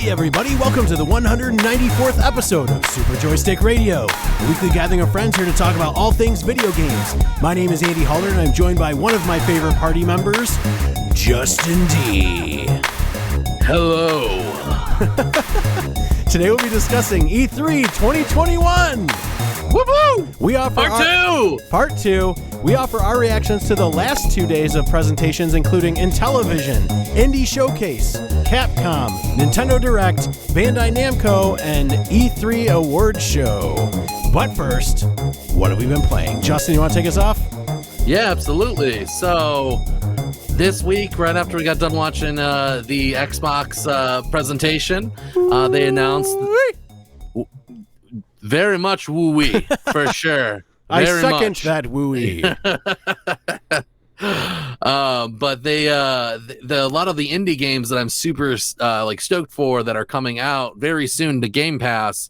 Hey everybody, welcome to the 194th episode of Super Joystick Radio, a weekly gathering of friends here to talk about all things video games. My name is Andy Huller and I'm joined by one of my favorite party members, Justin D. Hello. Today we'll be discussing E3 2021. Woo-hoo! We offer Part 2. We offer our reactions to the last 2 days of presentations, including Intellivision, Indie Showcase, Capcom, Nintendo Direct, Bandai Namco, and E3 Awards Show. But first, what have we been playing? Justin, you want to take us off? Yeah, absolutely. So this week, right after we got done watching the Xbox presentation, they announced very much woo-wee, for sure. I second that woo-wee. But they a lot of the indie games that I'm super stoked for that are coming out very soon to Game Pass,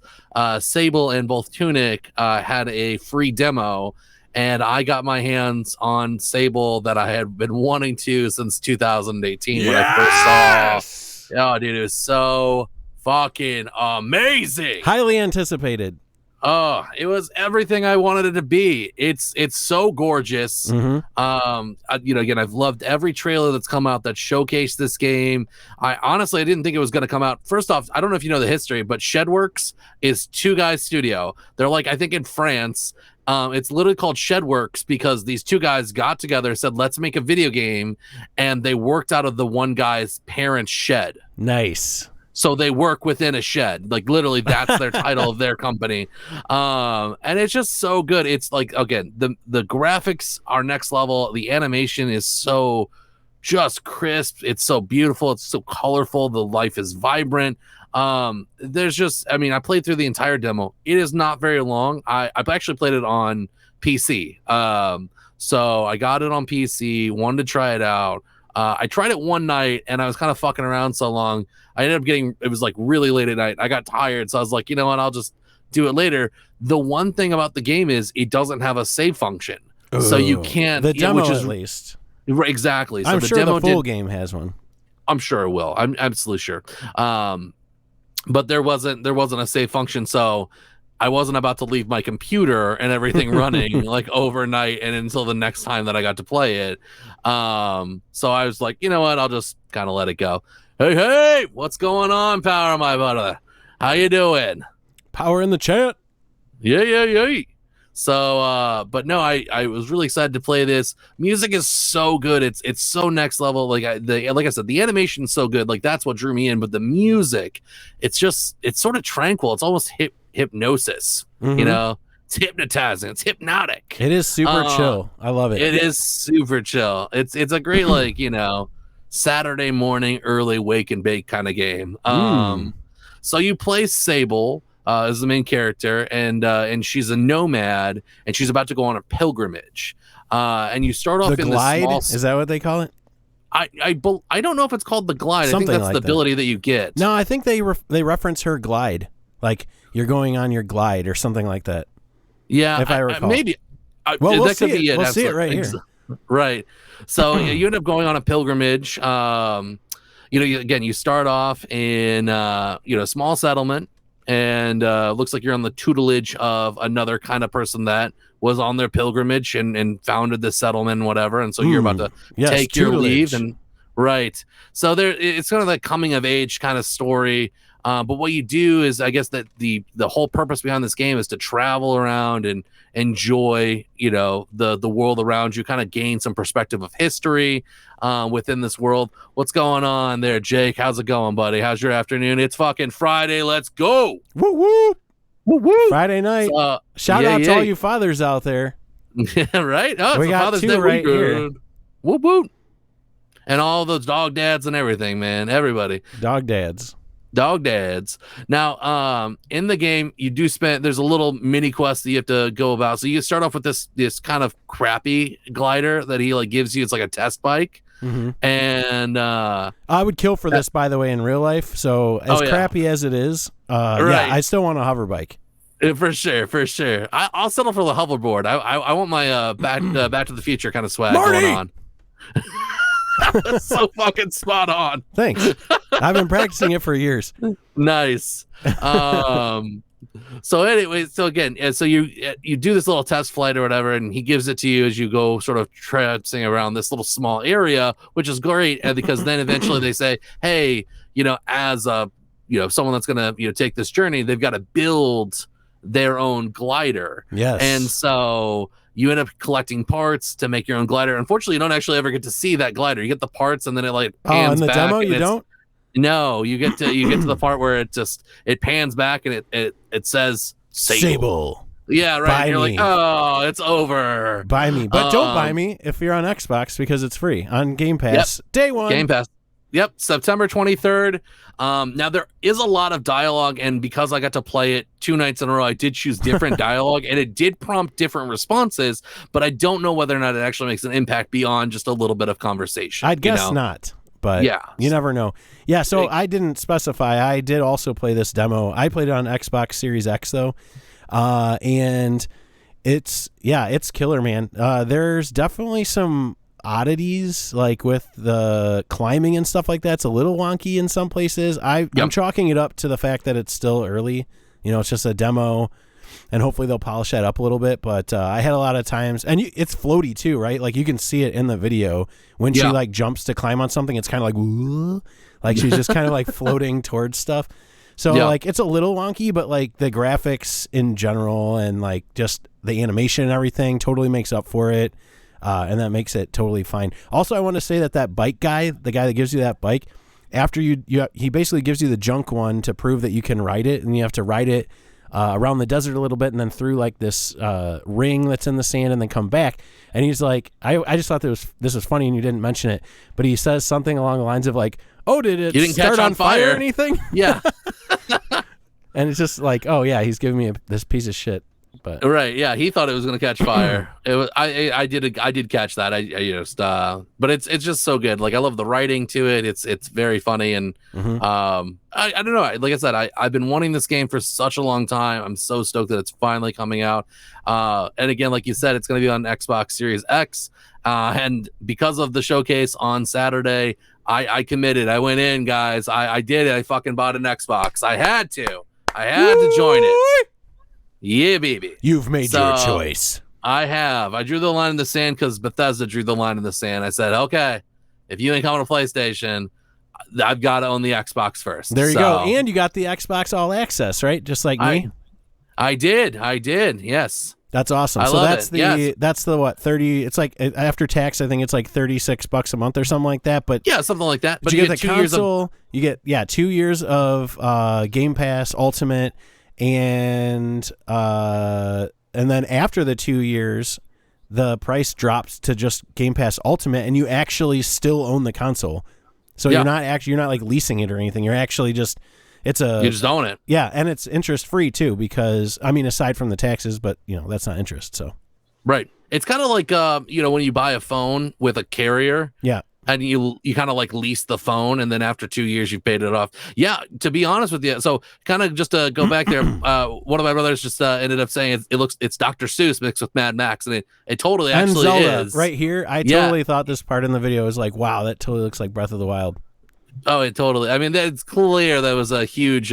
Sable and both Tunic had a free demo, and I got my hands on Sable that I had been wanting to since 2018 when I first saw. Oh, dude, it was so fucking amazing. Highly anticipated. Oh, it was everything I wanted it to be. It's so gorgeous. Mm-hmm. Again, I've loved every trailer that's come out that showcased this game. I honestly didn't think it was going to come out. First off, I don't know if you know the history, but Shedworks is two guys studio. They're like, I think in France, it's literally called Shedworks because these two guys got together, said, let's make a video game. And they worked out of the one guy's parents' shed. Nice. So they work within a shed, like literally that's their title of their company. And it's just so good. It's like, again, the graphics are next level. The animation is so just crisp. It's so beautiful. It's so colorful. The life is vibrant. There's just, I mean, I played through the entire demo. It is not very long. I've actually played it on PC. So I got it on PC, wanted to try it out. I tried it one night and I was kind of fucking around so long. I ended up it was like really late at night. I got tired. So I was like, you know what? I'll just do it later. The one thing about the game is it doesn't have a save function. Ooh. So you can't. The demo, at least. Exactly. So I'm the sure demo the full game has one. I'm sure it will. I'm absolutely sure. But there wasn't a save function. So I wasn't about to leave my computer and everything running like overnight and until the next time that I got to play it. So I was like, you know what? I'll just kind of let it go. Hey, what's going on, Power My Butter? How you doing? Power in the chat. Yeah. So, but no, I was really excited to play this. Music is so good. It's so next level. Like I said, the animation's so good. Like that's what drew me in. But the music, it's sort of tranquil. It's almost hypnosis. Mm-hmm. You know, it's hypnotizing. It's hypnotic. It is super chill. I love it. It is super chill. It's a great like Saturday morning early wake and bake kind of game. So you play Sable as the main character, and she's a nomad, and she's about to go on a pilgrimage. And you start off the in glide. This small... Is that what they call it? I don't know if it's called the glide. Something I think that's like the that. ability that you get. No, I think they reference her glide, like you're going on your glide or something like that. Yeah, if I recall. Maybe. We'll that see could be it. it. We'll see it right here. Right. So you end up going on a pilgrimage. You start off in a small settlement, and looks like you're on the tutelage of another kind of person that was on their pilgrimage and founded this settlement and whatever. And so you're about to take your leave. And right. So it's kind of like coming of age kind of story. But what you do is, I guess that the whole purpose behind this game is to travel around and enjoy, the world around you, kind of gain some perspective of history within this world. What's going on there, Jake? How's it going, buddy? How's your afternoon? It's fucking Friday. Let's go. Woo woo. Woo woo. Friday night. Shout out to all you fathers out there. Yeah, right? Oh, we got two right here. Woo woo. And all those dog dads and everything, man. Everybody. Dog dads. Now, in the game, you do there's a little mini quest that you have to go about. So you start off with this kind of crappy glider that he like gives you. It's like a test bike. Mm-hmm. And I would kill for this, by the way, in real life. So as crappy as it is, right. Yeah, I still want a hover bike. For sure. I'll settle for the hoverboard. I want my Back to the Future kind of swag Marty! going on. So fucking spot on. Thanks. I've been practicing it for years. Nice. So anyway, so again, so you do this little test flight or whatever, and he gives it to you as you go sort of traipsing around this little small area, which is great. And because then eventually they say, hey, as a someone that's gonna take this journey, they've got to build their own glider. Yes. And so you end up collecting parts to make your own glider. Unfortunately, you don't actually ever get to see that glider. You get the parts, and then it pans in the back, demo you don't. No, you get to the part where it pans back and it says Sable. Yeah, right. Buy You're me. like, oh, it's over. Buy me, but don't buy me if you're on Xbox because it's free on Game Pass. Day one. Game Pass. Yep, September 23rd. Now there is a lot of dialogue, and because I got to play it 2 nights in a row, I did choose different dialogue, and it did prompt different responses. But I don't know whether or not it actually makes an impact beyond just a little bit of conversation. I'd guess not. But yeah, you never know. Yeah, so I didn't specify. I did also play this demo. I played it on Xbox Series X though, and it's killer, man. There's definitely some oddities like with the climbing and stuff like that. It's a little wonky in some places. I'm chalking it up to the fact that it's still early. It's just a demo. And hopefully they'll polish that up a little bit. But I had a lot of times, and it's floaty too, right? Like you can see it in the video when she like jumps to climb on something. It's kind of like, woo, like she's just kind of like floating towards stuff. So like it's a little wonky, but like the graphics in general and like just the animation and everything totally makes up for it. And that makes it totally fine. Also, I want to say that bike guy, the guy that gives you that bike, after he basically gives you the junk one to prove that you can ride it, and you have to ride it around the desert a little bit and then through like this ring that's in the sand and then come back. And he's like, I just thought this was funny and you didn't mention it, but he says something along the lines of like, oh, did it start on fire or anything? Yeah. And it's just like, oh yeah, he's giving me this piece of shit. But right, yeah, he thought it was going to catch fire. It was I did catch that. I just but it's just so good. Like I love the writing to it. It's very funny, and I don't know. Like I said, I've been wanting this game for such a long time. I'm so stoked that it's finally coming out. And again, like you said, it's going to be on Xbox Series X. And because of the showcase on Saturday, I committed. I went in, guys. I did it. I fucking bought an Xbox. I had to join it. Yeah, baby. You've made your choice. I have. I drew the line in the sand because Bethesda drew the line in the sand. I said, okay, if you ain't coming to PlayStation, I've got to own the Xbox first. There you go. And you got the Xbox All Access, right? Just like me. I did. Yes. That's awesome. So that's the what, 30, it's like after tax, I think it's like $36 a month or something like that. But yeah, something like that. But you get the console, you get 2 years of Game Pass Ultimate. And then after the 2 years, the price drops to just Game Pass Ultimate, and you actually still own the console. So you're not like leasing it or anything. You're actually you just own it. Yeah, and it's interest free too, because I mean, aside from the taxes, but that's not interest. So right, it's kind of like when you buy a phone with a carrier. Yeah. And you kind of like lease the phone, and then after 2 years you've paid it off. Yeah, to be honest with you, so kind of just to go back there, one of my brothers just ended up saying it's Dr. Seuss mixed with Mad Max, and it totally actually Zelda, is. Right here, I totally thought this part in the video was like, wow, that totally looks like Breath of the Wild. Oh, it totally. I mean, it's clear that was a huge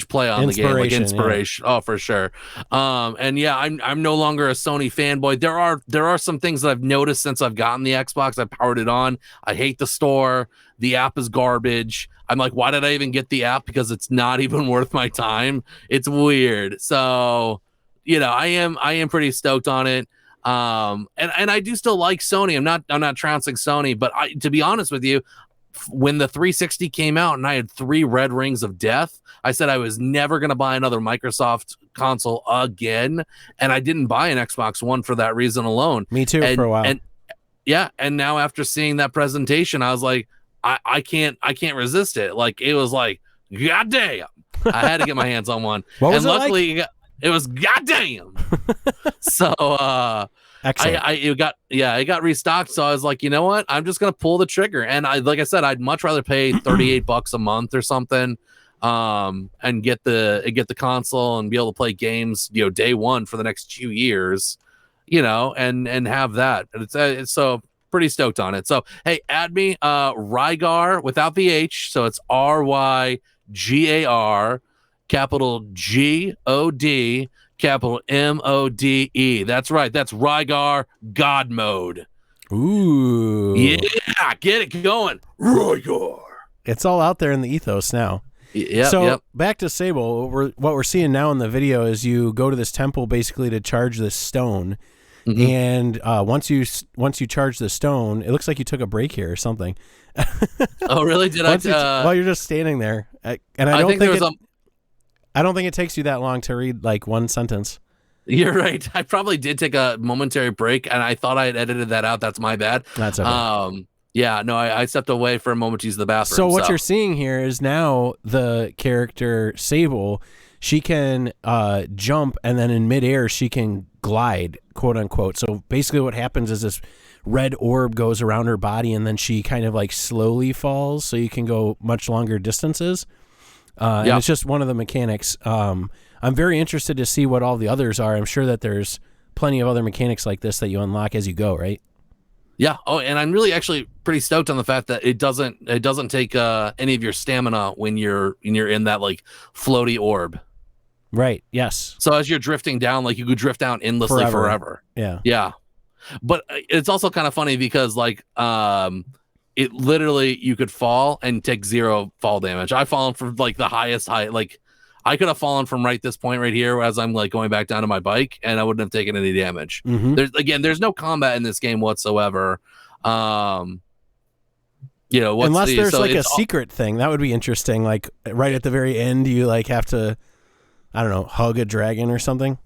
play on the game, like inspiration. Yeah. Oh, for sure. And yeah, I'm no longer a Sony fanboy. There are some things that I've noticed since I've gotten the Xbox. I powered it on. I hate the store. The app is garbage. I'm like, why did I even get the app? Because it's not even worth my time. It's weird. So, I am pretty stoked on it. And I do still like Sony. I'm not trouncing Sony, but to be honest with you, when the 360 came out and I had 3 red rings of death, I said I was never going to buy another Microsoft console again, and I didn't buy an Xbox One for that reason alone. Me too, for a while. And now after seeing that presentation, I was like, I can't resist it. Like it was like, goddamn, I had to get my hands on one. What was and it luckily like? It was goddamn. So excellent. It got restocked. So I was like, you know what? I'm just gonna pull the trigger. And like I said, I'd much rather pay $38 a month or something, and get the console and be able to play games, day one for the next 2 years, and have that. And it's so pretty stoked on it. So hey, add me Rygar without the H, so it's RYGAR, capital GOD, capital MODE. That's right. That's Rygar God Mode. Ooh. Yeah, get it going. Rygar. It's all out there in the ethos now. Yep. Back to Sable, what we're seeing now in the video is you go to this temple basically to charge this stone. And once you charge the stone, it looks like you took a break here or something. Oh, really? Did while you're just standing there, and I don't think it takes you that long to read like one sentence. You're right. I probably did take a momentary break, and I thought I had edited that out. That's my bad. That's okay. Yeah, no, I stepped away for a moment to use the bathroom. So what you're seeing here is now the character Sable, she can jump, and then in midair she can glide, quote unquote. So basically what happens is this red orb goes around her body, and then she kind of like slowly falls, so you can go much longer distances. And it's just one of the mechanics. I'm very interested to see what all the others are. I'm sure that there's plenty of other mechanics like this that you unlock as you go, right? Yeah. Oh, and I'm really actually pretty stoked on the fact that it doesn't take any of your stamina when you're in that like floaty orb. Right. Yes. So as you're drifting down, like you could drift down endlessly forever. Yeah. Yeah. But it's also kind of funny because like it literally you could fall and take 0 fall damage. I've fallen from like the highest height. Like I could have fallen from this point right here as I'm like going back down to my bike, and I wouldn't have taken any damage. There's no combat in this game whatsoever. Unless there's like a secret thing that would be interesting. Like right at the very end, you like have to, I don't know, hug a dragon or something.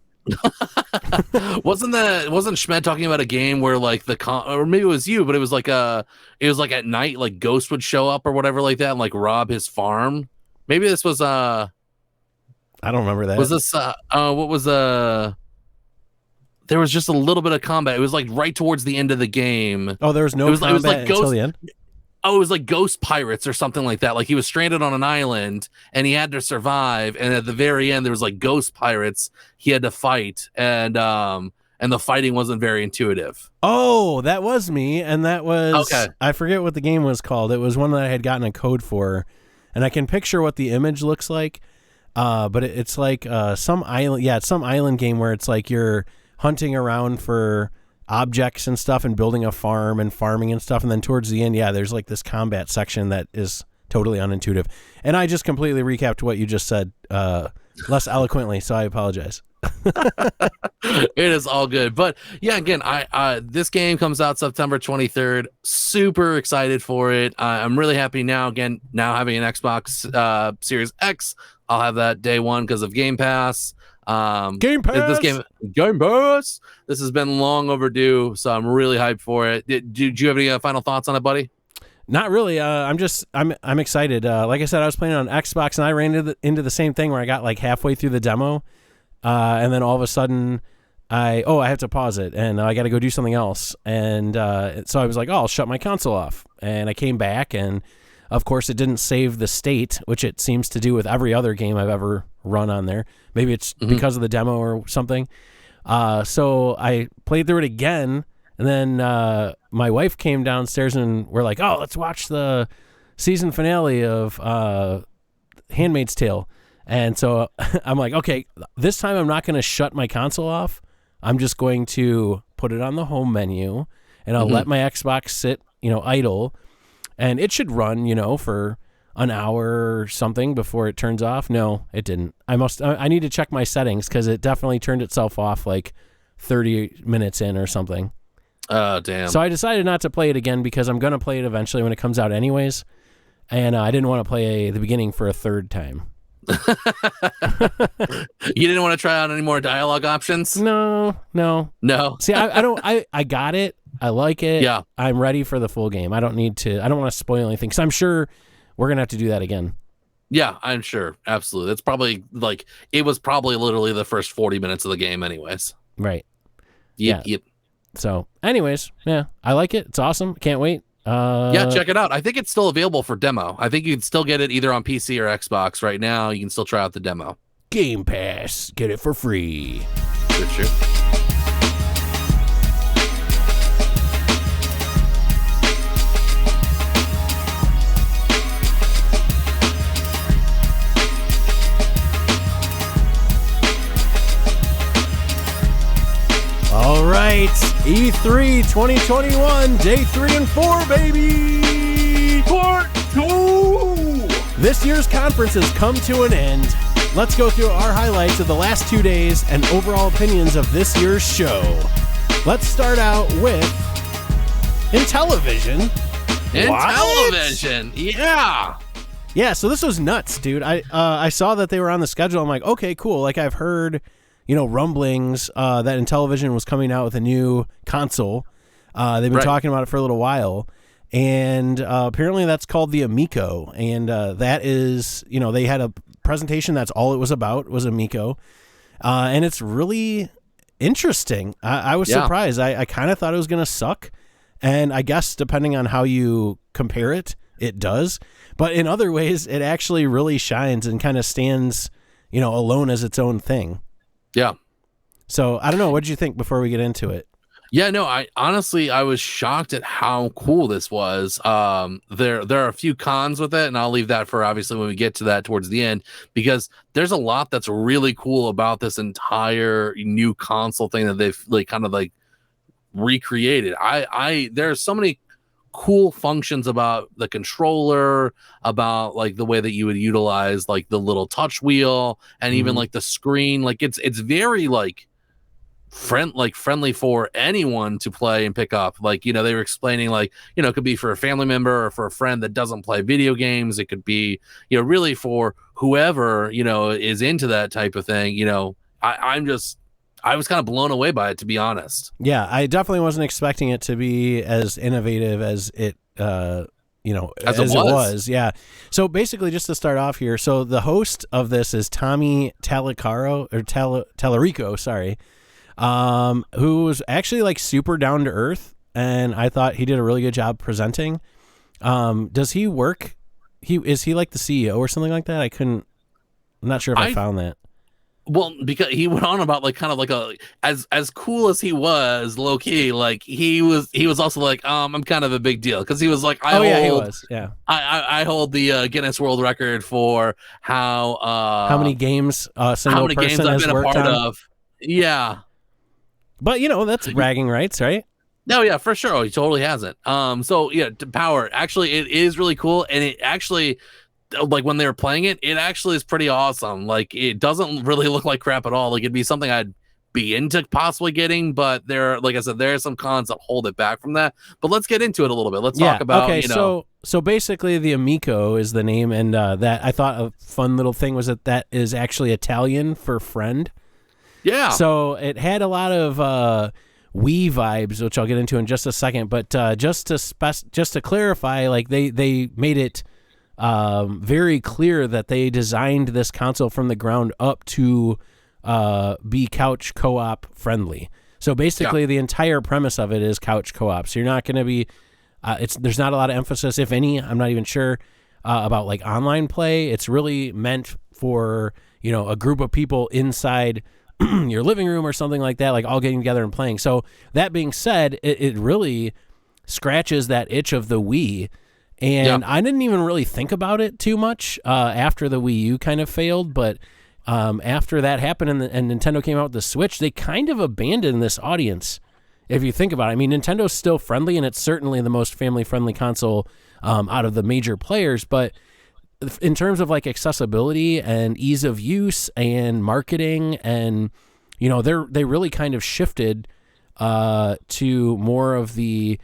wasn't Schmed talking about a game where like or maybe it was you, but it was like at night, like ghosts would show up or whatever like that and like rob his farm. Maybe this was I don't remember that. Was this what was there was just a little bit of combat. It was like right towards the end of the game. Oh, there was no combat until the end? Oh, it was like ghost pirates or something like that. Like he was stranded on an island and he had to survive. And at the very end, there was like ghost pirates he had to fight. And the fighting wasn't very intuitive. Oh, that was me. And that was, okay. I forget what the game was called. It was one that I had gotten a code for. And I can picture what the image looks like. But it's like some island. Yeah, it's some island game where it's like you're hunting around for objects and stuff and building a farm and farming and stuff. And then towards the end, there's like this combat section that is totally unintuitive. And I just completely recapped what you just said less eloquently, so I apologize. It is all good. But yeah, again, this game comes out September 23rd. Super excited for it. I'm really happy now having an Xbox Series X. I'll have that day one because of Game Pass. Game Pass. Game Pass. This has been long overdue, so I'm really hyped for it. Did you have any final thoughts on it, buddy? Not really. I'm excited. Like I said, I was playing on Xbox and I ran into the same thing where I got like halfway through the demo, and then all of a sudden I have to pause it and I got to go do something else. And so I was like, I'll shut my console off. And I came back, and of course it didn't save the state, which it seems to do with every other game I've ever run on there. Maybe it's because of the demo or something. So I played through it again, and then my wife came downstairs and we're like, oh, let's watch the season finale of Handmaid's Tale. And so I'm like, okay, this time I'm not going to shut my console off. I'm just going to put it on the home menu, and I'll let my Xbox sit, idle, and it should run, for an hour or something before it turns off. No, it didn't. I need to check my settings because it definitely turned itself off like 30 minutes in or something. Oh, damn. So I decided not to play it again because I'm going to play it eventually when it comes out anyways. And I didn't want to play the beginning for a third time. You didn't want to try out any more dialogue options? No. See, I got it. I like it. Yeah. I'm ready for the full game. I don't want to spoil anything because I'm sure we're going to have to do that again. Yeah, I'm sure. Absolutely. It's probably it was probably literally the first 40 minutes of the game anyways. Right. Yep. So anyways, yeah, I like it. It's awesome. Can't wait. Yeah, check it out. I think it's still available for demo. I think you can still get it either on PC or Xbox right now. You can still try out the demo. Game Pass. Get it for free. Good shit. E3 2021, day 3 and 4, baby! Part 2! This year's conference has come to an end. Let's go through our highlights of the last 2 days and overall opinions of this year's show. Let's start out with Intellivision. Intellivision, yeah! Yeah, so this was nuts, dude. I saw that they were on the schedule. I'm like, okay, cool. Like, I've heard, rumblings that Intellivision was coming out with a new console. They've been talking about it for a little while. And apparently that's called the Amico. And that is, they had a presentation. That's all it was about, was Amico. And it's really interesting. I was surprised. I kind of thought it was going to suck. And I guess depending on how you compare it, it does. But in other ways, it actually really shines and kind of stands, alone as its own thing. Yeah. So I don't know. What did you think before we get into it? Yeah, no, I was shocked at how cool this was. There are a few cons with it, and I'll leave that for obviously when we get to that towards the end, because there's a lot that's really cool about this entire new console thing that they've kind of recreated. There's so many cool functions about the controller, about the way that you would utilize the little touch wheel, and even the screen. It's very friendly for anyone to play and pick up. They were explaining it could be for a family member or for a friend that doesn't play video games. It could be really for whoever is into that type of thing. I was kind of blown away by it, to be honest. Yeah, I definitely wasn't expecting it to be as innovative as it as it was. Yeah. So basically, just to start off here, so the host of this is Tommy Tallarico, sorry, who was actually super down to earth, and I thought he did a really good job presenting. Does he work? Is he the CEO or something like that? I'm not sure if I found that. Well, because he went on about as cool as he was, low key, he was also I'm kind of a big deal, because he was I hold the Guinness World Record for how many games a single person has worked on. Of. Yeah, but that's bragging rights, right? No, yeah, for sure. Oh, he totally hasn't. So yeah, Power, actually, it is really cool, and it actually, when they were playing it, it actually is pretty awesome. It doesn't really look like crap at all. It'd be something I'd be into possibly getting, but there, like I said, there are some cons that hold it back from that. But let's get into it a little bit. Let's talk about, okay, so basically the Amico is the name, and that I thought a fun little thing was that is actually Italian for friend. Yeah. So it had a lot of Wii vibes, which I'll get into in just a second. But just to clarify, they made it very clear that they designed this console from the ground up to be couch co-op friendly. So basically, the entire premise of it is couch co-op. So you're not going to be there's not a lot of emphasis, if any. I'm not even sure about online play. It's really meant for a group of people inside your living room or something like that, all getting together and playing. So that being said, it really scratches that itch of the Wii. And I didn't even really think about it too much after the Wii U kind of failed. But after that happened and Nintendo came out with the Switch, they kind of abandoned this audience, if you think about it. I mean, Nintendo's still friendly, and it's certainly the most family-friendly console out of the major players. But in terms of accessibility and ease of use and marketing, and they really kind of shifted to more of the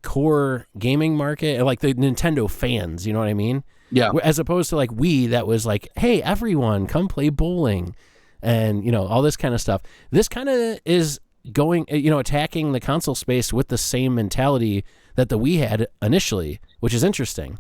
core gaming market, the Nintendo fans, you know what I mean? Yeah. As opposed to Wii, that was hey, everyone come play bowling and all this kind of stuff. This kind of is going, attacking the console space with the same mentality that the Wii had initially, which is interesting.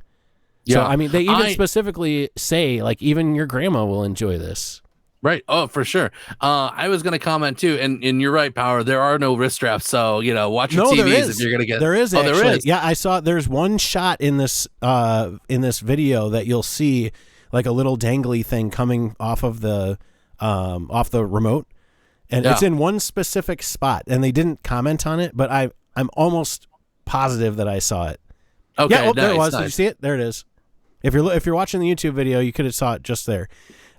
Yeah. So I mean, they even specifically say even your grandma will enjoy this. Right. Oh, for sure. I was going to comment too, and you're right, Power. There are no wrist straps, so watch your TVs if you're going to get. There is. Actually. There is. Yeah, I saw. There's one shot in this video that you'll see a little dangly thing coming off of the remote, and it's in one specific spot, and they didn't comment on it, but I'm almost positive that I saw it. Okay. Yeah. Nice, there it was. nice. Did you see it? There it is. If you're watching the YouTube video, you could have saw it just there.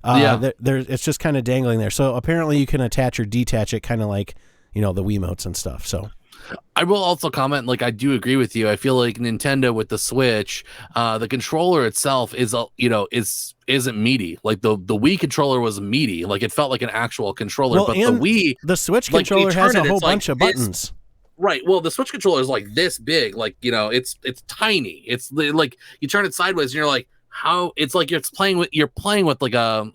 It's just kind of dangling there. So apparently you can attach or detach it, kind of like the Wiimotes and stuff. So I will also comment, like, I do agree with you. I feel like Nintendo with the Switch, the controller itself is, isn't meaty. Like the Wii controller was meaty. Like it felt like an actual controller, Well, but and the Wii, the Switch like, controller has a it's whole like bunch of this. buttons. Right. Well, the Switch controller is like this big. Like, it's tiny. It's like you turn it sideways and you're like, how? It's like you're playing with like a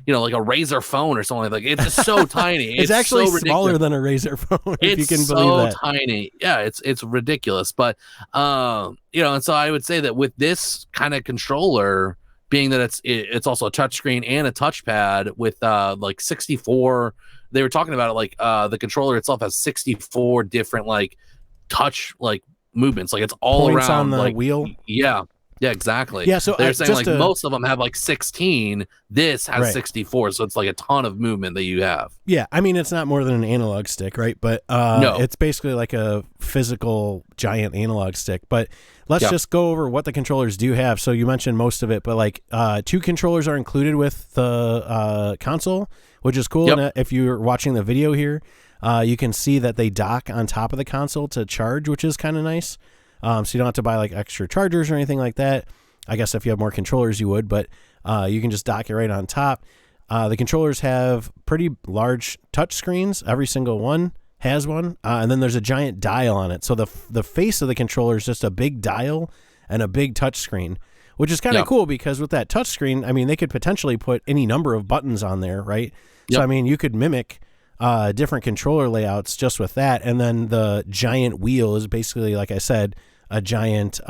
like a Razer phone or something like that. It's just so tiny. It's actually so smaller than a Razer phone, if you can believe that. It's so tiny. Yeah, it's ridiculous. But and so I would say that with this kind of controller, being that it's also a touchscreen and a touchpad with like 64. They were talking about it like the controller itself has 64 different like touch like movements. Like it's all Points around on the like wheel. Yeah, exactly. Yeah, so they're saying like just most of them have like 16. This has Right. 64, so it's like a ton of movement that you have. Yeah, I mean it's not more than an analog stick, right? But No. it's basically like a physical giant analog stick. But let's just go over what the controllers do have. So you mentioned most of it, but like 2 controllers are included with the console, which is cool. Yep. And if you're watching the video here, you can see that they dock on top of the console to charge, which is kind of nice. So you don't have to buy like extra chargers or anything like that. I guess if you have more controllers, you would, but you can just dock it right on top. The controllers have pretty large touch screens. Every single one has one. And then there's a giant dial on it. So the face of the controller is just a big dial and a big touch screen, which is kind of cool because with that touch screen, I mean, they could potentially put any number of buttons on there, right? Yep. So, I mean, you could mimic different controller layouts just with that. And then the giant wheel is basically, like I said, a giant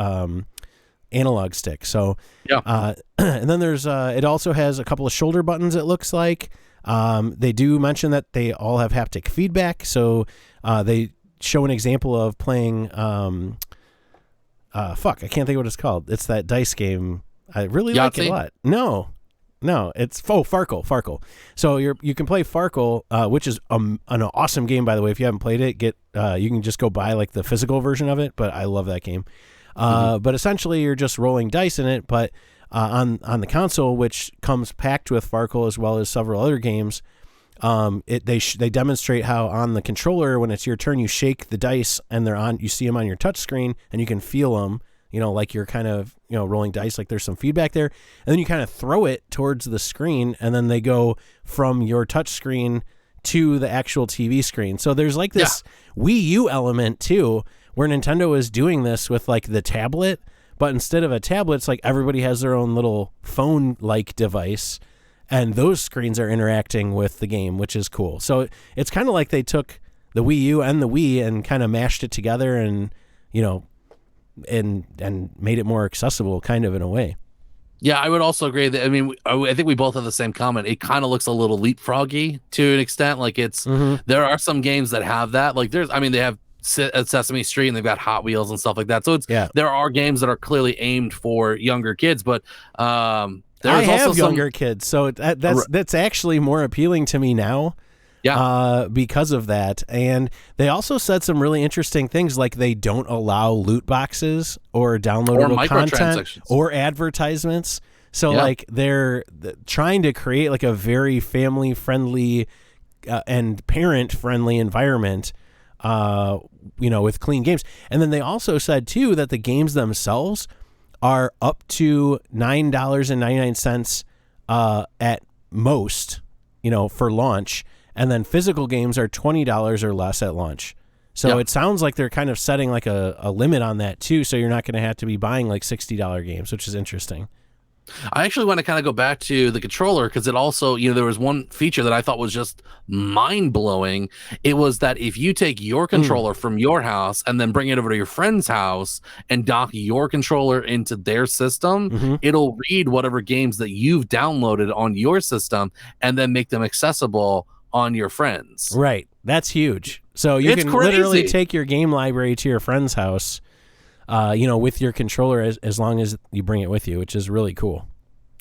analog stick. So, and then there's it also has a couple of shoulder buttons, it looks like. They do mention that they all have haptic feedback. So they show an example of playing I can't think of what it's called. It's that dice game. I really like it a lot. No, it's Farkle. So you can play Farkle, which is an awesome game, by the way. If you haven't played it, you can just go buy like the physical version of it. But I love that game. But essentially, you're just rolling dice in it. But on the console, which comes packed with Farkle as well as several other games, they demonstrate how on the controller, when it's your turn, you shake the dice and they're on. You see them on your touch screen and you can feel them. Like you're kind of, rolling dice, like there's some feedback there. And then you kind of throw it towards the screen and then they go from your touch screen to the actual TV screen. So there's like this Wii U element too, where Nintendo is doing this with like the tablet, but instead of a tablet, it's like everybody has their own little phone-like device and those screens are interacting with the game, which is cool. So it's kind of like they took the Wii U and the Wii and kind of mashed it together and, and made it more accessible kind of in a way. Yeah, I would also agree that, I mean, I think we both have the same comment. It kind of looks a little leapfroggy to an extent. Like there are some games that have that. Like they have Sesame Street and they've got Hot Wheels and stuff like that. So there are games that are clearly aimed for younger kids, but I have younger kids. So that's actually more appealing to me now. Yeah. Because of that. And they also said some really interesting things, like they don't allow loot boxes or downloadable content or advertisements. So like they're trying to create like a very family friendly and parent friendly environment, with clean games. And then they also said too that the games themselves are up to $9.99 at most, for launch. And then physical games are $20 or less at launch. So it sounds like they're kind of setting like a limit on that too. So you're not going to have to be buying like $60 games, which is interesting. I actually want to kind of go back to the controller because it also, there was one feature that I thought was just mind blowing. It was that if you take your controller from your house and then bring it over to your friend's house and dock your controller into their system, it'll read whatever games that you've downloaded on your system and then make them accessible on your friends. Right. That's huge. So you can literally take your game library to your friend's house, with your controller as long as you bring it with you, which is really cool.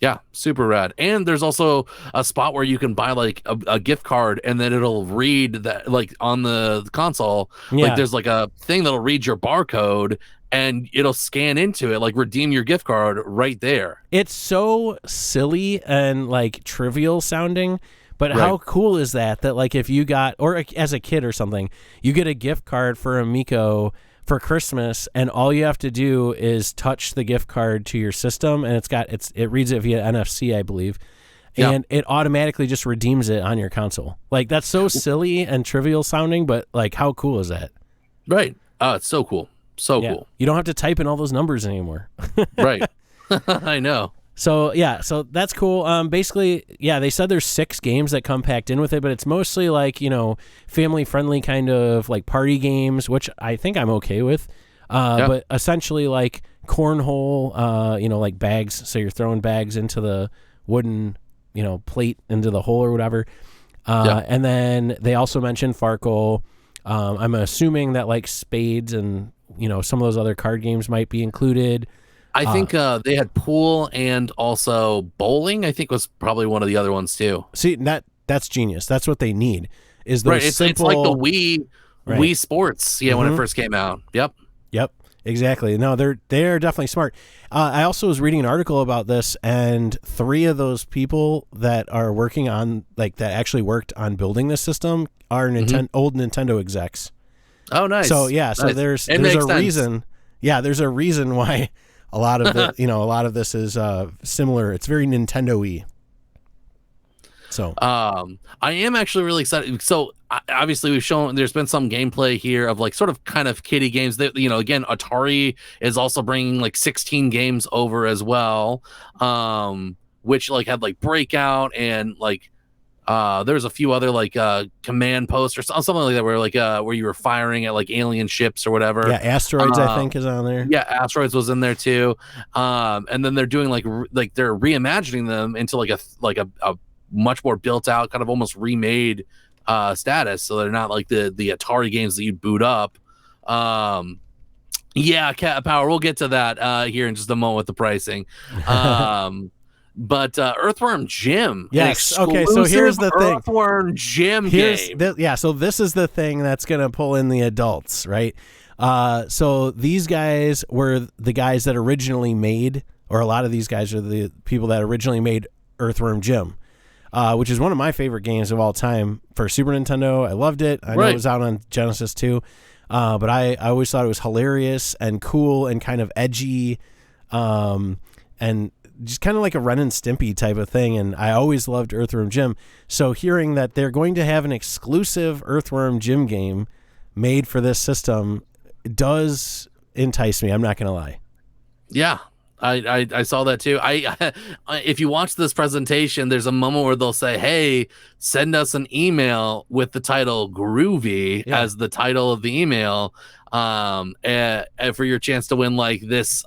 Yeah, super rad. And there's also a spot where you can buy like a gift card and then it'll read that like on the console. Yeah. Like there's like a thing that'll read your barcode and it'll scan into it, like redeem your gift card right there. It's so silly and like trivial sounding, But how cool is that like if you got, or as a kid or something, you get a gift card for Amico for Christmas, and all you have to do is touch the gift card to your system, and it reads it via NFC, I believe, and it automatically just redeems it on your console. Like, that's so silly and trivial sounding, but like, how cool is that? Right. Oh, it's so cool. So cool. You don't have to type in all those numbers anymore. Right. I know. So that's cool. Basically, they said there's 6 games that come packed in with it, but it's mostly like, family friendly kind of like party games, which I think I'm okay with. But essentially like cornhole, like bags. So you're throwing bags into the wooden, plate into the hole or whatever. And then they also mentioned Farkle. I'm assuming that like spades and, some of those other card games might be included. I think they had pool and also bowling, I think was probably one of the other ones too. See, that's genius. That's what they need. Is those It's like the Wii Sports, when it first came out. Yep, exactly. No, they're definitely smart. I also was reading an article about this, and 3 of those people that are working on, like, that actually worked on building this system are old Nintendo execs. Oh, nice. So so there's a reason. Yeah, there's a reason why a lot of the this is similar. It's very Nintendo-y. So I am actually really excited. So obviously there's been some gameplay here of like sort of kind of kiddie games that, again, Atari is also bringing like 16 games over as well, which like had like Breakout and like there's a few other like Command Post or something like that, where you were firing at like alien ships or whatever. Yeah, Asteroids I think is on there. Yeah, Asteroids was in there too. And then they're doing like they're reimagining them into like a much more built out, kind of almost remade status. So they're not like the Atari games that you boot up. Cat Power. We'll get to that here in just a moment with the pricing. But Earthworm Jim. Yes. Okay. So here's the thing. Earthworm Jim game. So this is the thing that's going to pull in the adults, right? So these guys were the guys that originally made, or a lot of these guys are the people that originally made Earthworm Jim, which is one of my favorite games of all time for Super Nintendo. I loved it. I know it was out on Genesis too. But I always thought it was hilarious and cool and kind of edgy, and just kind of like a Ren and Stimpy type of thing, and I always loved Earthworm Jim. So hearing that they're going to have an exclusive Earthworm Jim game made for this system does entice me. I'm not going to lie. Yeah, I saw that too. If you watch this presentation, there's a moment where they'll say, "Hey, send us an email with the title Groovy as the title of the email, and for your chance to win like this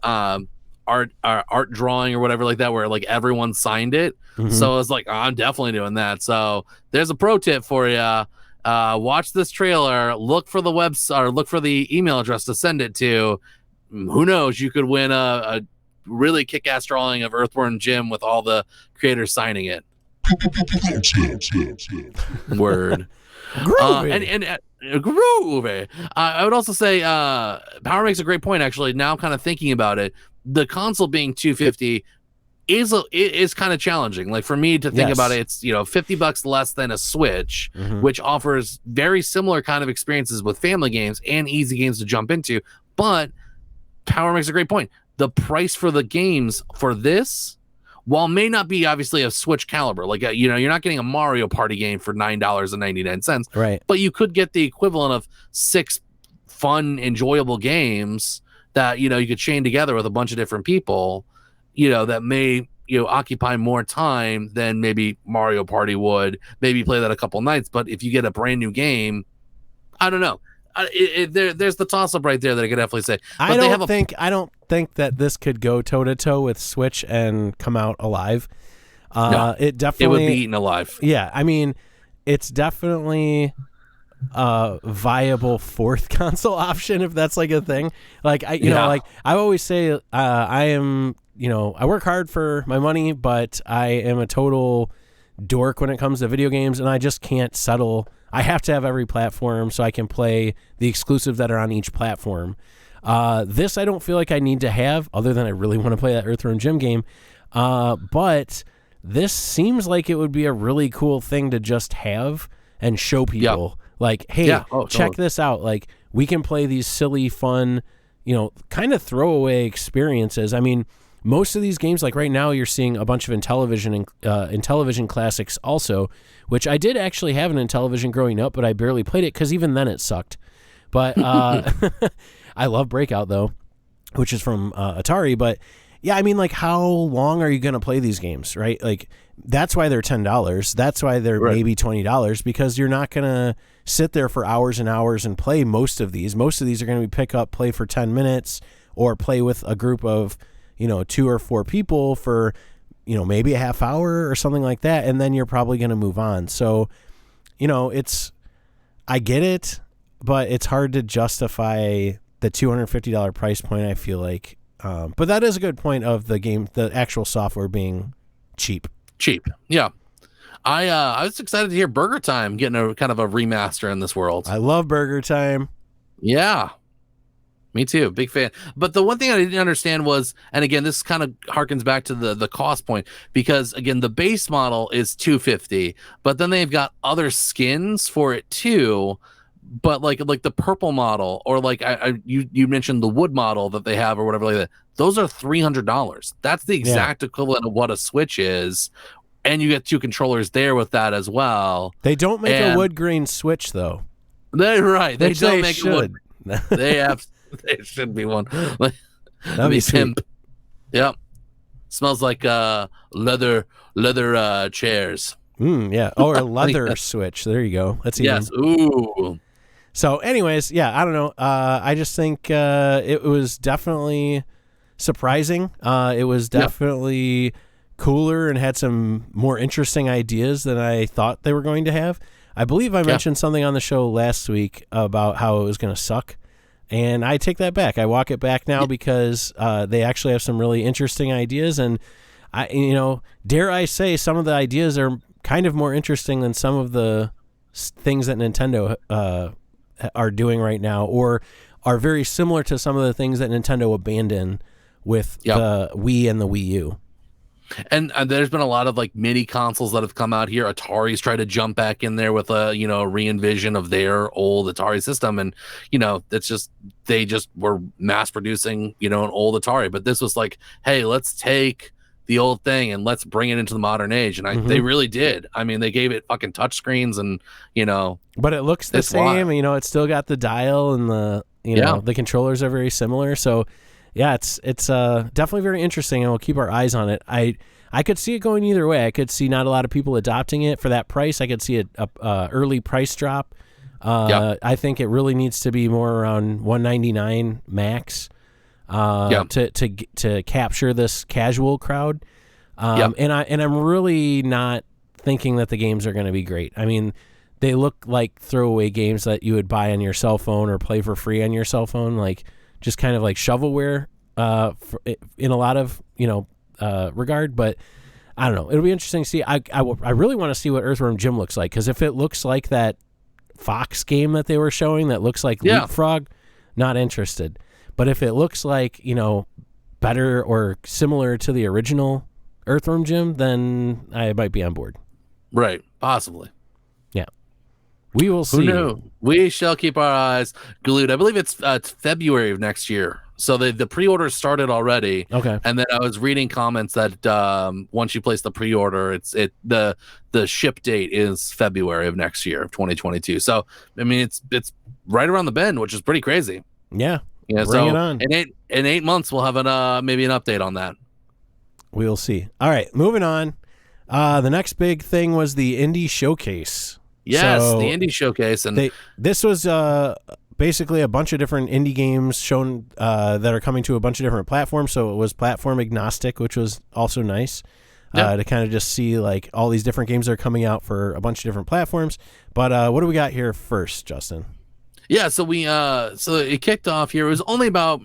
art drawing or whatever like that, where like everyone signed it." So it's like, I'm definitely doing that. So there's a pro tip for you. Watch this trailer, look for the website, or look for the email address to send it to. Who knows, you could win a really kick-ass drawing of Earthworm Jim with all the creators signing it. Word. Groovy. And groovy. I would also say Power makes a great point, actually. Now kind of thinking about it, the console being $250 is kind of challenging. Like for me to think about it, it's $50 less than a Switch, which offers very similar kind of experiences with family games and easy games to jump into. But Power makes a great point. The price for the games for this, while may not be obviously a Switch caliber, like you're not getting a Mario Party game for $9.99, right? But you could get the equivalent of 6 fun, enjoyable games that you could chain together with a bunch of different people, that may occupy more time than maybe Mario Party would. Maybe play that a couple nights, but if you get a brand new game, I don't know. There's the toss up right there that I could definitely say. But I don't think that this could go toe to toe with Switch and come out alive. No, it definitely would be eaten alive. Yeah, I mean, it's definitely a viable fourth console option if that's like a thing. Like I always say, I am I work hard for my money, but I am a total dork when it comes to video games, and I just can't settle. I have to have every platform so I can play the exclusives that are on each platform. This I don't feel like I need to have, other than I really want to play that Earthworm Jim game. But this seems like it would be a really cool thing to just have and show people. Like, hey, check this out. Like, we can play these silly, fun, kind of throwaway experiences. I mean, most of these games, like right now, you're seeing a bunch of Intellivision and Intellivision classics also, which I did actually have an Intellivision growing up, but I barely played it because even then it sucked. But I love Breakout, though, which is from Atari. But yeah, I mean, like, how long are you going to play these games, right? Like, that's why they're $10. That's why they're maybe $20, because you're not going to sit there for hours and hours and play most of these. Most of these are going to be pick up, play for 10 minutes, or play with a group of 2 or 4 people for, maybe a half hour or something like that. And then you're probably going to move on. So, I get it, but it's hard to justify the $250 price point, I feel like. But that is a good point of the actual software being cheap. Yeah. I was excited to hear Burger Time getting a kind of a remaster in this world. I love Burger Time. Yeah. Me too. Big fan. But the one thing I didn't understand was, and again, this kind of harkens back to the cost point, because again, the base model is $250, but then they've got other skins for it too. But like the purple model, or like you mentioned the wood model that they have or whatever like that, those are $300. That's the exact equivalent of what a Switch is. And you get 2 controllers there with that as well. They don't make a wood grain Switch though. They're right. They don't make should. a wood. There should be one. That'd be pimp. Yep. Smells like leather chairs. Yeah. Or a leather Switch. There you go. That's yes. Ooh. So, anyways, yeah, I don't know. I just think it was definitely surprising. It was definitely cooler and had some more interesting ideas than I thought they were going to have. I believe I mentioned something on the show last week about how it was going to suck. And I take that back. I walk it back now because they actually have some really interesting ideas. And, dare I say, some of the ideas are kind of more interesting than some of the things that Nintendo are doing right now, or are very similar to some of the things that Nintendo abandoned with the Wii and the Wii U. And there's been a lot of like mini consoles that have come out here. Atari's tried to jump back in there with a re-envision of their old Atari system, and it's just they just were mass producing an old Atari. But this was like, hey, let's take the old thing and let's bring it into the modern age, and they really did. I mean, they gave it fucking touch screens, and but it looks the same. It's still got the dial, and the the controllers are very similar. So yeah, it's definitely very interesting, and we'll keep our eyes on it. I could see it going either way. I could see not a lot of people adopting it for that price. I could see a early price drop. I think it really needs to be more around $199 max to capture this casual crowd. And I'm really not thinking that the games are going to be great. I mean, they look like throwaway games that you would buy on your cell phone or play for free on your cell phone, like just kind of like shovelware in a lot of regard. But I don't know. It'll be interesting to see. I really want to see what Earthworm Jim looks like, because if it looks like that Fox game that they were showing that looks like Leapfrog, not interested. But if it looks like better or similar to the original Earthworm Jim, then I might be on board. Right, possibly. Yeah, we will see. Who knew? We shall keep our eyes glued. I believe it's February of next year. So the pre-order started already. Okay. And then I was reading comments that once you place the pre-order, the ship date is February of next year, of 2022. So I mean, it's right around the bend, which is pretty crazy. Yeah. Yeah. Bring it on. In 8 months, we'll have maybe an update on that. We'll see. All right, moving on. The next big thing was the Indie Showcase. Yes, so the Indie Showcase, and this was basically a bunch of different indie games shown that are coming to a bunch of different platforms. So it was platform agnostic, which was also nice to kind of just see like all these different games that are coming out for a bunch of different platforms. But what do we got here first, Justin? Yeah, so we so it kicked off here. It was only about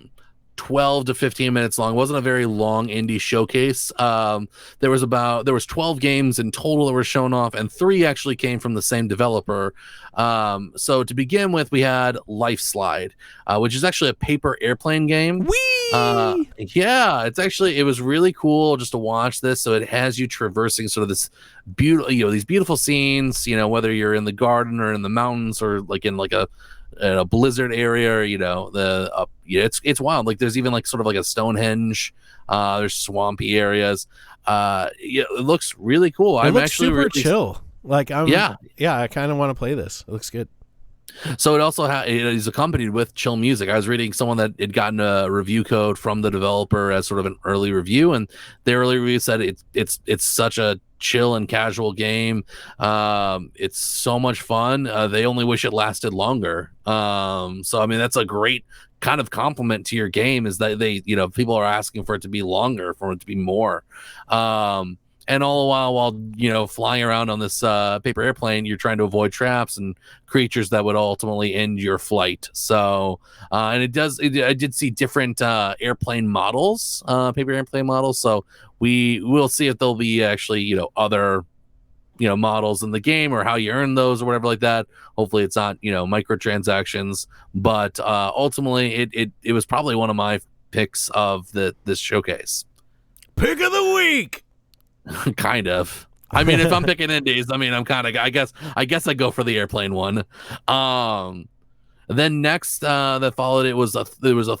12 to 15 minutes long. It wasn't a very long indie showcase. There was 12 games in total that were shown off, and 3 actually came from the same developer. So to begin with, we had Life Slide, which is actually a paper airplane game. Yeah, it was really cool just to watch this. So it has you traversing sort of this beautiful, these beautiful scenes, whether you're in the garden or in the mountains or like in like a blizzard area, it's wild. Like there's even like sort of like a Stonehenge, there's swampy areas. It looks really cool. I'm looks actually super really chill. Like I kind of want to play this. It looks good. So it also is accompanied with chill music. I was reading someone that had gotten a review code from the developer as sort of an early review, and the early review said it's such a chill and casual game. It's so much fun. They only wish it lasted longer. So I mean that's a great kind of compliment to your game, is that they people are asking for it to be longer, for it to be more. And all the while flying around on this paper airplane, you're trying to avoid traps and creatures that would ultimately end your flight. So, and I did see different airplane models, paper airplane models. So we will see if there'll be actually, other, models in the game, or how you earn those or whatever like that. Hopefully it's not, microtransactions, but ultimately it was probably one of my picks of this showcase. Pick of the week. Kind of. I mean, if I'm picking indies, I mean, I guess I go for the airplane one. Then next that followed it was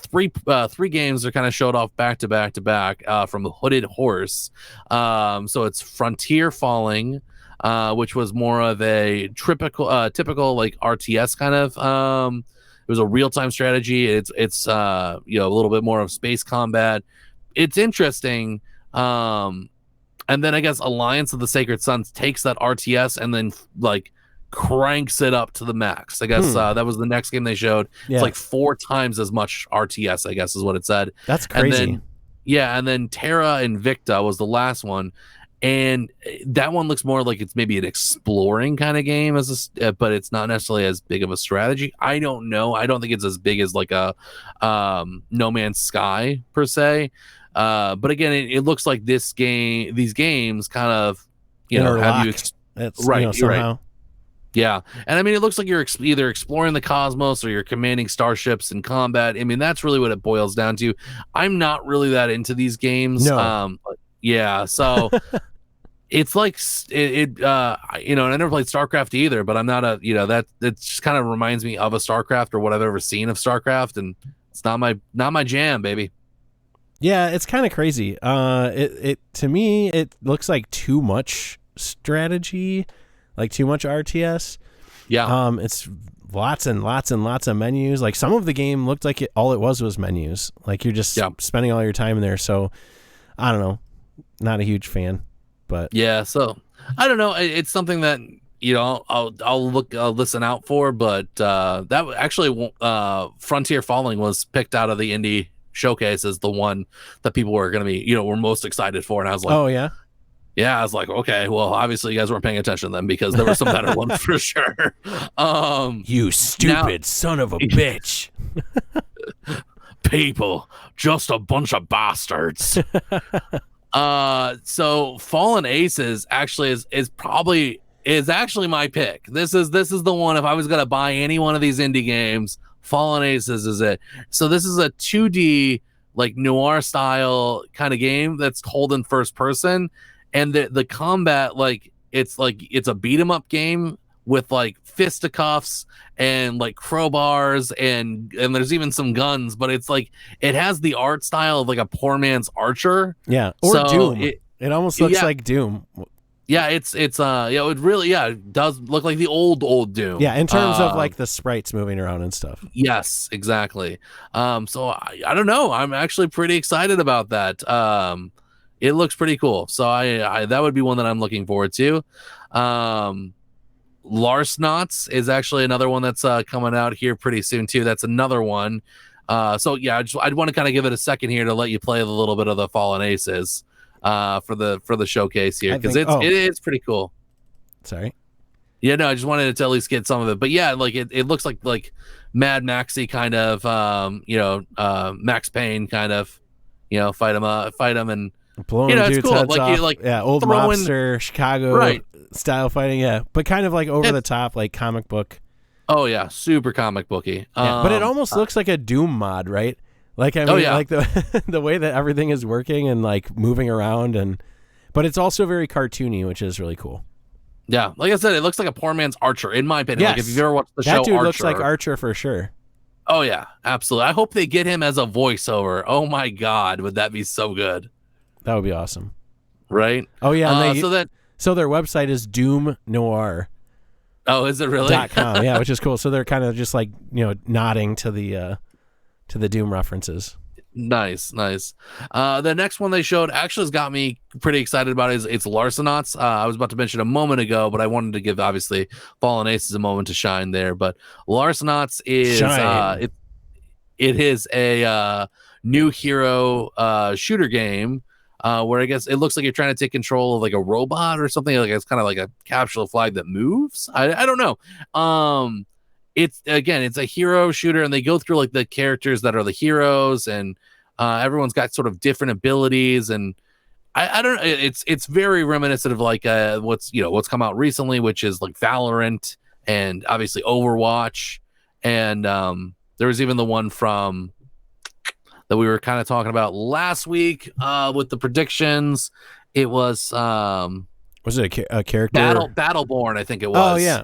three games that kind of showed off back to back from the Hooded Horse. So it's Frontier Falling, which was more of a typical like RTS kind of. It was a real-time strategy. It's a little bit more of space combat. It's interesting. And then I guess Alliance of the Sacred Sons takes that RTS and then like cranks it up to the max. I guess that was the next game they showed. Yeah. It's like 4 times as much RTS, I guess is what it said. That's crazy. And then Terra Invicta was the last one. And that one looks more like it's maybe an exploring kind of game, but it's not necessarily as big of a strategy. I don't know. I don't think it's as big as like a No Man's Sky per se. But again, it looks like these games kind of, have you right, somehow. Right. Yeah. And I mean, it looks like you're either exploring the cosmos or you're commanding starships in combat. I mean, that's really what it boils down to. I'm not really that into these games. No. Yeah. So it's like I never played StarCraft either, but I'm not that just kind of reminds me of a StarCraft or what I've ever seen of StarCraft. And it's not my jam, baby. Yeah, it's kind of crazy. It to me, it looks like too much strategy, like too much RTS. Yeah. It's lots and lots and lots of menus. Like some of the game looked like all it was menus. Like you're just spending all your time in there. So I don't know, not a huge fan, but yeah. So I don't know. It's something that I'll listen out for. But that actually Frontier Falling was picked out of the indie showcase as the one that people were going to be were most excited for, and I was like, oh yeah, I was like, okay, well obviously you guys weren't paying attention then, because there were some better ones for sure. You stupid son of a bitch. People, just a bunch of bastards. So Fallen Aces actually is actually my pick. This is the one. If I was going to buy any one of these indie games, Fallen Aces is it. So this is a 2D like noir style kind of game that's told in first person, and the combat it's a beat 'em up game with like fisticuffs and like crowbars and there's even some guns, but it's like it has the art style of like a poor man's Archer. Yeah, or Doom. It almost looks like Doom. Yeah, it really does look like the old Doom. Yeah, in terms of like the sprites moving around and stuff. Yes, exactly. So I don't know. I'm actually pretty excited about that. It looks pretty cool. So I that would be one that I'm looking forward to. Larsnauts is actually another one that's coming out here pretty soon too. That's another one. So yeah, I'd want to kind of give it a second here to let you play a little bit of the Fallen Aces. For the showcase here, because it's pretty cool. Sorry. Yeah, no, I just wanted to at least get some of it, but yeah, like it looks like Mad Maxy kind of, Max Payne kind of, fight him, and blowing it's dudes' cool. heads Like off. you like old throwing, mobster Chicago right style fighting. Yeah, but kind of like over the top, like comic book. Oh yeah, super comic booky. Yeah, but it almost looks like a Doom mod, right? Like I mean, like the the way that everything is working and like moving around, but it's also very cartoony, which is really cool. Yeah, like I said, it looks like a poor man's Archer, in my opinion. Yes. Like if you've ever watched the show that dude Archer, looks like Archer for sure. Oh yeah, absolutely. I hope they get him as a voiceover. Oh my god, would that be so good? That would be awesome. Right? Oh yeah, and so their website is Doom Noir. Oh, is it really? .com, yeah, which is cool. So they're kind of just like, nodding to the Doom references. Nice. The next one they showed actually has got me pretty excited about it. It's Larcenauts. I was about to mention a moment ago, but I wanted to give obviously Fallen Aces a moment to shine there. But Larcenauts is it is a new hero shooter game where I guess it looks like you're trying to take control of like a robot or something. Like it's kind of like a capture flag that moves. I don't know. It's a hero shooter, and they go through like the characters that are the heroes, and everyone's got sort of different abilities, and I don't know. It's very reminiscent of like what's come out recently, which is like Valorant and obviously Overwatch, and there was even the one from that we were kind of talking about last week with the predictions. It was it a character? Battleborn, I think it was. Oh yeah.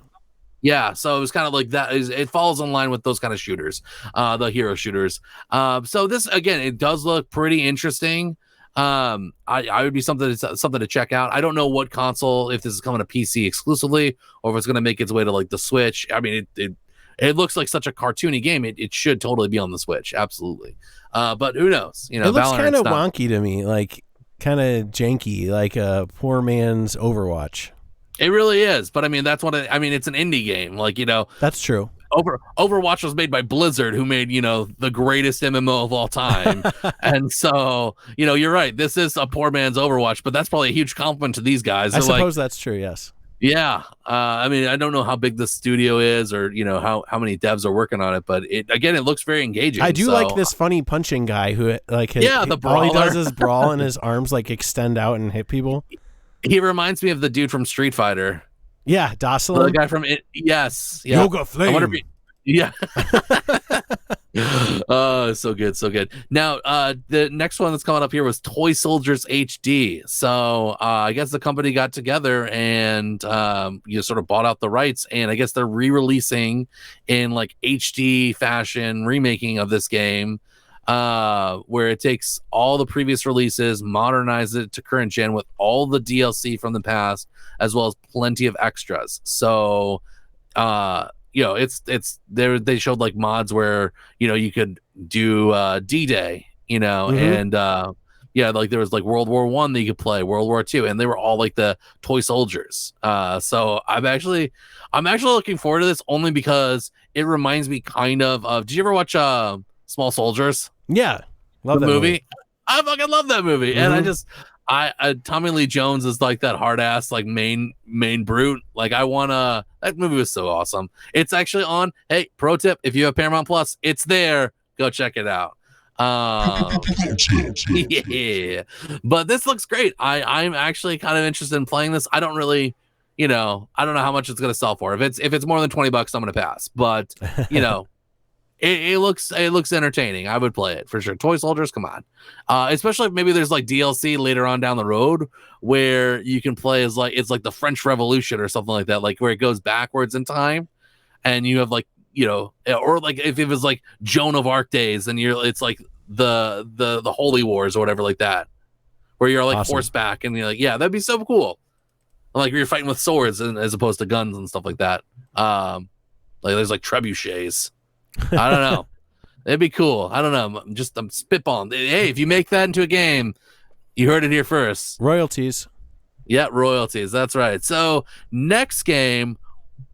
Yeah, so it was kind of like that. It falls in line with those kind of shooters, the hero shooters. So this again, it does look pretty interesting. I would be something to check out. I don't know what console, if this is coming to PC exclusively, or if it's going to make its way to like the Switch. I mean, it looks like such a cartoony game. It should totally be on the Switch, absolutely. But who knows? It looks kind of wonky to me, like kind of janky, like a poor man's Overwatch. It really is, but I mean it's an indie game, like That's true. Overwatch was made by Blizzard, who made the greatest MMO of all time, and so you're right. This is a poor man's Overwatch, but that's probably a huge compliment to these guys. I suppose that's true. Yes. Yeah. I mean, I don't know how big the studio is, or how many devs are working on it, but it looks very engaging. I do like this funny punching guy who the brawler. All he does is brawl, and his arms like extend out and hit people. He reminds me of the dude from Street Fighter. Yeah, Dosselin. The guy from it. Yes. Yeah. Yoga Flame. Yeah. Oh, so good. Now, the next one that's coming up here was Toy Soldiers HD. So I guess the company got together and sort of bought out the rights, and I guess they're re-releasing in like HD fashion remaking of this game. Where it takes all the previous releases, modernizes it to current gen with all the DLC from the past, as well as plenty of extras. So, it's there. They showed like mods where you could do D-Day, and like there was like World War I that you could play, World War II, and they were all like the toy soldiers. So I'm actually looking forward to this only because it reminds me kind of. Did you ever watch Small Soldiers? Yeah, love the that movie. I fucking love that movie, Mm-hmm. and I Tommy Lee Jones is like that hard ass like main brute. Like that movie was so awesome. It's actually on. Hey, pro tip: if you have Paramount Plus, it's there. Go check it out. Yeah, but this looks great. I'm actually kind of interested in playing this. I don't really, I don't know how much it's gonna sell for. If it's more than $20, I'm gonna pass. But It looks entertaining. I would play it for sure. Toy Soldiers, come on. Especially if maybe there's like DLC later on down the road where you can play as like it's like the French Revolution or something like that, like where it goes backwards in time, and you have like or like if it was like Joan of Arc days, and it's like the Holy Wars or whatever like that, where you're like horseback and you're like, yeah, that'd be so cool. Like you're fighting with swords as opposed to guns and stuff like that. Like there's like trebuchets. I don't know. It'd be cool. I don't know. I'm spitballing. Hey, if you make that into a game, you heard it here first. Royalties. Yeah, royalties. That's right. So next game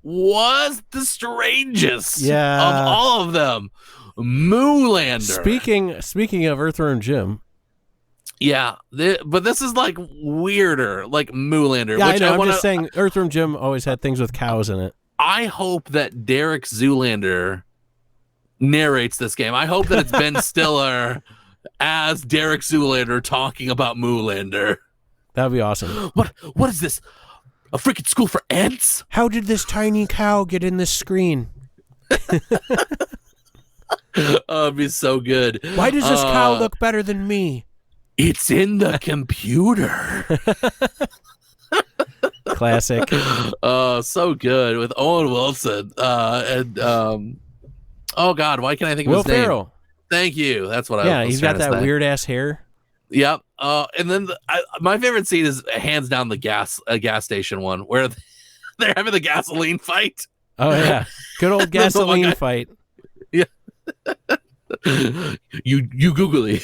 was the strangest of all of them. Moolander. Speaking of Earthworm Jim. Yeah, but this is like weirder, like Moolander. Yeah, which I'm just saying Earthworm Jim always had things with cows in it. I hope that Derek Zoolander narrates this game. I hope that it's Ben Stiller as Derek Zoolander talking about Moolander. That'd be awesome. What is this? A freaking school for ants? How did this tiny cow get in this screen? Oh, it'd be so good. Why does this cow look better than me? It's in the computer. Classic. Oh, so good with Owen Wilson. And oh God, why can't I think of Will his name? Ferrell. Thank you. That's what I was Yeah, he's got trying to that say. weird ass hair. Yep. And then my favorite scene is hands down the gas station one where they're having the gasoline fight. Oh yeah, good old gasoline fight. Yeah. you googly.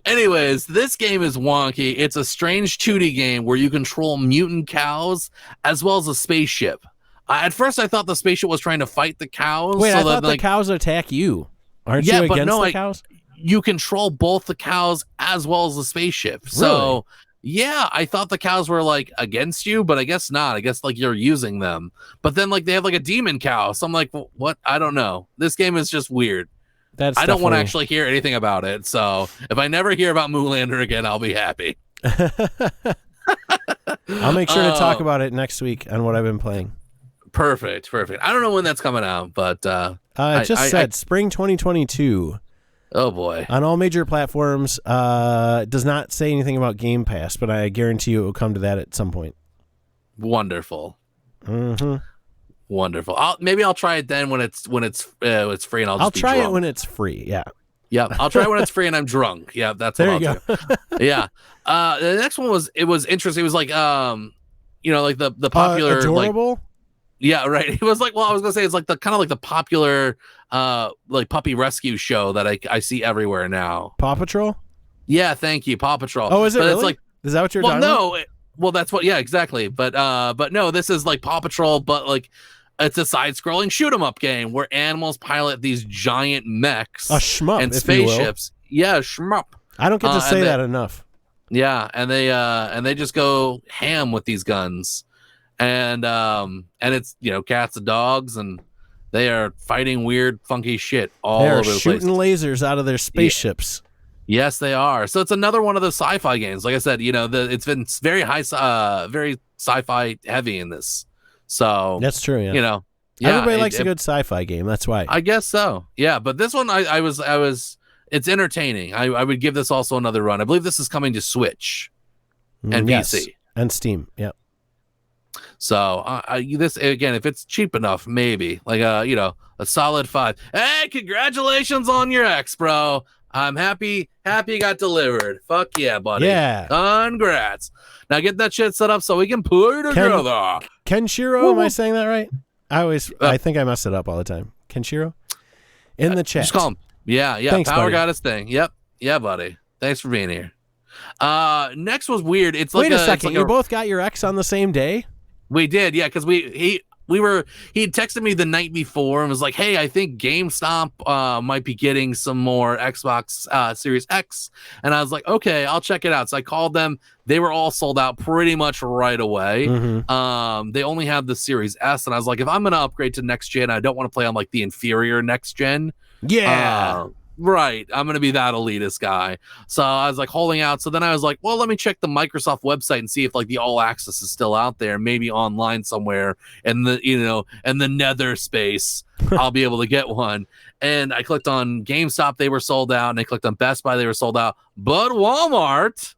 Anyways, this game is wonky. It's a strange 2D game where you control mutant cows as well as a spaceship. At first, I thought the spaceship was trying to fight the cows. Wait, so I thought that, the cows attack you. Aren't yeah, you but against no, the cows? You control both the cows as well as the spaceship. So, yeah, I thought the cows were like against you, but I guess not. I guess like you're using them. But then like they have like a demon cow. So I'm like, what? I don't know. This game is just weird. I don't want to actually hear anything about it. So if I never hear about Moolander again, I'll be happy. I'll make sure to talk about it next week on what I've been playing. Perfect. I don't know when that's coming out, but it just said spring 2022. Oh boy. On all major platforms. Does not say anything about Game Pass, but I guarantee you it will come to that at some point. Wonderful. Mm-hmm. Wonderful. Maybe I'll try it then when it's free, and I'll try drunk. it when it's free. Yeah. Yep. I'll try it when it's free and I'm drunk. Yeah, that's what there I'll you do. Yeah. The next one was interesting. It was like like the popular adorable. Like, yeah, right. It was like, well, I was gonna say it's like the kind of like the popular like puppy rescue show that I see everywhere now. Paw Patrol? Yeah, thank you, Paw Patrol. Oh, is it really? It's like, is that what you're talking about? Well, that's what. Yeah, exactly. But no, this is like Paw Patrol, but like it's a side-scrolling shoot 'em up game where animals pilot these giant mechs, a shmup, and spaceships. Yeah, shmup. I don't get to say that enough. Yeah, and they just go ham with these guns, and it's cats and dogs, and they are fighting weird, funky shit all over the place. They're shooting lasers out of their spaceships. Yes, they are. So it's another one of those sci-fi games. Like I said, it's been very very sci-fi heavy in this. So that's true. Yeah. Yeah, everybody likes a good sci-fi game. That's why. I guess so. Yeah, but this one, I was. It's entertaining. I would give this also another run. I believe this is coming to Switch and PC and Steam. Yep. So this again, if it's cheap enough, maybe like a solid 5. Hey, congratulations on your ex, bro. I'm happy you got delivered. Fuck yeah, buddy. Yeah. Congrats. Now get that shit set up so we can play together. Kenshiro, am I saying that right? I think I mess it up all the time. Kenshiro? In the chat. Just call him. Yeah. Thanks, Power buddy. got his thing. Yep. Yeah, buddy. Thanks for being here. Next was weird. It's like wait a second. You both got your ex on the same day? We did, yeah, because he had texted me the night before and was like, hey, I think GameStop might be getting some more Xbox Series X. And I was like, okay, I'll check it out. So I called them. They were all sold out pretty much right away. Mm-hmm. They only have the Series S. And I was like, if I'm going to upgrade to next gen, I don't want to play on like the inferior next gen. Yeah. Right. I'm going to be that elitist guy. So I was like holding out. So then I was like, well, let me check the Microsoft website and see if like the all access is still out there, maybe online somewhere in the, in the nether space, I'll be able to get one. And I clicked on GameStop. They were sold out. And I clicked on Best Buy. They were sold out. But Walmart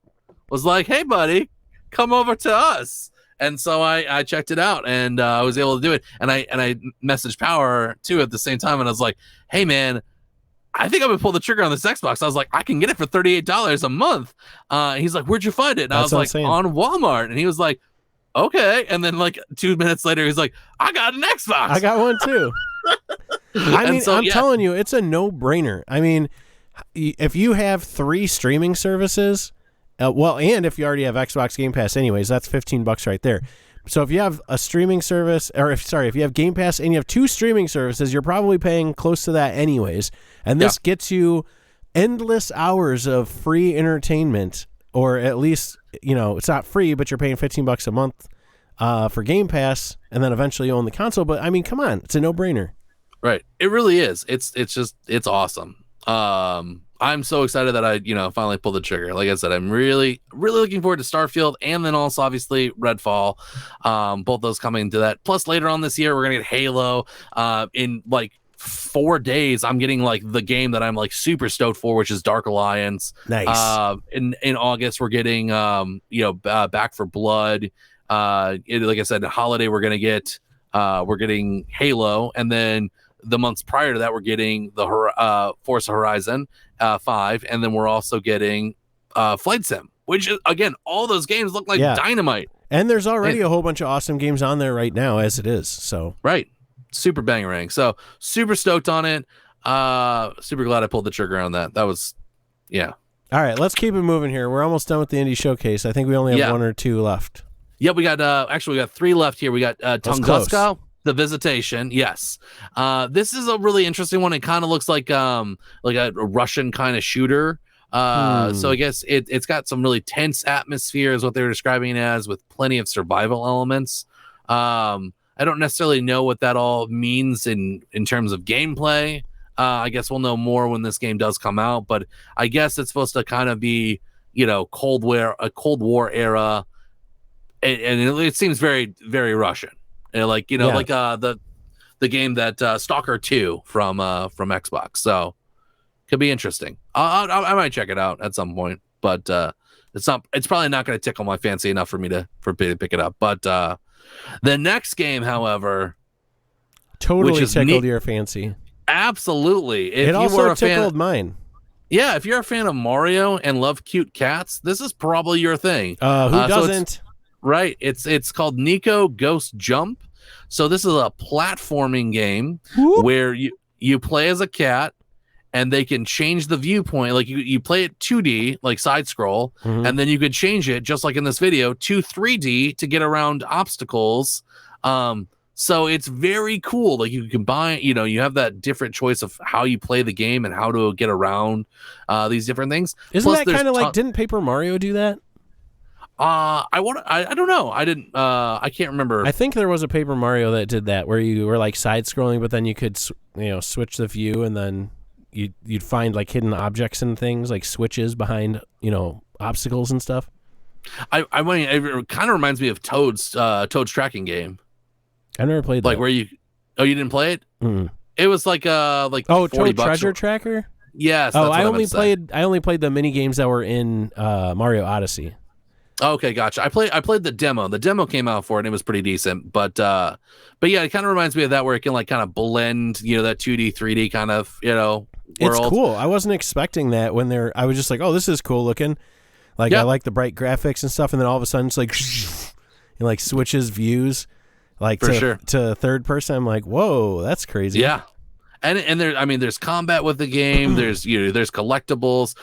was like, hey, buddy, come over to us. And so I checked it out and I was able to do it. And I messaged Power too at the same time. And I was like, hey, man, I think I'm gonna pull the trigger on this Xbox. I was like, I can get it for $38 a month. He's like, where'd you find it? And I was like, on Walmart. And he was like, okay. And then like 2 minutes later, he's like, I got an Xbox. I got one too. I'm telling you, it's a no-brainer. I mean, if you have 3 streaming services, and if you already have Xbox Game Pass anyways, that's $15 right there. So if you have a streaming service, if you have Game Pass and you have 2 streaming services, you're probably paying close to that anyways. And this gets you endless hours of free entertainment, or at least, it's not free, but you're paying $15 a month for Game Pass, and then eventually you own the console. But I mean, come on, it's a no-brainer. Right. It really is. It's awesome. I'm so excited that I, finally pulled the trigger. Like I said, I'm really, really looking forward to Starfield and then also obviously Redfall. Both those coming to that. Plus later on this year, we're gonna get Halo. In like 4 days, I'm getting like the game that I'm like super stoked for, which is Dark Alliance. Nice. In August, we're getting Back for Blood. Like I said, holiday we're getting Halo, and then the months prior to that, we're getting the Forza Horizon 5, and then we're also getting Flight Sim, which is, again, all those games look like dynamite. And there's already a whole bunch of awesome games on there right now as it is. So right, super bangerang. So super stoked on it. Super glad I pulled the trigger on that. That was, yeah. All right, let's keep it moving here. We're almost done with the indie showcase. I think we only have 1 or 2 left. Yeah, we got actually we got 3 left here. We got Tunguska, The Visitation. Yes, this is a really interesting one. It kind of looks like a Russian kind of shooter. So I guess it's got some really tense atmosphere, is what they were describing it as, with plenty of survival elements. I don't necessarily know what that all means in terms of gameplay. I guess we'll know more when this game does come out. But I guess it's supposed to kind of be Cold War era. And it seems very, very Russian, like the game that Stalker 2 from Xbox. So could be interesting. I might check it out at some point, but it's probably not going to tickle my fancy enough for me to pick it up. But the next game, however, totally tickled your fancy. Absolutely, it also tickled mine. Yeah, if you're a fan of Mario and love cute cats, this is probably your thing. Who doesn't? Right, it's called Nico Ghost Jump. So this is a platforming game where you play as a cat, and they can change the viewpoint. Like you play it 2D, like side scroll, and then you could change it, just like in this video, to 3D to get around obstacles. So it's very cool. Like you combine, you have that different choice of how you play the game and how to get around these different things. Isn't that kind of like, didn't Paper Mario do that? I don't know. I can't remember. I think there was a Paper Mario that did that, where you were like side scrolling, but then you could switch the view, and then you'd find like hidden objects and things, like switches behind obstacles and stuff. I mean, it kind of reminds me of Toad's tracking game. I never played that. Like where you didn't play it? Mm. It was like Toad Treasure Tracker. Yes. I only played the mini games that were in Mario Odyssey. Okay, gotcha. I played the demo. The demo came out for it, and it was pretty decent. But yeah, it kind of reminds me of that, where it can like kind of blend, that 2D, 3D kind of, world. It's cool. I wasn't expecting that I was just like, oh, this is cool looking. Like, I like the bright graphics and stuff, and then all of a sudden it's like, it like switches views, like to third person. I'm like, whoa, that's crazy. Yeah. And there's combat with the game. There's there's collectibles.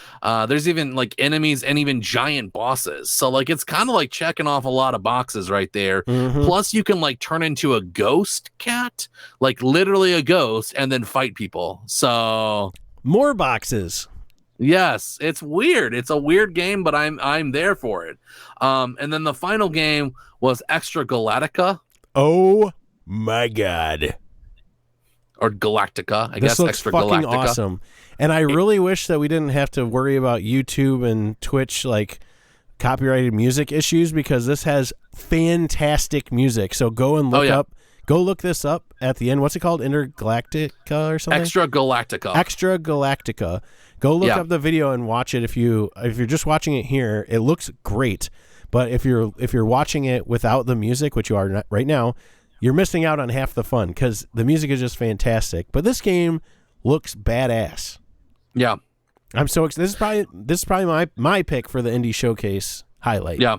There's even like enemies and even giant bosses. So like it's kind of like checking off a lot of boxes right there. Mm-hmm. Plus you can like turn into a ghost cat, like literally a ghost, and then fight people. So more boxes. Yes, it's weird. It's a weird game, but I'm there for it. And then the final game was Extra Galactica. Oh my god. Or Galactica, I guess. This looks Extra fucking Galactica. Awesome. And I really wish that we didn't have to worry about YouTube and Twitch like copyrighted music issues, because this has fantastic music. So go and look this up at the end. What's it called? Intergalactica or something? Extra Galactica. Extra Galactica. Go look up the video and watch it. If you're just watching it here, it looks great. But if you're watching it without the music, which you are right now, you're missing out on half the fun, because the music is just fantastic. But this game looks badass. Yeah, I'm so excited. This is probably my pick for the indie showcase highlight. Yeah,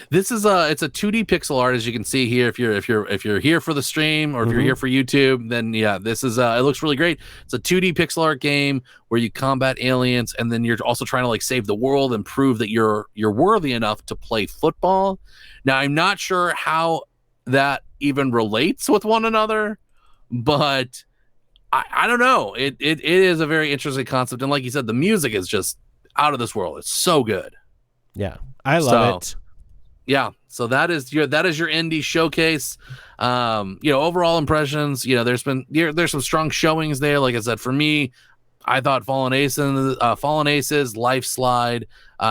this is it's a 2D pixel art, as you can see here. If you're here for the stream, or if you're here for YouTube, then this is it looks really great. It's a 2D pixel art game where you combat aliens, and then you're also trying to like save the world and prove that you're worthy enough to play football. Now I'm not sure how that even relates with one another, but I don't know. It is a very interesting concept, and like you said, the music is just out of this world. It's so good. Yeah, I love it. Yeah, so that is your indie showcase. Overall impressions. There's some strong showings there. Like I said, for me, I thought Fallen Aces, Life Slide,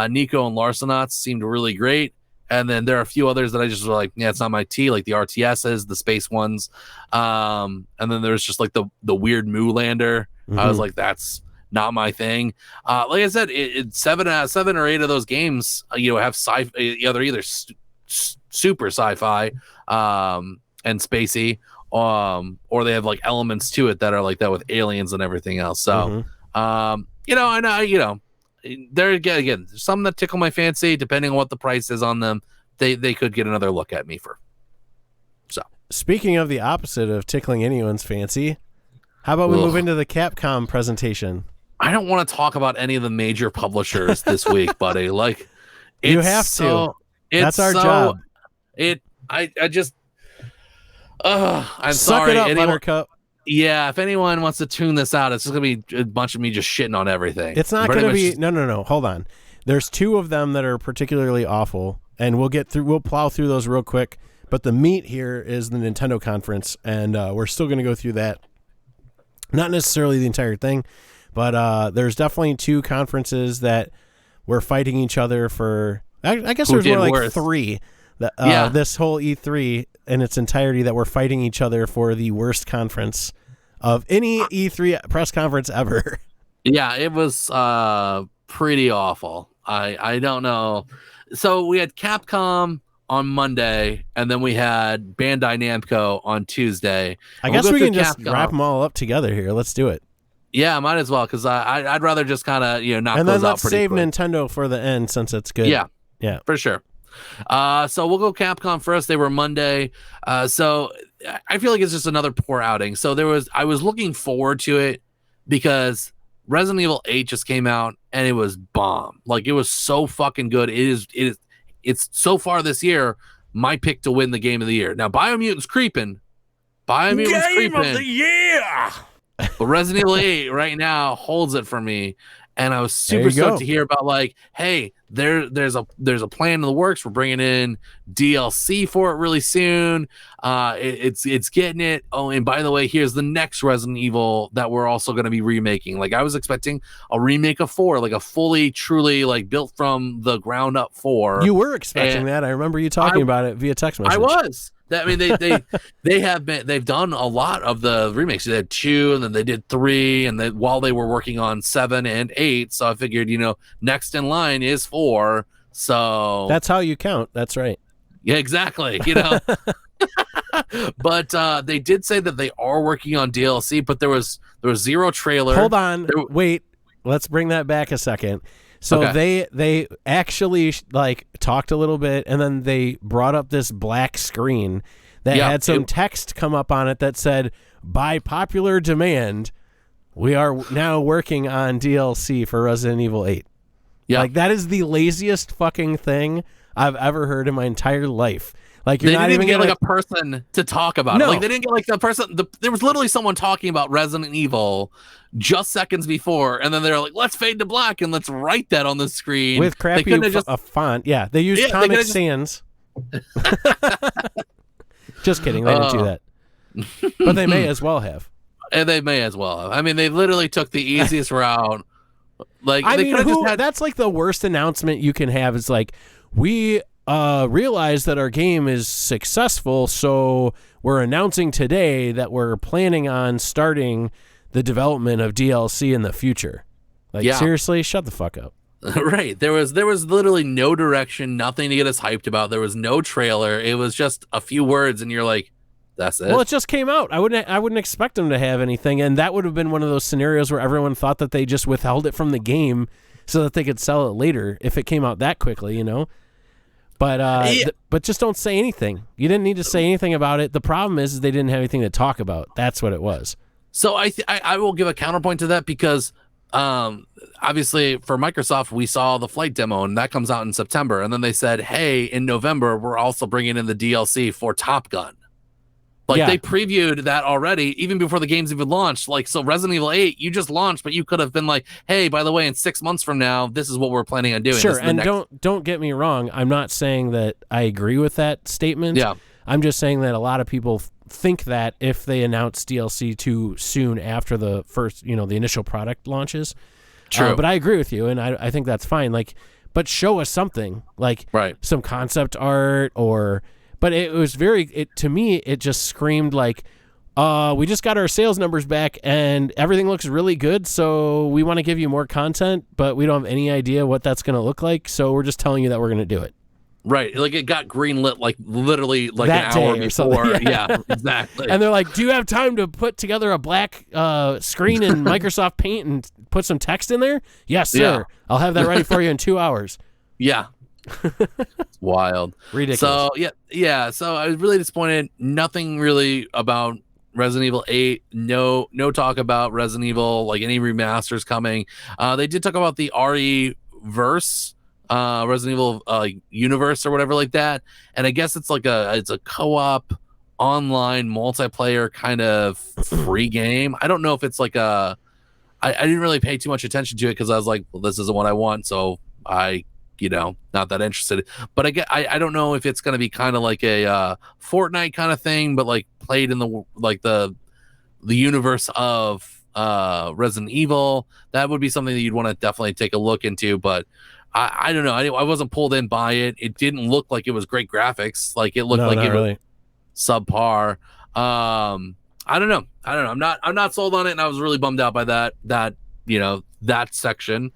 Nico and Larcenauts seemed really great. And then there are a few others that I just were like, yeah, it's not my tea, like the RTSs, the space ones. And then there's just like the weird Moo Lander. Mm-hmm. I was like, that's not my thing. Like I said, seven or eight of those games, have either super sci-fi and spacey, or they have like elements to it that are like that with aliens and everything else. So, I know, there again, some that tickle my fancy, depending on what the price is on them, they could get another look at me for. So, speaking of the opposite of tickling anyone's fancy, how about we move into the Capcom presentation? I don't want to talk about any of the major publishers this week, buddy. Like, you have to. That's our job. I'm Suck sorry. It up, Buttercup. Yeah, if anyone wants to tune this out, it's just gonna be a bunch of me just shitting on everything. It's not gonna be. No. Hold on. There's two of them that are particularly awful, and we'll plow through those real quick. But the meat here is the Nintendo conference, and we're still gonna go through that. Not necessarily the entire thing. But there's definitely two conferences that were fighting each other for. I guess there's more like three. This whole E3 in its entirety that were fighting each other for the worst conference of any E3 press conference ever. Yeah, it was pretty awful. I don't know. So we had Capcom on Monday, and then we had Bandai Namco on Tuesday. I guess we can just wrap them all up together here. Let's do it. Yeah, might as well, because I'd rather just kind of knock and those then out let's pretty save quick. Nintendo for the end since it's good. Yeah, for sure. So we'll go Capcom first. They were Monday. So I feel like it's just another poor outing. So I was looking forward to it because Resident Evil 8 just came out and it was bomb. Like, it was so fucking good. It's so far this year my pick to win the game of the year. Now Biomutant's creeping. Game of the year. But Resident Evil 8 right now holds it for me, and I was super stoked to hear about, like, hey, there's a plan in the works. We're bringing in DLC for it really soon. It's getting it. Oh, and by the way, here's the next Resident Evil that we're also going to be remaking. Like, I was expecting a remake of 4, like a fully, truly, like, built from the ground up 4. You were expecting that. I remember you talking about it via text message. I was. I mean, they've done a lot of the remakes. They had 2, and then they did 3, and then while they were working on 7 and 8, so I figured, next in line is 4. So that's how you count. That's right. Yeah, exactly. But they did say that they are working on DLC, but there was zero trailer. Hold on, wait. Let's bring that back a second. So they actually talked a little bit, and then they brought up this black screen that had some text come up on it that said, "By popular demand, we are now working on DLC for Resident Evil 8." Yeah, like, that is the laziest fucking thing I've ever heard in my entire life. Like, you're they not didn't even get like a person to talk about it. Like, they didn't get like the person. There was literally someone talking about Resident Evil just seconds before, and then they're like, "Let's fade to black and let's write that on the screen with crappy a font." Yeah, they used Comic Sans. Just kidding. They didn't do that, but they may as well have. And they may as well have. I mean, they literally took the easiest route. Like, that's like the worst announcement you can have. Is like, we realize that our game is successful, so we're announcing today that we're planning on starting the development of DLC in the future. Like, seriously, shut the fuck up. Right. There was literally no direction, nothing to get us hyped about. There was no trailer. It was just a few words, and you're like, that's it. Well, it just came out. I wouldn't expect them to have anything, and that would have been one of those scenarios where everyone thought that they just withheld it from the game so that they could sell it later if it came out that quickly, But but just don't say anything. You didn't need to say anything about it. The problem is they didn't have anything to talk about. That's what it was. So I will give a counterpoint to that, because obviously for Microsoft, we saw the flight demo, and that comes out in September. And then they said, hey, in November, we're also bringing in the DLC for Top Gun. Like they previewed that already, even before the game's even launched. Like, so Resident Evil 8, you just launched, but you could have been like, hey, by the way, in 6 months from now, this is what we're planning on doing. Sure, and don't get me wrong. I'm not saying that I agree with that statement. Yeah. I'm just saying that a lot of people think that if they announce DLC too soon after the first, the initial product launches. True. But I agree with you, and I think that's fine. Like, but show us something, like some concept art or... But it was to me, it just screamed like, we just got our sales numbers back and everything looks really good. So we want to give you more content, but we don't have any idea what that's going to look like. So we're just telling you that we're going to do it. Right. Like it got greenlit like literally like that an hour day or before. something. Yeah, exactly. And they're like, do you have time to put together a black screen in Microsoft Paint and put some text in there? Yes, sir. Yeah. I'll have that ready for you in 2 hours. Yeah. It's wild. Ridiculous. So yeah. So I was really disappointed. Nothing really about Resident Evil 8. No talk about Resident Evil, like any remasters coming. They did talk about the RE verse, Resident Evil universe or whatever like that. And I guess it's it's a co-op online multiplayer kind of free game. I don't know if it's like I didn't really pay too much attention to it because I was like, well, this isn't what I want, so I not that interested. But I don't know if it's going to be kind of like a Fortnite kind of thing, but like played in the universe of Resident Evil. That would be something that you'd want to definitely take a look into. But I don't know. I wasn't pulled in by it. It didn't look like it was great graphics. Like it looked like it was subpar. I don't know. I'm not sold on it, and I was really bummed out by that section.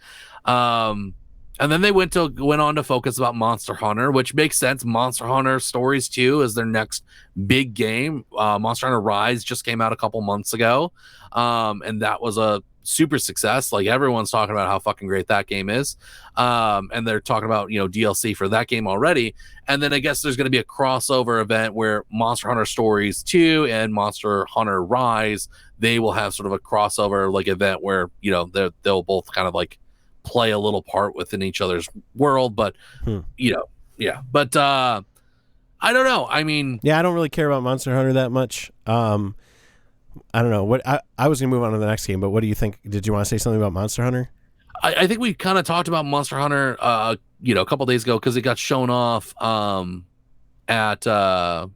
And then they went on to focus about Monster Hunter, which makes sense. Monster Hunter Stories 2 is their next big game. Monster Hunter Rise just came out a couple months ago, and that was a super success. Like everyone's talking about how fucking great that game is, and they're talking about DLC for that game already. And then I guess there's going to be a crossover event where Monster Hunter Stories 2 and Monster Hunter Rise, they will have sort of a crossover like event where they'll both kind of like play a little part within each other's world, but but I don't know. I mean, I don't really care about Monster Hunter that much. I don't know what I was gonna move on to the next game, but what do you think? Did you want to say something about Monster Hunter? I think we kind of talked about Monster Hunter a couple days ago because it got shown off at and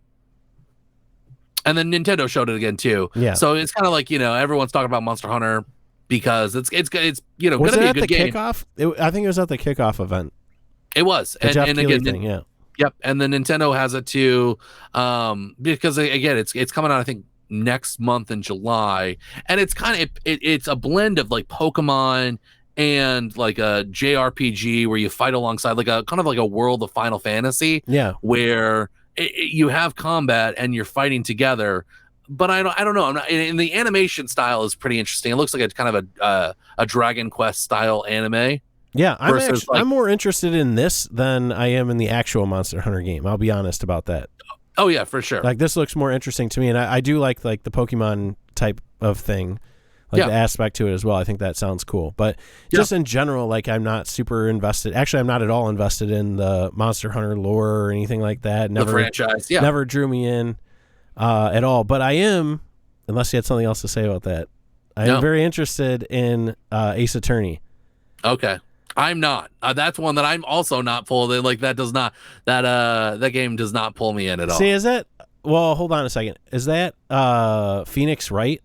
then Nintendo showed it again too. Yeah, so it's kind of like everyone's talking about Monster Hunter because it's going to be a good game. Kickoff? I think it was at the kickoff event. It was, and again, thing, yep. And then Nintendo has it too, because again, it's coming out I think next month in July, and it's kind of it's a blend of like Pokemon and like a JRPG where you fight alongside like a kind of like a World of Final Fantasy, where you have combat and you're fighting together. But I don't know. I'm not, and the animation style is pretty interesting. It looks like it's kind of a Dragon Quest style anime. Yeah, I'm more interested in this than I am in the actual Monster Hunter game. I'll be honest about that. Oh yeah, for sure. Like this looks more interesting to me, and I do like the Pokemon type of thing, the aspect to it as well. I think that sounds cool. But just in general, like I'm not super invested. Actually, I'm not at all invested in the Monster Hunter lore or anything like that. The franchise, never drew me in. At all, but I am, unless you had something else to say about that, I am very interested in Ace Attorney. Okay, I'm not. That's one that I'm also not pulled in. Like that game does not pull me in at all. See, is that? Well, hold on a second. Is that Phoenix Wright?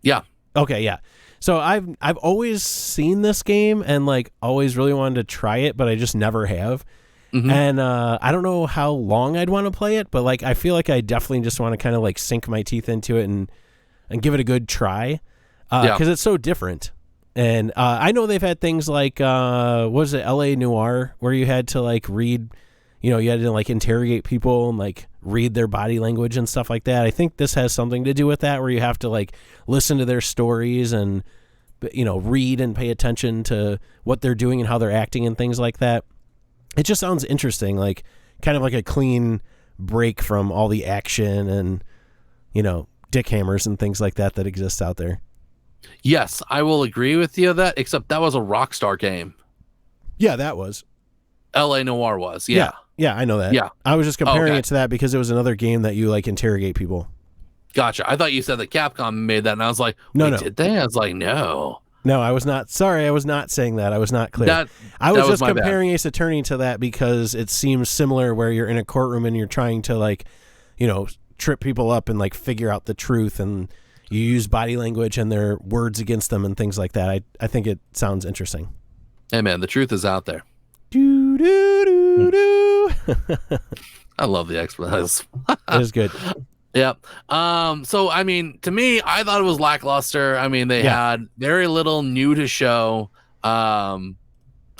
Yeah. Okay, yeah. So I've always seen this game and like always really wanted to try it, but I just never have. Mm-hmm. And I don't know how long I'd want to play it, but like I feel like I definitely just want to kind of like sink my teeth into it and give it a good try because it's so different. And I know they've had things like what was it, LA Noire, where you had to like read, you had to like interrogate people and like read their body language and stuff like that. I think this has something to do with that, where you have to like listen to their stories and read and pay attention to what they're doing and how they're acting and things like that. It just sounds interesting, like kind of like a clean break from all the action and, dick hammers and things like that exist out there. Yes, I will agree with you on that, except that was a Rockstar game. Yeah, that was. LA Noire was, yeah. Yeah, I know that. Yeah. I was just comparing it to that because it was another game that you like interrogate people. Gotcha. I thought you said that Capcom made that, and I was like, No. did they? I was like, no. No, I was not. Sorry, I was not saying that. I was not clear. I was just comparing Ace Attorney to that because it seems similar where you're in a courtroom and you're trying to, like, trip people up and, like, figure out the truth, and you use body language and their words against them and things like that. I think it sounds interesting. Hey, man, the truth is out there. Do, do, do, do. I love the expletives. It is good. Yep. So I mean, to me, I thought it was lackluster. I mean, they had very little new to show. I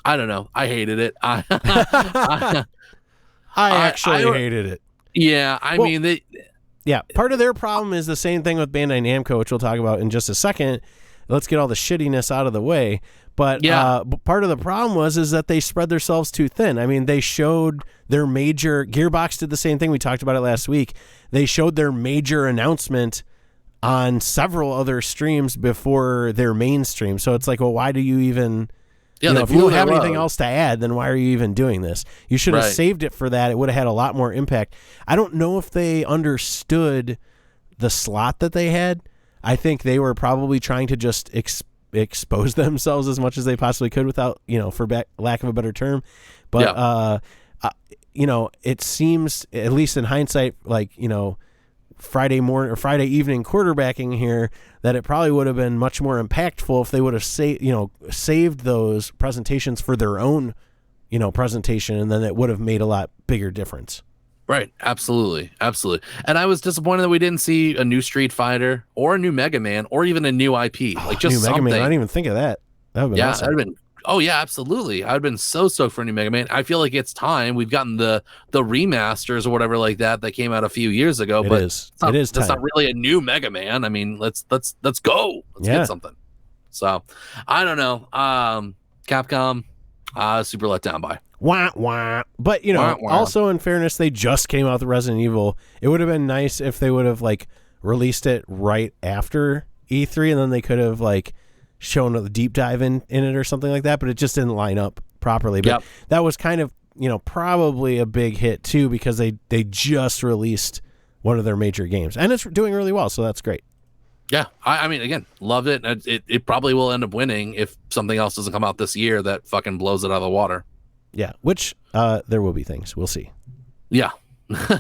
don't know. I hated it. I actually hated it. Yeah. I mean, part of their problem is the same thing with Bandai Namco, which we'll talk about in just a second. Let's get all the shittiness out of the way. But part of the problem is that they spread themselves too thin. I mean, they showed their major... Gearbox did the same thing. We talked about it last week. They showed their major announcement on several other streams before their main stream. So it's like, well, why do you even... if you don't have anything else to add, then why are you even doing this? You should have saved it for that. It would have had a lot more impact. I don't know if they understood the slot that they had. I think they were probably trying to just expose themselves as much as they possibly could without, for lack of a better term. But, it seems, at least in hindsight, like, Friday morning or Friday evening quarterbacking here, that it probably would have been much more impactful if they would have saved those presentations for their own, presentation, and then it would have made a lot bigger difference. Right. Absolutely. Absolutely. And I was disappointed that we didn't see a new Street Fighter or a new Mega Man or even a new IP. Like just new something. Mega Man, I didn't even think of that. That would have been awesome. That'd have been. Oh yeah, absolutely. I've been so stoked for a new Mega Man. I feel like it's time. We've gotten the remasters or whatever like that came out a few years ago. It is time. That's not really a new Mega Man. I mean, let's go. Let's get something. So I don't know. Capcom, super let down by. Wah, wah. But also in fairness, they just came out with Resident Evil. It would have been nice if they would have released it right after E3, and then they could have shown a deep dive in it or something like that, but it just didn't line up properly. But that was kind of, probably a big hit too, because they just released one of their major games, and it's doing really well, so that's great. Yeah, I mean, again, loved it. It probably will end up winning if something else doesn't come out this year that fucking blows it out of the water. Yeah, which there will be things. We'll see. Yeah.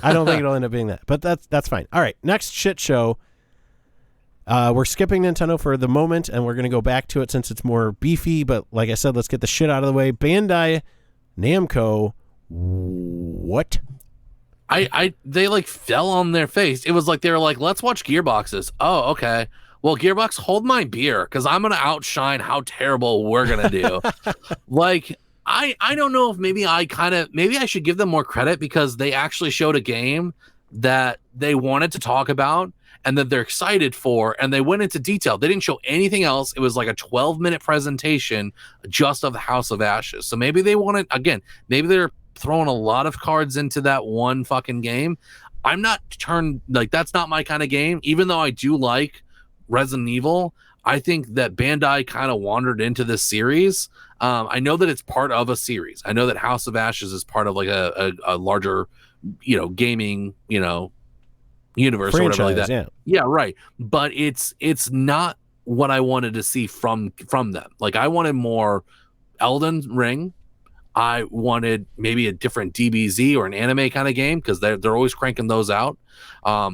I don't think it'll end up being that, but that's fine. All right, next shit show. We're skipping Nintendo for the moment, and we're going to go back to it since it's more beefy, but like I said, let's get the shit out of the way. Bandai Namco, what? They fell on their face. It was like they were like, let's watch Gearboxes. Oh, okay. Well, Gearbox, hold my beer, because I'm going to outshine how terrible we're going to do. I don't know if maybe I should give them more credit, because they actually showed a game that they wanted to talk about and that they're excited for, and they went into detail. They didn't show anything else. It was like a 12-minute presentation just of the House of Ashes. So maybe they wanted, again, maybe they're throwing a lot of cards into that one fucking game. I'm not that's not my kind of game, even though I do like Resident Evil. I think that Bandai kind of wandered into this series. I know that it's part of a series. I know that House of Ashes is part of a larger, gaming, universe franchise, or whatever like that. Yeah, right. But it's not what I wanted to see from them. I wanted more Elden Ring. I wanted maybe a different DBZ or an anime kind of game, because they're always cranking those out.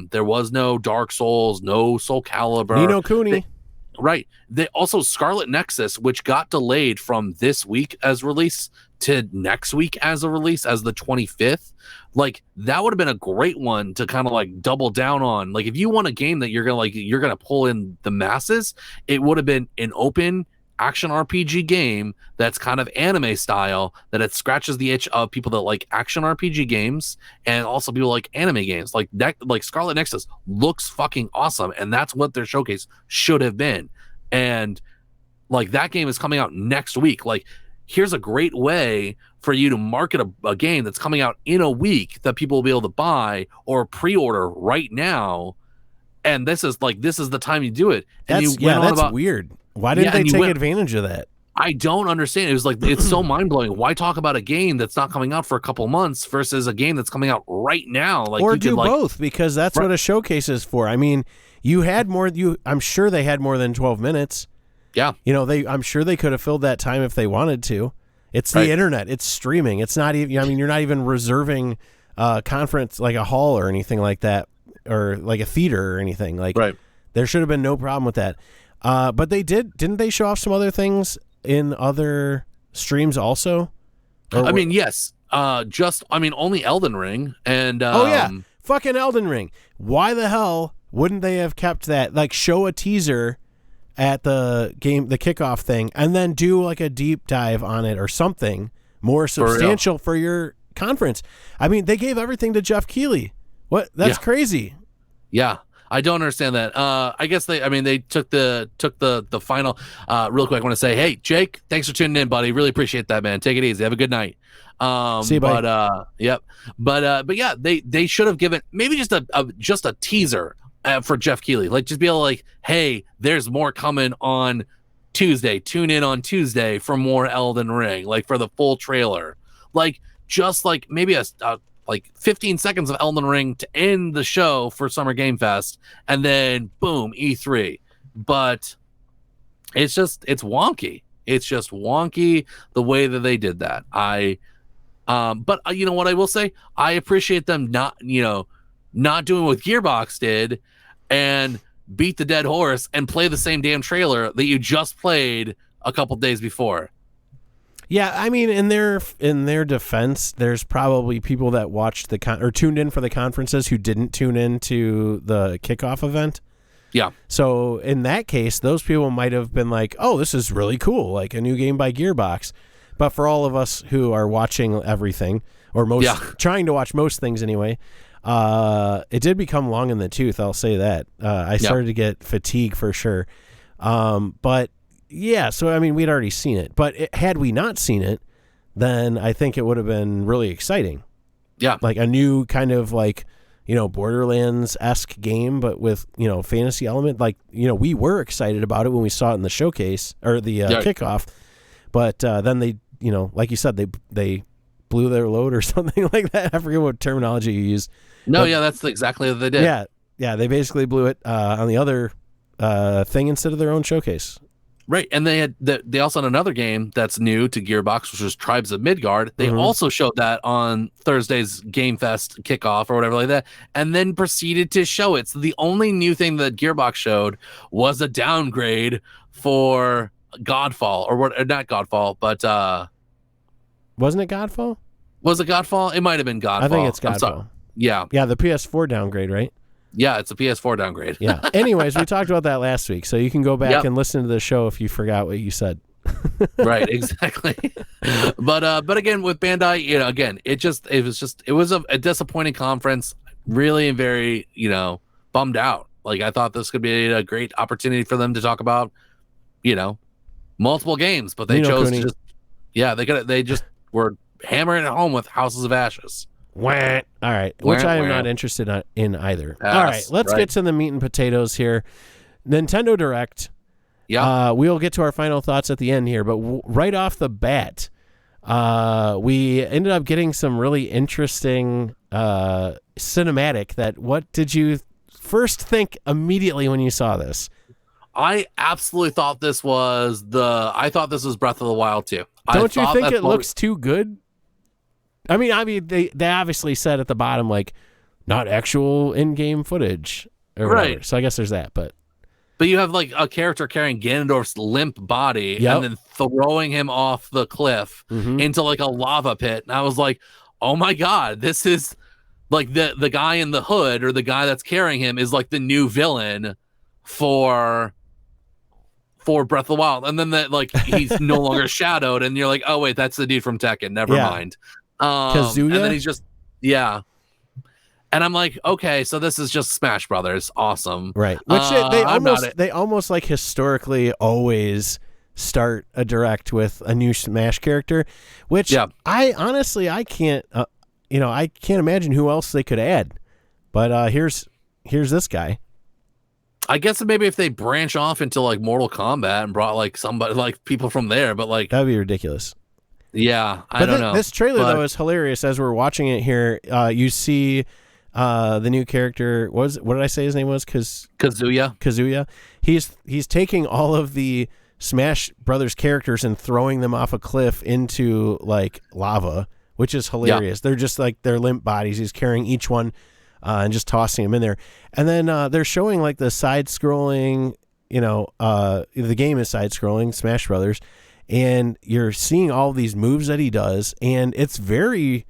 There was no Dark Souls, no Soul Calibur. Ni no Kuni. Right. They also Scarlet Nexus, which got delayed from this week as release to next week as a release, as the 25th. That would have been a great one to kind of double down on. If you want a game that you're gonna pull in the masses, it would have been an open action RPG game that's kind of anime style, that it scratches the itch of people that like action RPG games and also people like anime games. Scarlet Nexus looks fucking awesome, and that's what their showcase should have been. And that game is coming out next week. Here's a great way for you to market a game that's coming out in a week that people will be able to buy or pre-order right now. And this is the time you do it. And that's weird. Why didn't they take advantage of that? I don't understand. It was like, it's so mind blowing. Why talk about a game that's not coming out for a couple months versus a game that's coming out right now? Like, or you do could, like, both, because that's what a showcase is for. I mean, you had more. I'm sure they had more than 12 minutes. Yeah. I'm sure they could have filled that time if they wanted to. It's the internet. It's streaming. It's not even. I mean, you're not even reserving a conference like a hall or anything like that, or like a theater or anything. Like, there should have been no problem with that. But they didn't they show off some other things in other streams also? I mean, yes. Only Elden Ring and fucking Elden Ring. Why the hell wouldn't they have kept that? Like, show a teaser at the kickoff thing, and then do like a deep dive on it or something more substantial for your conference. I mean, they gave everything to Jeff Keighley. What? That's crazy. Yeah. I don't understand that. I guess they took the final. Real quick, I want to say, hey, Jake, thanks for tuning in, buddy. Really appreciate that, man. Take it easy. Have a good night. See you, buddy. But yeah, they should have given maybe just a teaser for Jeff Keighley. Like, just be able to, like, hey, there's more coming on Tuesday. Tune in on Tuesday for more Elden Ring, like, for the full trailer. Like, just like maybe a like 15 seconds of Elden Ring to end the show for Summer Game Fest, and then boom, E3. But it's wonky. It's just wonky the way that they did that. But you know what I will say? I appreciate them not doing what Gearbox did and beat the dead horse and play the same damn trailer that you just played a couple days before. Yeah, I mean, in their defense, there's probably people that watched or tuned in for the conferences who didn't tune in to the kickoff event. Yeah. So in that case, those people might have been like, "Oh, this is really cool, like a new game by Gearbox." But for all of us who are watching everything, or trying to watch most things anyway, it did become long in the tooth. I'll say that. I started to get fatigue for sure. But yeah, so I mean, we'd already seen it, but had we not seen it, then I think it would have been really exciting. Yeah. Like a new kind of like, Borderlands-esque game, but with, fantasy element. Like, we were excited about it when we saw it in the showcase or the kickoff, but then they, like you said, they blew their load or something like that. I forget what terminology you use. No, that's exactly what they did. Yeah, they basically blew it on the other thing instead of their own showcase. Right, and they also had another game that's new to Gearbox, which was Tribes of Midgard. They also showed that on Thursday's Game Fest kickoff or whatever like that, and then proceeded to show it. So the only new thing that Gearbox showed was a downgrade for Godfall, or not Godfall, but wasn't it Godfall? Was it Godfall? It might have been Godfall. I think it's Godfall. Yeah, the PS4 downgrade, right? Yeah, it's a PS4 downgrade. Yeah. Anyways, we talked about that last week, so you can go back and listen to the show if you forgot what you said. Right, exactly. But again, with Bandai, again, it was a disappointing conference. Really, very, bummed out. Like, I thought this could be a great opportunity for them to talk about, multiple games, but they chose to they just were hammering it home with Houses of Ashes. Wah. All right, which I am not interested in either. All right, let's get to the meat and potatoes here. Nintendo Direct. Yeah. We'll get to our final thoughts at the end here, but right off the bat, we ended up getting some really interesting cinematic. What did you first think immediately when you saw this? I absolutely thought this was Breath of the Wild too. Don't you think it looks too good? I mean, they obviously said at the bottom, like, not actual in-game footage or whatever. Right. So I guess there's that, but you have like a character carrying Ganondorf's limp body and then throwing him off the cliff into like a lava pit. And I was like, oh my God, this is like the guy in the hood, or the guy that's carrying him, is like the new villain for Breath of the Wild. And then he's no longer shadowed, and you're like, oh wait, that's the dude from Tekken. Never mind. Kazuya? And then he's just and I'm like, okay, so this is just Smash Brothers. Awesome, right? Which they almost like historically always start a direct with a new Smash character, which I honestly can't I can't imagine who else they could add. But here's this guy. I guess maybe if they branch off into like Mortal Kombat and brought like somebody like people from there, but like That'd be ridiculous. yeah, I don't know. This trailer though is hilarious. As we're watching it here, you see the new character. What did I say his name was? Kazuya. He's taking all of the Smash Brothers characters and throwing them off a cliff into like lava, which is hilarious. Yeah. They're just like they're limp bodies. He's carrying each one and just tossing them in there. And then they're showing like the side-scrolling. The game is side-scrolling, Smash Brothers. And you're seeing all these moves that he does, and it's very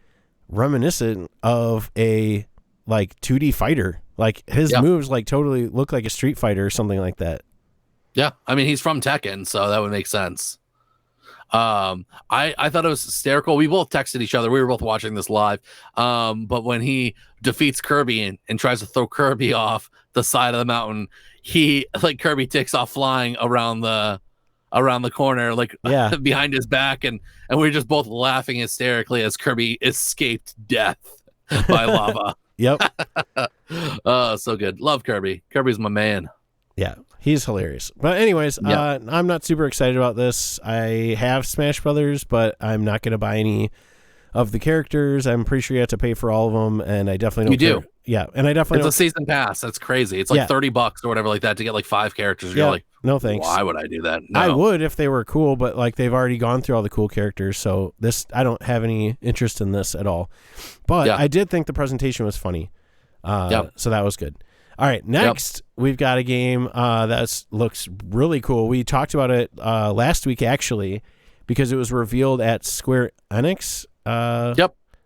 reminiscent of a like 2D fighter. Like his moves like totally look like a Street Fighter or something like that. Yeah, I mean he's from Tekken, so that would make sense. I thought it was hysterical. We both texted each other. We were both watching this live. But when he defeats Kirby and tries to throw Kirby off the side of the mountain, Kirby takes off flying around the corner, like behind his back, and we're just both laughing hysterically as Kirby escaped death by lava. Yep. Oh, so good. Love Kirby. Kirby's my man. Yeah, he's hilarious. But anyways, I'm not super excited about this. I have Smash Brothers, but I'm not going to buy any of the characters. I'm pretty sure you have to pay for all of them, and I definitely don't. You do. Yeah, and I definitely It's a season pass. That's crazy. It's like $30 or whatever like that to get like 5 characters. You're like, no thanks. Why would I do that? No. I would if they were cool, but like they've already gone through all the cool characters, so I don't have any interest in this at all. But I did think the presentation was funny. So that was good. All right, next we've got a game that looks really cool. We talked about it last week actually because it was revealed at Square Enix.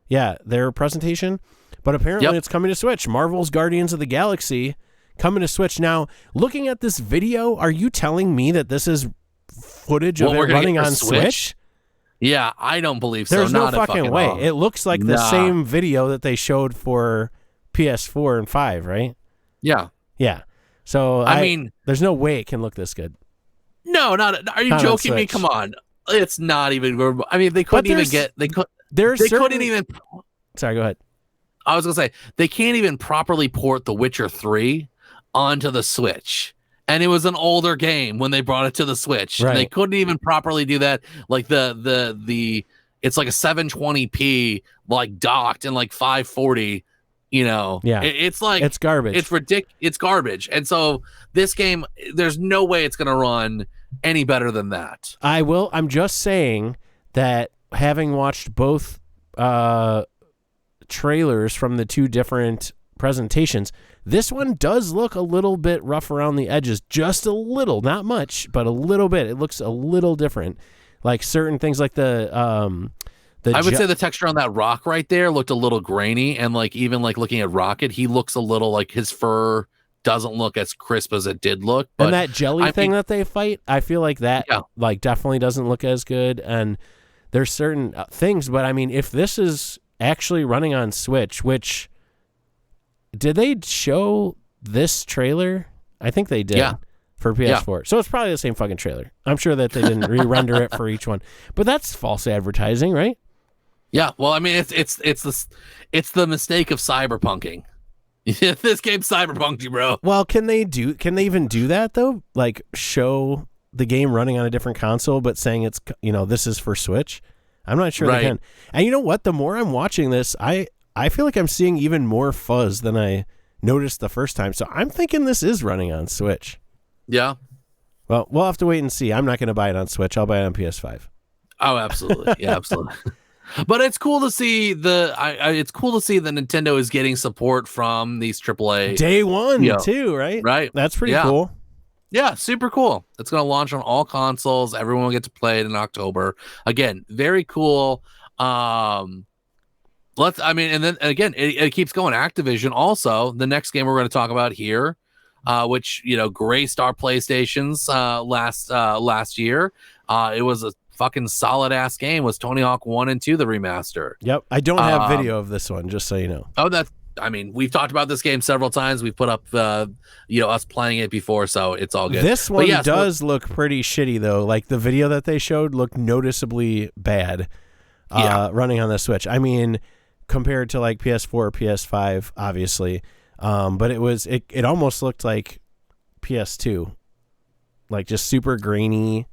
Yeah, their presentation. But apparently it's coming to Switch. Marvel's Guardians of the Galaxy coming to Switch. Now, looking at this video, are you telling me that this is footage of it running on Switch? Yeah, I don't believe so. There's no fucking way. It looks like the same video that they showed for PS4 and 5, right? Yeah. Yeah. So, I mean, there's no way it can look this good. No, not. Are you joking me? Come on. It's not even. I mean, they couldn't even get. They couldn't even. Sorry, go ahead. I was going to say, they can't even properly port The Witcher 3 onto the Switch. And it was an older game when they brought it to the Switch. Right. They couldn't even properly do that. Like it's like a 720p, like docked and like 540, Yeah. It's like, it's garbage. It's ridiculous. It's garbage. And so this game, there's no way it's going to run any better than that. I'm just saying that having watched both, trailers from the two different presentations, this one does look a little bit rough around the edges, just a little, not much, but a little bit. It looks a little different, like certain things like I would say the texture on that rock right there looked a little grainy, and like even like looking at Rocket, he looks a little like his fur doesn't look as crisp as it did look. But and that jelly thing that they fight, I feel like that like definitely doesn't look as good, and there's certain things, but I mean, if this is actually running on Switch, which did they show this trailer? I think they did for PS4. So it's probably the same fucking trailer. I'm sure that they didn't re-render it for each one, but that's false advertising, right? Yeah. Well, I mean, it's the mistake of cyberpunking. This game cyberpunked you, bro. Well, can they even do that though? Like show the game running on a different console, but saying it's, this is for Switch? I'm not sure they can. And you know what? The more I'm watching this, I feel like I'm seeing even more fuzz than I noticed the first time. So I'm thinking this is running on Switch. Yeah. Well, we'll have to wait and see. I'm not going to buy it on Switch. I'll buy it on PS5. Oh, absolutely. Yeah, absolutely. But it's cool to see it's cool to see that Nintendo is getting support from these AAA day one too, right? Right. That's pretty cool. Yeah, super cool. It's going to launch on all consoles. Everyone will get to play it in October. Again, very cool. And then again, it keeps going. Activision also, the next game we're going to talk about here, which, graced our PlayStations last year. It was a fucking solid ass game, was Tony Hawk 1 and 2, the remaster. Yep. I don't have video of this one, just so you know. Oh, we've talked about this game several times. We've put up, us playing it before, so it's all good. This one does look pretty shitty, though. Like, the video that they showed looked noticeably bad running on the Switch. I mean, compared to, like, PS4 or PS5, obviously. But it almost looked like PS2, like just super grainy.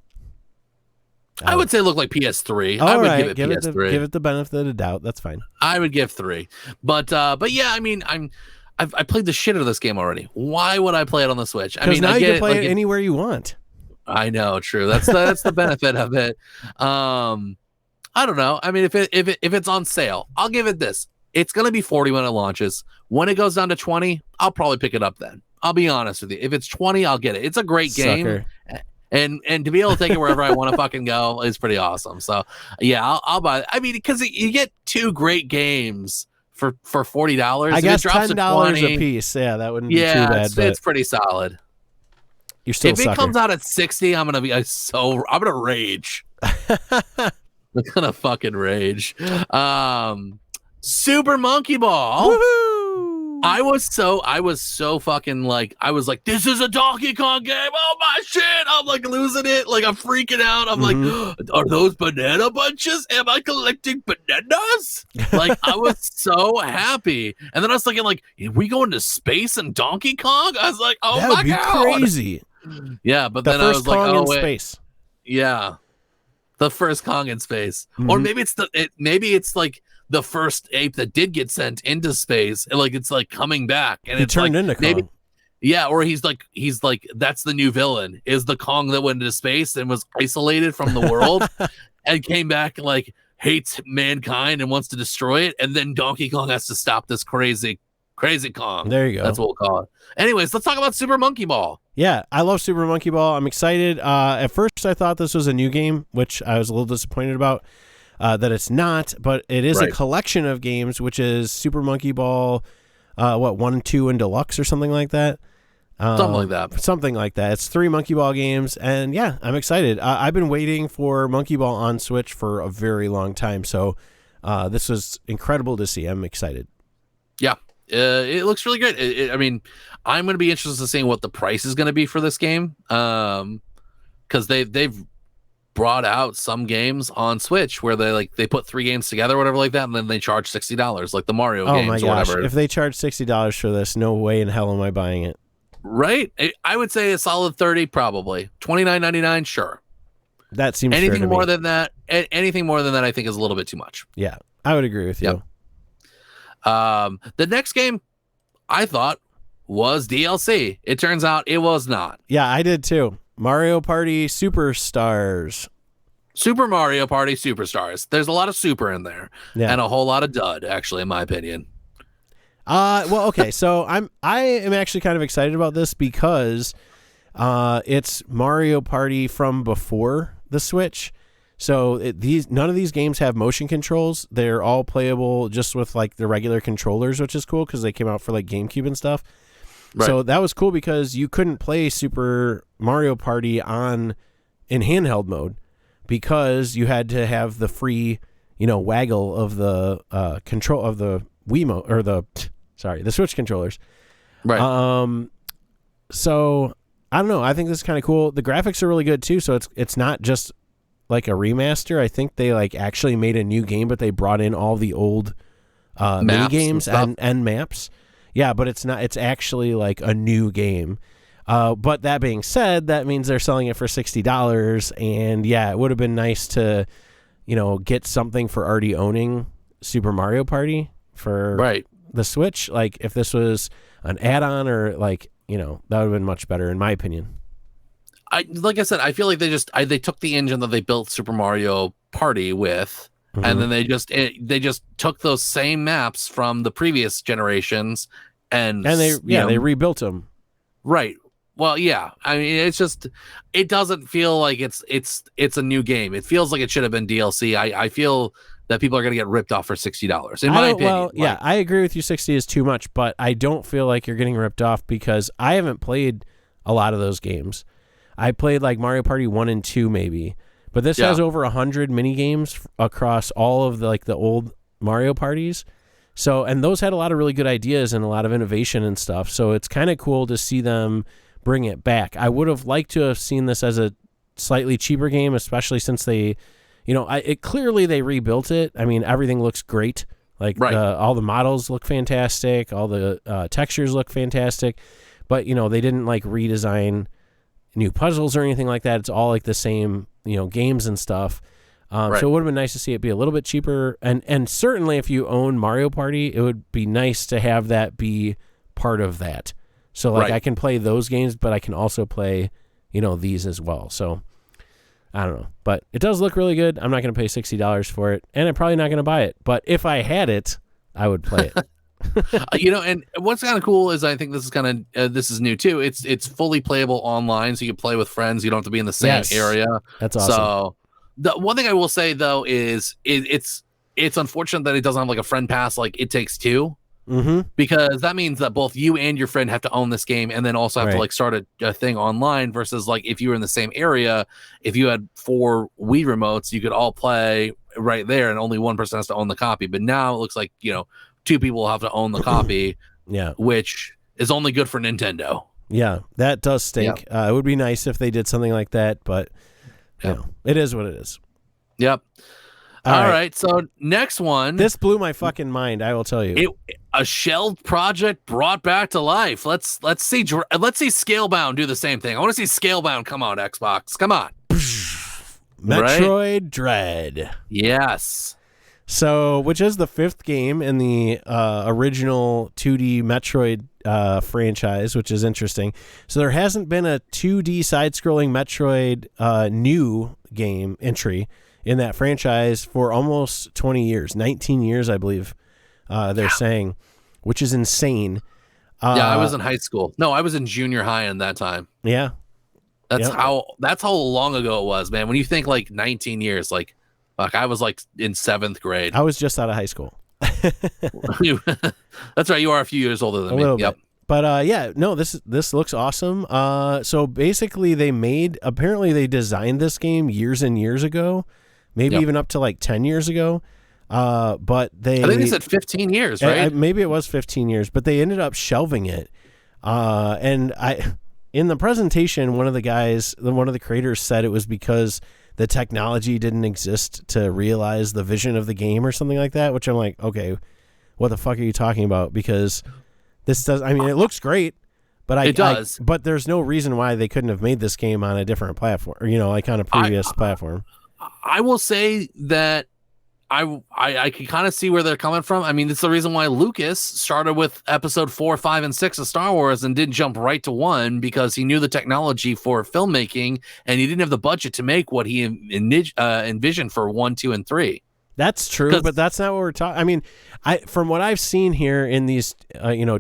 I would say look like PS3. All I would right, give it PS3. Give it the benefit of the doubt. That's fine. I would give 3. But yeah, I mean, I played the shit out of this game already. Why would I play it on the Switch? I mean, now I you get can play it anywhere you want. I know, true. That's the benefit of it. I don't know. I mean, if it's on sale, I'll give it this. It's gonna be 40 when it launches. When it goes down to 20, I'll probably pick it up then. I'll be honest with you. If it's 20, I'll get it. It's a great game. And to be able to take it wherever I want to fucking go is pretty awesome. So yeah, I'll buy it. I mean, because you get 2 great games for $40. I guess $10 a piece. Yeah, that wouldn't be too bad. It's pretty solid. You're still if it comes out at 60, I'm gonna rage. I'm gonna fucking rage. Super Monkey Ball. Woohoo! I was so fucking like, I was like, this is a Donkey Kong game. Oh my shit. I'm like losing it. Like I'm freaking out. I'm like, are those banana bunches? Am I collecting bananas? Like I was so happy. And then I was thinking like, are we going to space and Donkey Kong? I was like, oh that my would be God. Crazy. Yeah. But then I was like, Kong oh in wait. Space. Yeah. The first Kong in space. Or maybe it's like the first ape that did get sent into space, and like it's like coming back, and it's turned like, into Kong. maybe, yeah, or he's like that's the new villain, is the Kong that went into space and was isolated from the world and came back and like hates mankind and wants to destroy it, and then Donkey Kong has to stop this crazy Kong. There you go. That's what we'll call it. Anyways, let's talk about Super Monkey Ball. Yeah, I love Super Monkey Ball. I'm excited. At first, I thought this was a new game, which I was a little disappointed about. That it's not, but it is a collection of games, which is Super Monkey Ball, 1, 2, and Deluxe or something like that. Something like that. It's 3 Monkey Ball games, and yeah, I'm excited. I've been waiting for Monkey Ball on Switch for a very long time, so this was incredible to see. I'm excited. Yeah, it looks really good. I mean, I'm going to be interested in seeing what the price is going to be for this game, because they've brought out some games on Switch where they put 3 games together or whatever like that, and then they charge $60 like the Mario games my gosh. or whatever. If they charge $60 for this, no way in hell am I buying it. Right? I would say a solid 30 probably. $29.99, sure. That seems anything fair to more me. than that. Anything more than that, I think is a little bit too much. Yeah, I would agree with you. The next game I thought was DLC. It turns out it was not. Yeah, I did too. Mario Party Superstars. Super Mario Party Superstars. There's a lot of super in there, and a whole lot of dud, actually, in my opinion. Well, okay, so I am actually kind of excited about this because it's Mario Party from before the Switch. So none of these games have motion controls. They're all playable just with like the regular controllers, which is cool because they came out for like GameCube and stuff. Right. So that was cool because you couldn't play Super Mario Party in handheld mode because you had to have the free, waggle of the control of the Wiimote or the Switch controllers. Right. So I don't know. I think this is kind of cool. The graphics are really good too. So it's not just like a remaster. I think they like actually made a new game, but they brought in all the old mini games and maps. Yeah, but it's not. It's actually like a new game. But that being said, that means they're selling it for $60. And yeah, it would have been nice to, get something for already owning Super Mario Party for the Switch. Like if this was an add-on or like, that would have been much better in my opinion. Like I said, I feel like they took the engine that they built Super Mario Party with, and then they just took those same maps from the previous generations and they rebuilt them. Right. Well, yeah. I mean, it doesn't feel like it's a new game. It feels like it should have been DLC. I feel that people are going to get ripped off for $60 in my opinion. Well, yeah, I agree with you. 60 is too much, but I don't feel like you're getting ripped off because I haven't played a lot of those games. I played like Mario Party 1 and 2 maybe, but this has over 100 mini games across all of the old Mario parties. So, and those had a lot of really good ideas and a lot of innovation and stuff. So it's kind of cool to see them bring it back. I would have liked to have seen this as a slightly cheaper game, especially since they, clearly they rebuilt it. I mean, everything looks great. Like all the models look fantastic. All the textures look fantastic. but they didn't like redesign new puzzles or anything like that. It's all like the same, games and stuff. Right. So it would have been nice to see it be a little bit cheaper. And certainly if you own Mario Party, it would be nice to have that be part of that. So like I can play those games, but I can also play, these as well. So I don't know, but it does look really good. I'm not going to pay $60 for it, and I'm probably not going to buy it. But if I had it, I would play it. And what's kind of cool is I think this is kind of this is new too. It's fully playable online, so you can play with friends. You don't have to be in the same area. That's awesome. So the one thing I will say though is it's unfortunate that it doesn't have like a friend pass like It Takes Two, because that means that both you and your friend have to own this game, and then also have to like start a thing online. Versus like if you were in the same area, if you had 4 Wii remotes, you could all play right there, and only one person has to own the copy. But now it looks like 2 people will have to own the copy, which is only good for Nintendo. Yeah, that does stink. It would be nice if they did something like that, but it is what it is. Yep. All right. So next one. This blew my fucking mind, I will tell you. A shelved project brought back to life. Let's see Scalebound do the same thing. I want to see Scalebound come out, Xbox. Come on. Metroid Dread. Yes. So, which is the 5th game in the original 2D Metroid franchise, which is interesting. So there hasn't been a 2D side-scrolling Metroid new game entry in that franchise for almost 20 years, 19 years, I believe they're saying, which is insane. I was in high school. No, I was in junior high in that time. Yeah. That's how long ago it was, man. When you think like 19 years, like I was like in 7th grade. I was just out of high school. That's right. You are a few years older than me. A little bit. But this looks awesome. So basically apparently they designed this game years and years ago, maybe even up to like 10 years ago. But I think they said 15 years, right? Maybe it was 15 years, but they ended up shelving it. And in the presentation, one of the creators said it was because the technology didn't exist to realize the vision of the game or something like that, which I'm like, okay, what the fuck are you talking about? Because it looks great, but it does. But there's no reason why they couldn't have made this game on a different platform, like on a previous platform. I will say that I can kind of see where they're coming from. I mean, it's the reason why Lucas started with episode 4, 5, and 6 of Star Wars and didn't jump right to 1, because he knew the technology for filmmaking and he didn't have the budget to make what he envisioned for 1, 2, and 3. That's true, but that's not what we're talking. I mean, from what I've seen here in these,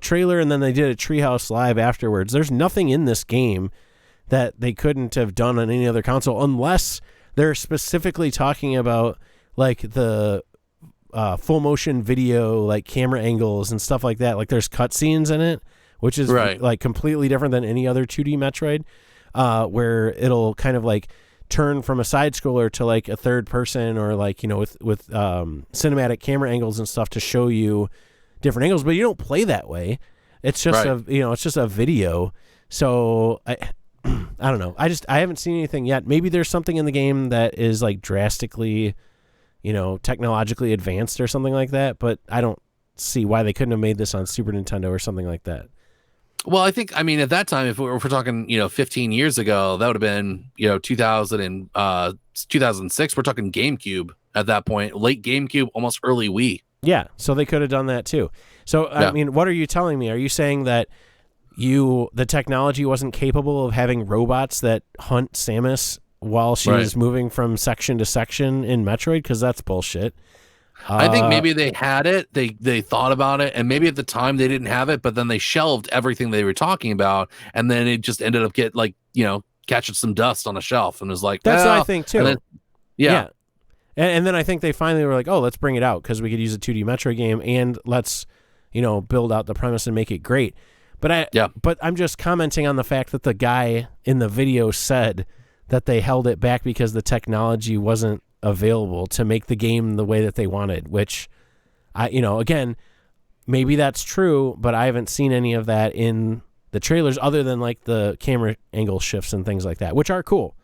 trailer, and then they did a Treehouse Live afterwards, there's nothing in this game that they couldn't have done on any other console, unless they're specifically talking about like the full motion video, like camera angles and stuff like that. Like there's cutscenes in it, which is like completely different than any other 2D Metroid, where it'll kind of like turn from a side scroller to like a third person, or like, with cinematic camera angles and stuff to show you different angles, but you don't play that way. It's just it's just a video. So I don't know. I haven't seen anything yet. Maybe there's something in the game that is like drastically, technologically advanced or something like that, but I don't see why they couldn't have made this on Super Nintendo or something like that. Well, I think, at that time, if we're talking, 15 years ago, that would have been, 2000 and 2006. We're talking GameCube at that point, late GameCube, almost early Wii. Yeah, so they could have done that too. So, I mean, what are you telling me? Are you saying that the technology wasn't capable of having robots that hunt Samus while she was moving from section to section in Metroid? Because that's bullshit. I think maybe they had it, they thought about it, and maybe at the time they didn't have it, but then they shelved everything they were talking about, and then it just ended up catching some dust on a shelf, and was like, that's what I think too. And then, and then I think they finally were like, oh, let's bring it out because we could use a 2D Metroid game, and let's build out the premise and make it great. But I'm just commenting on the fact that the guy in the video said that they held it back because the technology wasn't available to make the game the way that they wanted, which again, maybe that's true, but I haven't seen any of that in the trailers other than like the camera angle shifts and things like that, which are cool,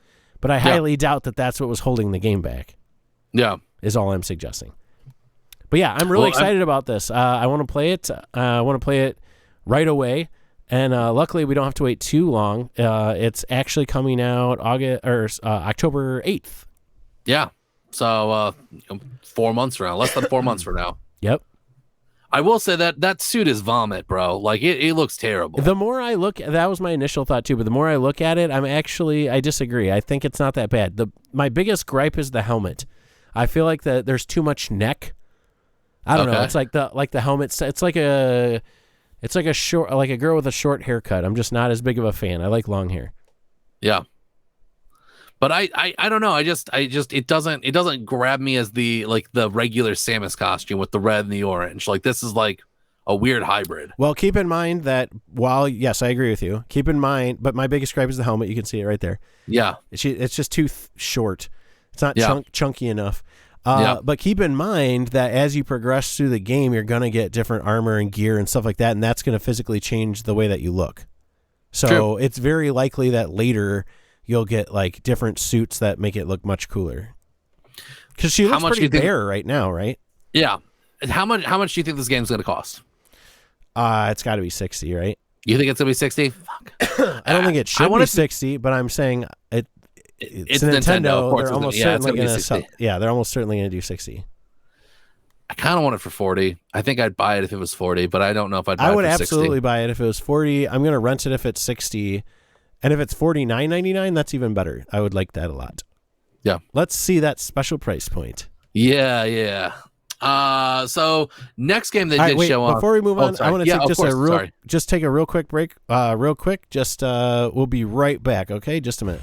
but I highly doubt that that's what was holding the game back. Is all I'm suggesting. But I'm really excited about this. I want to play it. I want to play it right away. And luckily, we don't have to wait too long. It's actually coming out October 8th. Yeah. So 4 months from now, less than 4 months from now. Yep. I will say that suit is vomit, bro. Like it looks terrible. The more I look, that was my initial thought too. But the more I look at it, I disagree. I think it's not that bad. My biggest gripe is the helmet. I feel like there's too much neck. I don't know. It's like the helmet. It's like a girl with a short haircut. I'm just not as big of a fan. I like long hair. Yeah. But I don't know. I just it doesn't grab me as the regular Samus costume with the red and the orange. Like this is like a weird hybrid. Well, keep in mind that yes, I agree with you. Keep in mind, but my biggest gripe is the helmet. You can see it right there. Yeah. It's just too short. It's not chunky enough. Yeah. But keep in mind that as you progress through the game, you're going to get different armor and gear and stuff like that, and that's going to physically change the way that you look. So True. It's very likely that later you'll get like different suits that make it look much cooler. Because she looks pretty bare right now, right? Yeah. How much do you think this game's going to cost? It's got to be 60, right? You think it's going to be 60? Fuck. I don't think it should be 60, but I'm saying it's Nintendo. They're almost certainly going to sell. Yeah, they're almost certainly going to do 60. I kind of want it for 40. I think I'd buy it if it was 40, but I don't know if I'd buy it for 60. I would absolutely buy it if it was 40. I'm going to rent it if it's 60. And if it's $49.99, that's even better. I would like that a lot. Yeah. Let's see that special price point. Yeah. So next game they did show on. Before we move on, I want to take take a real quick break. We'll be right back. Okay, just a minute.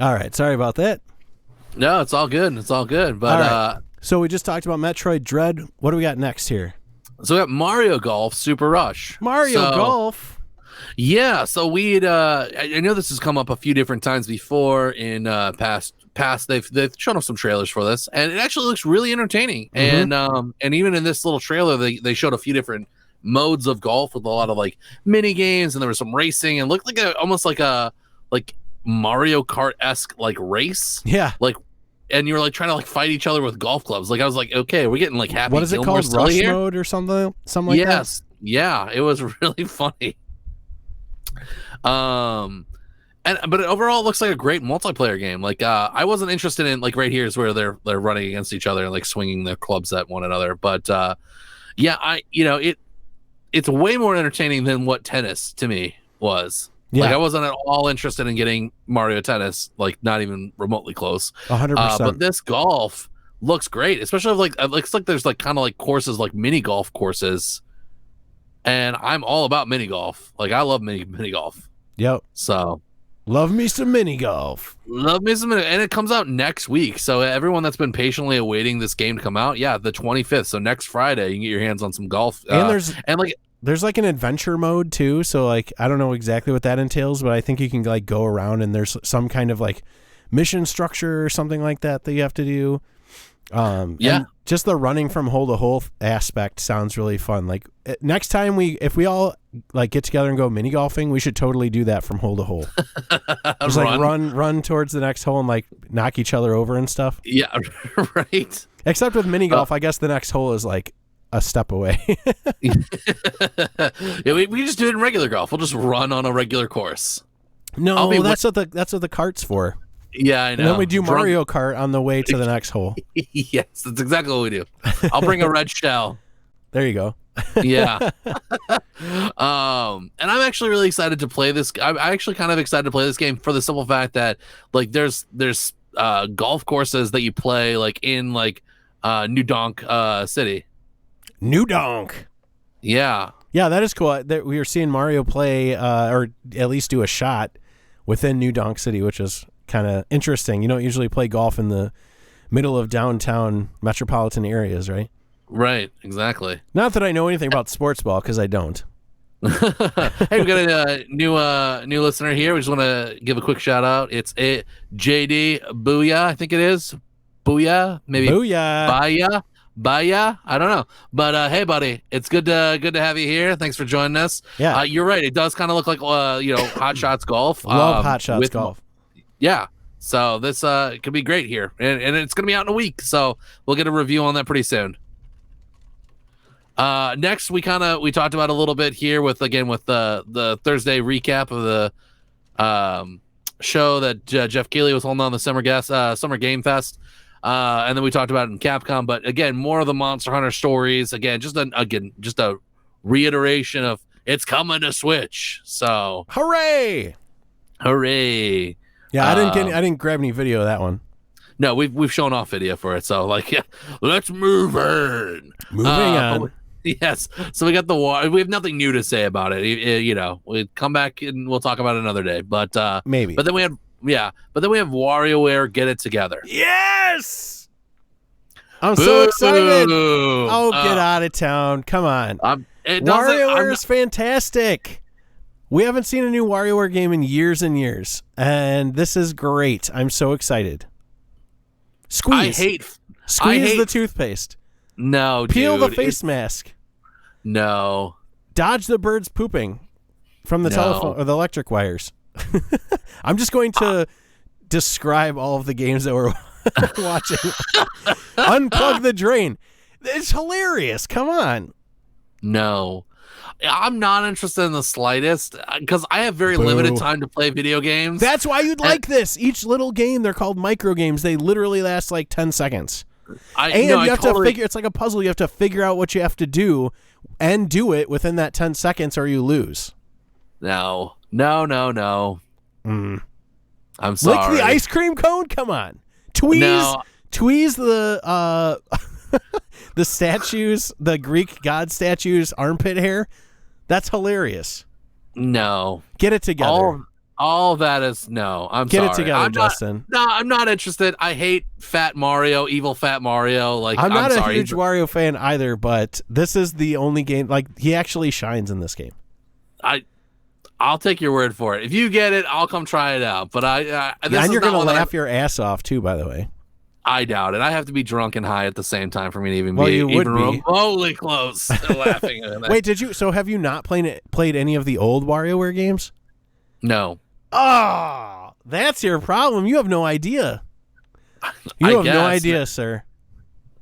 All right, sorry about that. No, it's all good. But right. So we just talked about Metroid Dread. What do we got next here? So we got Mario Golf Super Rush. Golf. Yeah, so we'd I know this has come up a few different times before in past they've shown us some trailers for this, and it actually looks really entertaining. Mm-hmm. And even in this little trailer they showed a few different modes of golf with a lot of like mini games, and there was some racing and looked like almost like a Mario Kart-esque like race. Yeah. Like, and you were like trying to like fight each other with golf clubs. Like I was like, okay, we're getting like Happy What is it Gilmore called? Rush mode or something like that? Yes. Yeah, it was really funny. But overall it looks like a great multiplayer game. Like I wasn't interested in like right here is where they're running against each other and like swinging their clubs at one another. But yeah, it's way more entertaining than what tennis to me was. Yeah. Like I wasn't at all interested in getting Mario Tennis, like not even remotely close. 100%. But this golf looks great, especially like it looks like there's like kind of like courses like mini golf courses, and I'm all about mini golf. Like I love mini golf. Yep. So love me some mini golf. Love me some, and it comes out next week. So everyone that's been patiently awaiting this game to come out, yeah, the 25th. So next Friday, you can get your hands on some golf. And there's like an adventure mode too. So like I don't know exactly what that entails, but I think you can like go around and there's some kind of like mission structure or something like that you have to do. And just the running from hole to hole aspect sounds really fun. Like next time if we all like get together and go mini golfing, we should totally do that from hole to hole. Just like run towards the next hole and like knock each other over and stuff. Yeah, right. Except with mini golf, I guess the next hole is like a step away. Yeah, we just do it in regular golf. We'll just run on a regular course. No, that's what the cart's for. Yeah, I know. And then we do Mario Kart on the way to the next hole. Yes, that's exactly what we do. I'll bring a red shell. There you go. Yeah. And I'm actually really excited to play this. I'm actually kind of excited to play this game for the simple fact that like there's golf courses that you play like in like New Donk City. New Donk. Yeah. Yeah, that is cool. We were seeing Mario play or at least do a shot within New Donk City, which is kind of interesting. You don't usually play golf in the middle of downtown metropolitan areas, right? Right, exactly. Not that I know anything about sports ball, because I don't. Hey, we got a new listener here. We just want to give a quick shout out. It's a JD Booyah, I think it is. Booyah, maybe. Booyah. Baya, I don't know, but hey, buddy, it's good to have you here. Thanks for joining us. Yeah, you're right. It does kind of look like Hot Shots Golf. Love Hot Shots Golf. Yeah, so this could be great here, and it's gonna be out in a week, so we'll get a review on that pretty soon. Next, we talked about a little bit here with the Thursday recap of the show that Jeff Keighley was holding on the Summer Game Fest. And then we talked about it in Capcom, but again, more of the Monster Hunter stories. Again, just a reiteration of it's coming to Switch. So hooray! Yeah, I didn't grab any video of that one. No, we've shown off video for it. So like, yeah, let's move on. Moving on. Yes. So we got we have nothing new to say about it. We come back and we'll talk about it another day. But maybe. But then we have. Yeah, but then we have WarioWare Get It Together. Yes! I'm so excited. Oh, get out of town. Come on. WarioWare is fantastic. We haven't seen a new WarioWare game in years and years, and this is great. I'm so excited. Squeeze the toothpaste. No, Peel dude, the face mask. No. Dodge the birds pooping from the telephone or the electric wires. I'm just going to describe all of the games that we're watching. Unplug the drain. It's hilarious. Come on. No. I'm not interested in the slightest because I have very limited time to play video games. That's why you'd like this. Each little game, they're called micro games. They literally last like 10 seconds. You have to figure, it's like a puzzle. You have to figure out what you have to do and do it within that 10 seconds or you lose. No. I'm sorry. Lick the ice cream cone? Come on. Tweeze the the statues, the Greek god statues' armpit hair. That's hilarious. No. Get it together. All that is no. Get it together, Justin. I'm not interested. I hate Fat Mario, evil Fat Mario. Like I'm not a huge Wario fan either, but this is the only game. Like he actually shines in this game. I'll take your word for it. If you get it, I'll come try it out. But and you're gonna laugh your ass off too. By the way, I doubt it. I have to be drunk and high at the same time for me to even be remotely close to laughing at that. Wait, so have you not played any of the old WarioWare games? No. Oh, that's your problem. You have no idea. You have no idea, sir.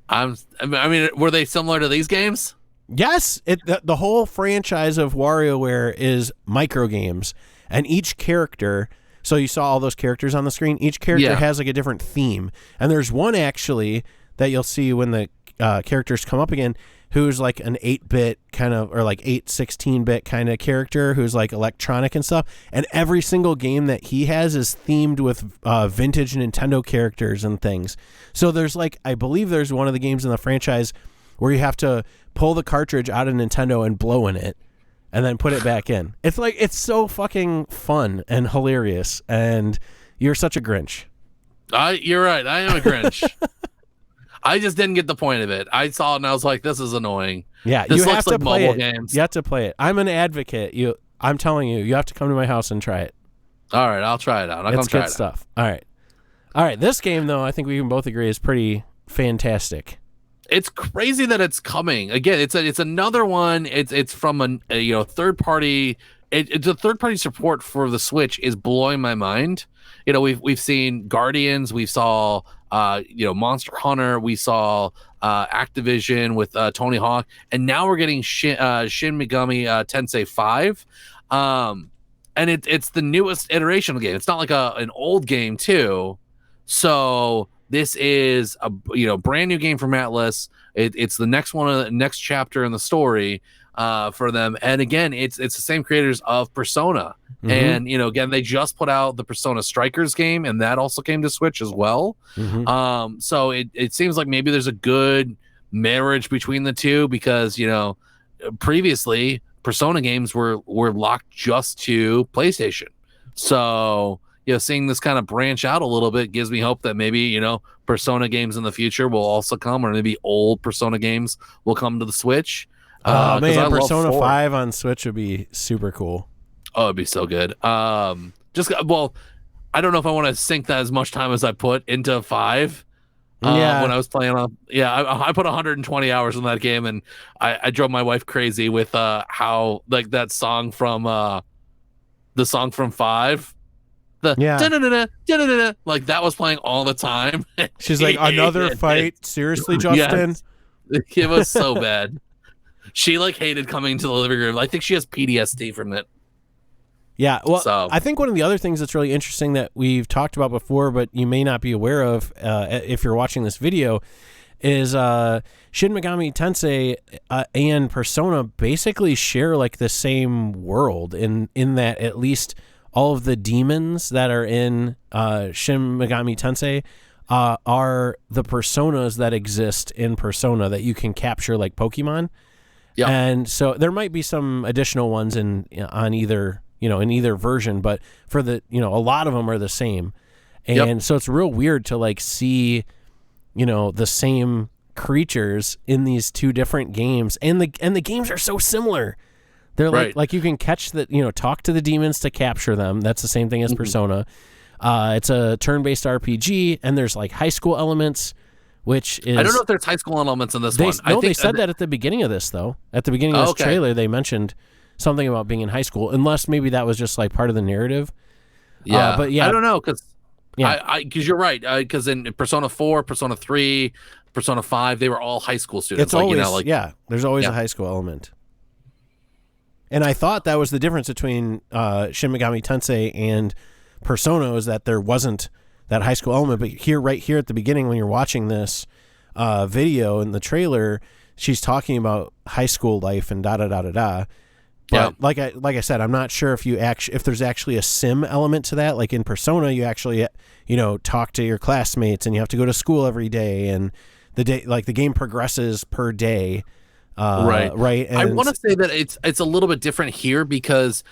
I mean, were they similar to these games? Yes. The whole franchise of WarioWare is micro games, and each character. So you saw all those characters on the screen. Each character has like a different theme, and there's one actually that you'll see when the characters come up again, who's like an 8-bit kind of, or like 16-bit kind of character who's like electronic and stuff. And every single game that he has is themed with vintage Nintendo characters and things. So there's like, I believe there's one of the games in the franchise where you have to pull the cartridge out of Nintendo and blow in it and then put it back in. It's like, it's so fucking fun and hilarious. And you're such a Grinch. You're right. I am a Grinch. I just didn't get the point of it. I saw it and I was like, this is annoying. Yeah, this you looks have to like play mobile it. games. You have to play it. I'm an advocate. I'm telling you, you have to come to my house and try it. All right, I'll try it out. It's good stuff. All right. This game, though, I think we can both agree is pretty fantastic. It's crazy that it's coming. Again, it's another one. It's from a third party. It's a third party support for the Switch is blowing my mind. We've seen Guardians, we saw Monster Hunter, we saw Activision with Tony Hawk, and now we're getting Shin Megami Tensei 5. And it's the newest iteration of the game. It's not like an old game too. So this is a brand new game from Atlas. It's the next one, the next chapter in the story for them. And again, it's the same creators of Persona. Mm-hmm. And again, they just put out the Persona Strikers game, and that also came to Switch as well. Mm-hmm. So it seems like maybe there's a good marriage between the two, because previously Persona games were locked just to PlayStation. So seeing this kind of branch out a little bit gives me hope that maybe Persona games in the future will also come, or maybe old Persona games will come to the Switch. Man, Persona 5 on Switch would be super cool. Oh, it'd be so good. I don't know if I want to sink that as much time as I put into 5. When I was playing I put 120 hours in that game, and I drove my wife crazy with how like that song from the song from 5. Da-da-da-da, like that was playing all the time. She's like, another fight? Seriously, Justin? Yes. It was so bad. She like hated coming to the living room. I think she has PTSD from it. Yeah, well, I think one of the other things that's really interesting that we've talked about before, but you may not be aware of if you're watching this video, is Shin Megami Tensei and Persona basically share like the same world in that at least all of the demons that are in Shin Megami Tensei are the personas that exist in Persona that you can capture like Pokemon. Yeah. And so there might be some additional ones on either in either version, but for the a lot of them are the same. And so it's real weird to like see the same creatures in these two different games, and the games are so similar. They're like you can catch talk to the demons to capture them. That's the same thing as Persona. It's a turn-based RPG, and there's like high school elements, which is... I don't know if there's high school elements in this one. No, they said that at the beginning of this, though. At the beginning of this trailer, they mentioned something about being in high school, unless maybe that was just like part of the narrative. Yeah, but yeah, I don't know, because you're right. Because in Persona 4, Persona 3, Persona 5, they were all high school students. It's always there's always a high school element. And I thought that was the difference between Shin Megami Tensei and Persona, is that there wasn't that high school element. But right here at the beginning, when you're watching this video in the trailer, she's talking about high school life and da-da-da-da-da. But like I said, I'm not sure if there's actually a sim element to that. Like in Persona, you actually talk to your classmates, and you have to go to school every day, and the game progresses per day. Right. And I want to say that it's a little bit different here, because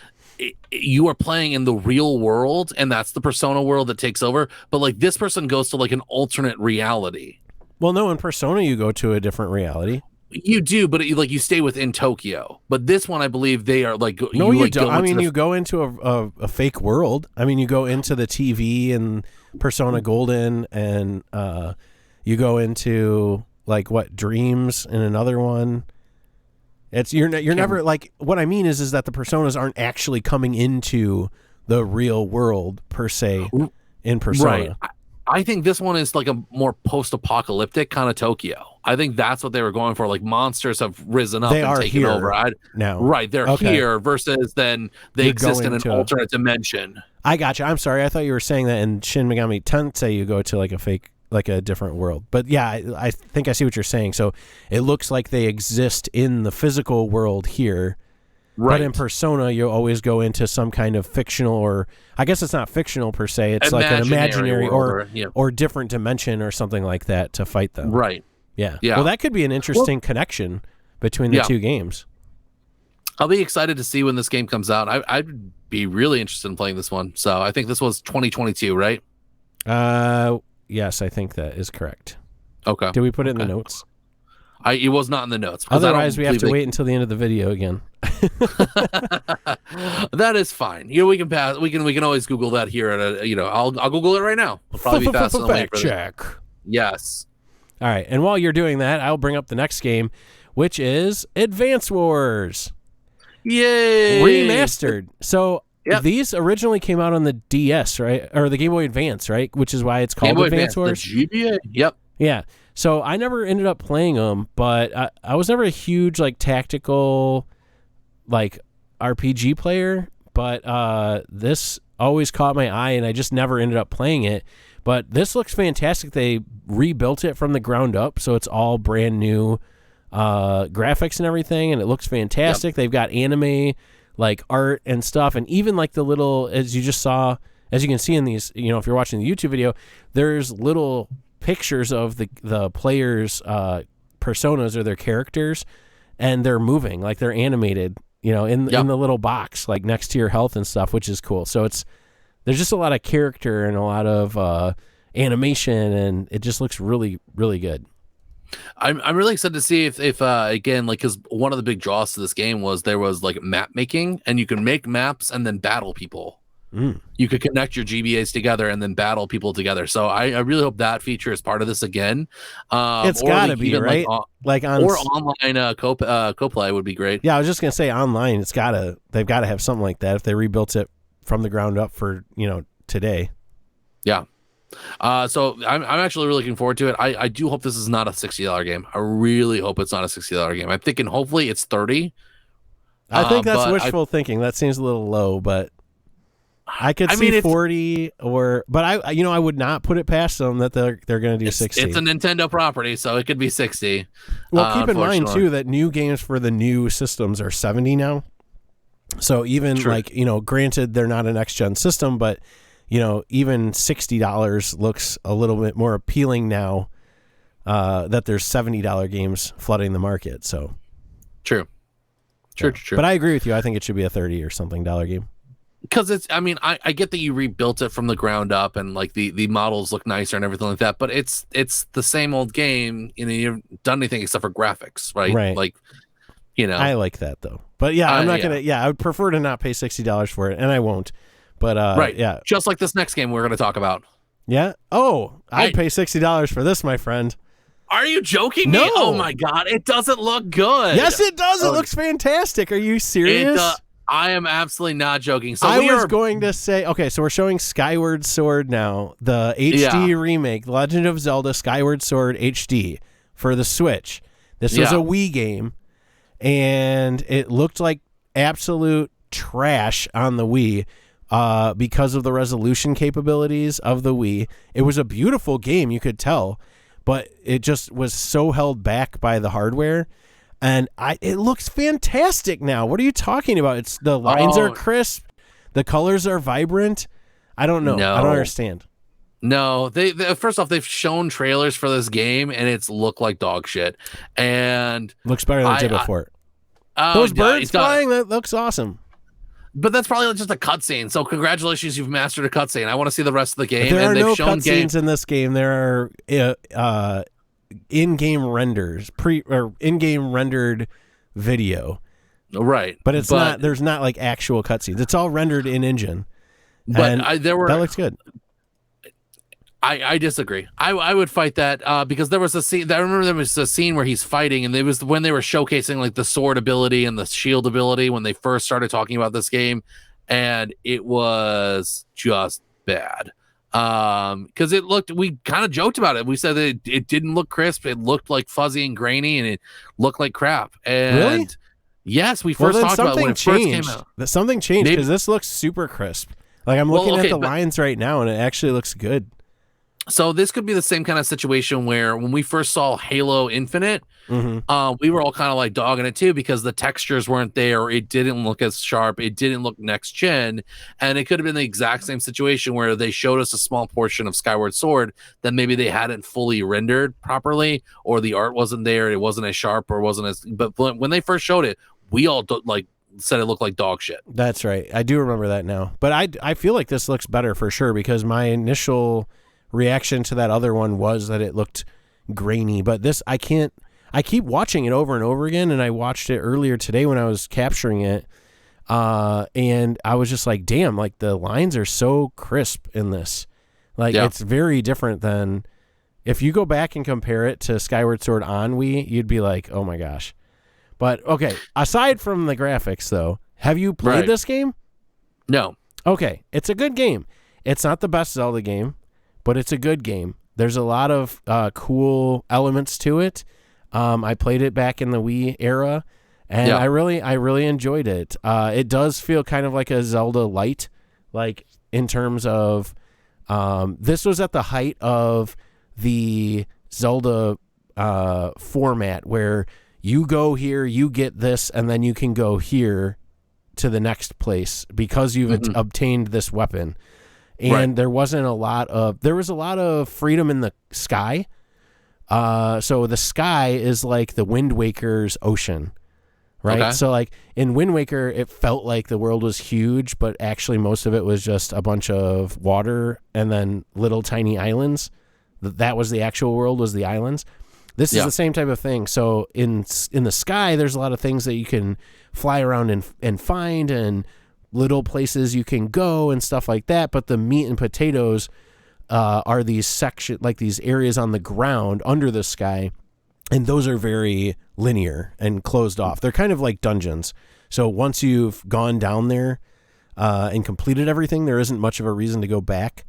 you are playing in the real world, and that's the Persona world that takes over. But like this person goes to like an alternate reality. Well, no, in Persona you go to a different reality. You do, but you stay within Tokyo. But this one, I believe they are like no, you don't. I mean, you go into a fake world. I mean, you go into the TV and Persona Golden, and you go into like dreams in another one. It's you're never like, what I mean is that the personas aren't actually coming into the real world per se in Persona. Right. I think this one is like a more post-apocalyptic kind of Tokyo. I think that's what they were going for. Like monsters have risen up and taken over. Now. Right, they're here versus then they exist in an alternate dimension. I gotcha. I'm sorry. I thought you were saying that in Shin Megami Tensei you go to like a fake like a different world. But yeah, I think I see what you're saying. So it looks like they exist in the physical world here. Right. But in Persona, you always go into some kind of fictional, or I guess it's not fictional per se. It's like an imaginary or different dimension or something like that to fight them. Right. Yeah. Well, that could be an interesting connection between the two games. I'll be excited to see when this game comes out. I'd be really interested in playing this one. So I think this was 2022, right? Yes, I think that is correct. Okay. Did we put it in the notes? It was not in the notes. Otherwise, we have to wait until the end of the video again. That is fine. We can pass. We can always Google that here. I'll Google it right now. It'll probably be faster than fact check. Yes. All right, and while you're doing that, I'll bring up the next game, which is Advance Wars. Yay! Remastered. So these originally came out on the DS, right, or the Game Boy Advance, right, which is why it's called Advance Wars. The GBA. Yep. Yeah. So I never ended up playing them, but I was never a huge tactical RPG player. But this always caught my eye, and I just never ended up playing it. But this looks fantastic. They rebuilt it from the ground up, so it's all brand new graphics and everything, and it looks fantastic. Yep. They've got anime art and stuff, and even the little, as you can see in these, if you're watching the YouTube video, there's little pictures of the players' personas or their characters, and they're moving, they're animated, in the little box, next to your health and stuff, which is cool. So there's just a lot of character and a lot of animation, and it just looks really, really good. I'm really excited to see if again, because one of the big draws to this game was there was map making, and you can make maps and then battle people. You could connect your GBAs together and then battle people together. So I really hope that feature is part of this again. It's got to be, right? Or online co-play would be great. Yeah, I was just gonna say online. They've got to have something like that if they rebuilt it from the ground up for today. Yeah. So I'm actually really looking forward to it. I do hope this is not a $60 game. I really hope it's not a $60 game. I'm thinking hopefully it's $30. I think that's wishful thinking. That seems a little low, but I could see 40 but I would not put it past them that they're going to do 60. It's a Nintendo property, so it could be 60. Well, keep in mind too that new games for the new systems are 70 now. So even granted they're not a next gen system, but even $60 looks a little bit more appealing now that there's $70 games flooding the market. So true. But I agree with you. I think it should be a 30 or something dollar game. Because I get that you rebuilt it from the ground up and the models look nicer and everything like that, but it's the same old game. You haven't done anything except for graphics, right? Right. I like that though. But yeah, I'm not gonna. Yeah, I would prefer to not pay $60 for it, and I won't. But right, yeah, just like this next game we're going to talk about. Yeah. Oh, I'd pay $60 for this, my friend. Are you joking me? No. Oh my God, it doesn't look good. Yes, it does. It looks fantastic. Are you serious? I am absolutely not joking. So I was going to say, okay, so we're showing Skyward Sword now, the HD remake, Legend of Zelda Skyward Sword HD for the Switch. This was a Wii game, and it looked like absolute trash on the Wii because of the resolution capabilities of the Wii. It was a beautiful game, you could tell, but it just was so held back by the hardware. And it looks fantastic now. What are you talking about? The lines are crisp, the colors are vibrant. I don't know. No. I don't understand. No, they first off, they've shown trailers for this game, and it's looked like dog shit. And looks better than it did before. Those birds flying, that looks awesome. But that's probably just a cutscene. So congratulations, you've mastered a cutscene. I want to see the rest of the game. There are no cutscenes in this game. There are in-game renders, in-game rendered video, right? But it's not. There's not actual cutscenes. It's all rendered in engine. But that looks good. I disagree. I would fight that because there was a scene. I remember there was a scene where he's fighting, and it was when they were showcasing the sword ability and the shield ability when they first started talking about this game, and it was just bad. Because we kind of joked about it. We said that it didn't look crisp. It looked fuzzy and grainy, and it looked like crap. And really? Yes, we first talked about it when it first came out. Something changed because this looks super crisp. I'm looking at the lines right now, and it actually looks good. So this could be the same kind of situation where when we first saw Halo Infinite, we were all kind of like dogging it too because the textures weren't there. It didn't look as sharp. It didn't look next gen. And it could have been the exact same situation where they showed us a small portion of Skyward Sword that maybe they hadn't fully rendered properly, or the art wasn't there. It wasn't as sharp or wasn't as. But when they first showed it, we all said it looked like dog shit. That's right. I do remember that now. But I feel like this looks better for sure because my initial reaction to that other one was that it looked grainy. But this, I keep watching it over and over again, and I watched it earlier today when I was capturing it, and I was just like, damn, like the lines are so crisp in this. Like it's very different than if you go back and compare it to Skyward Sword on Wii, you'd be like, oh my gosh. But okay, aside from the graphics though, have you played this game? No. Okay, it's a good game. It's not the best Zelda game, but it's a good game. There's a lot of cool elements to it. I played it back in the Wii era, and I really enjoyed it. It does feel kind of like a Zelda Light, like in terms of this was at the height of the Zelda format where you go here, you get this, and then you can go here to the next place because you've obtained this weapon. And there was a lot of freedom in the sky. So the sky is like the Wind Waker's ocean, right? Okay. So like in Wind Waker, it felt like the world was huge, but actually most of it was just a bunch of water and then little tiny islands. That was the actual world, was the islands. This is the same type of thing. So in the sky, there's a lot of things that you can fly around and find, and little places you can go and stuff like that. But the meat and potatoes are these these areas on the ground under the sky, and those are very linear and closed off. They're kind of like dungeons. So once you've gone down there and completed everything, there isn't much of a reason to go back.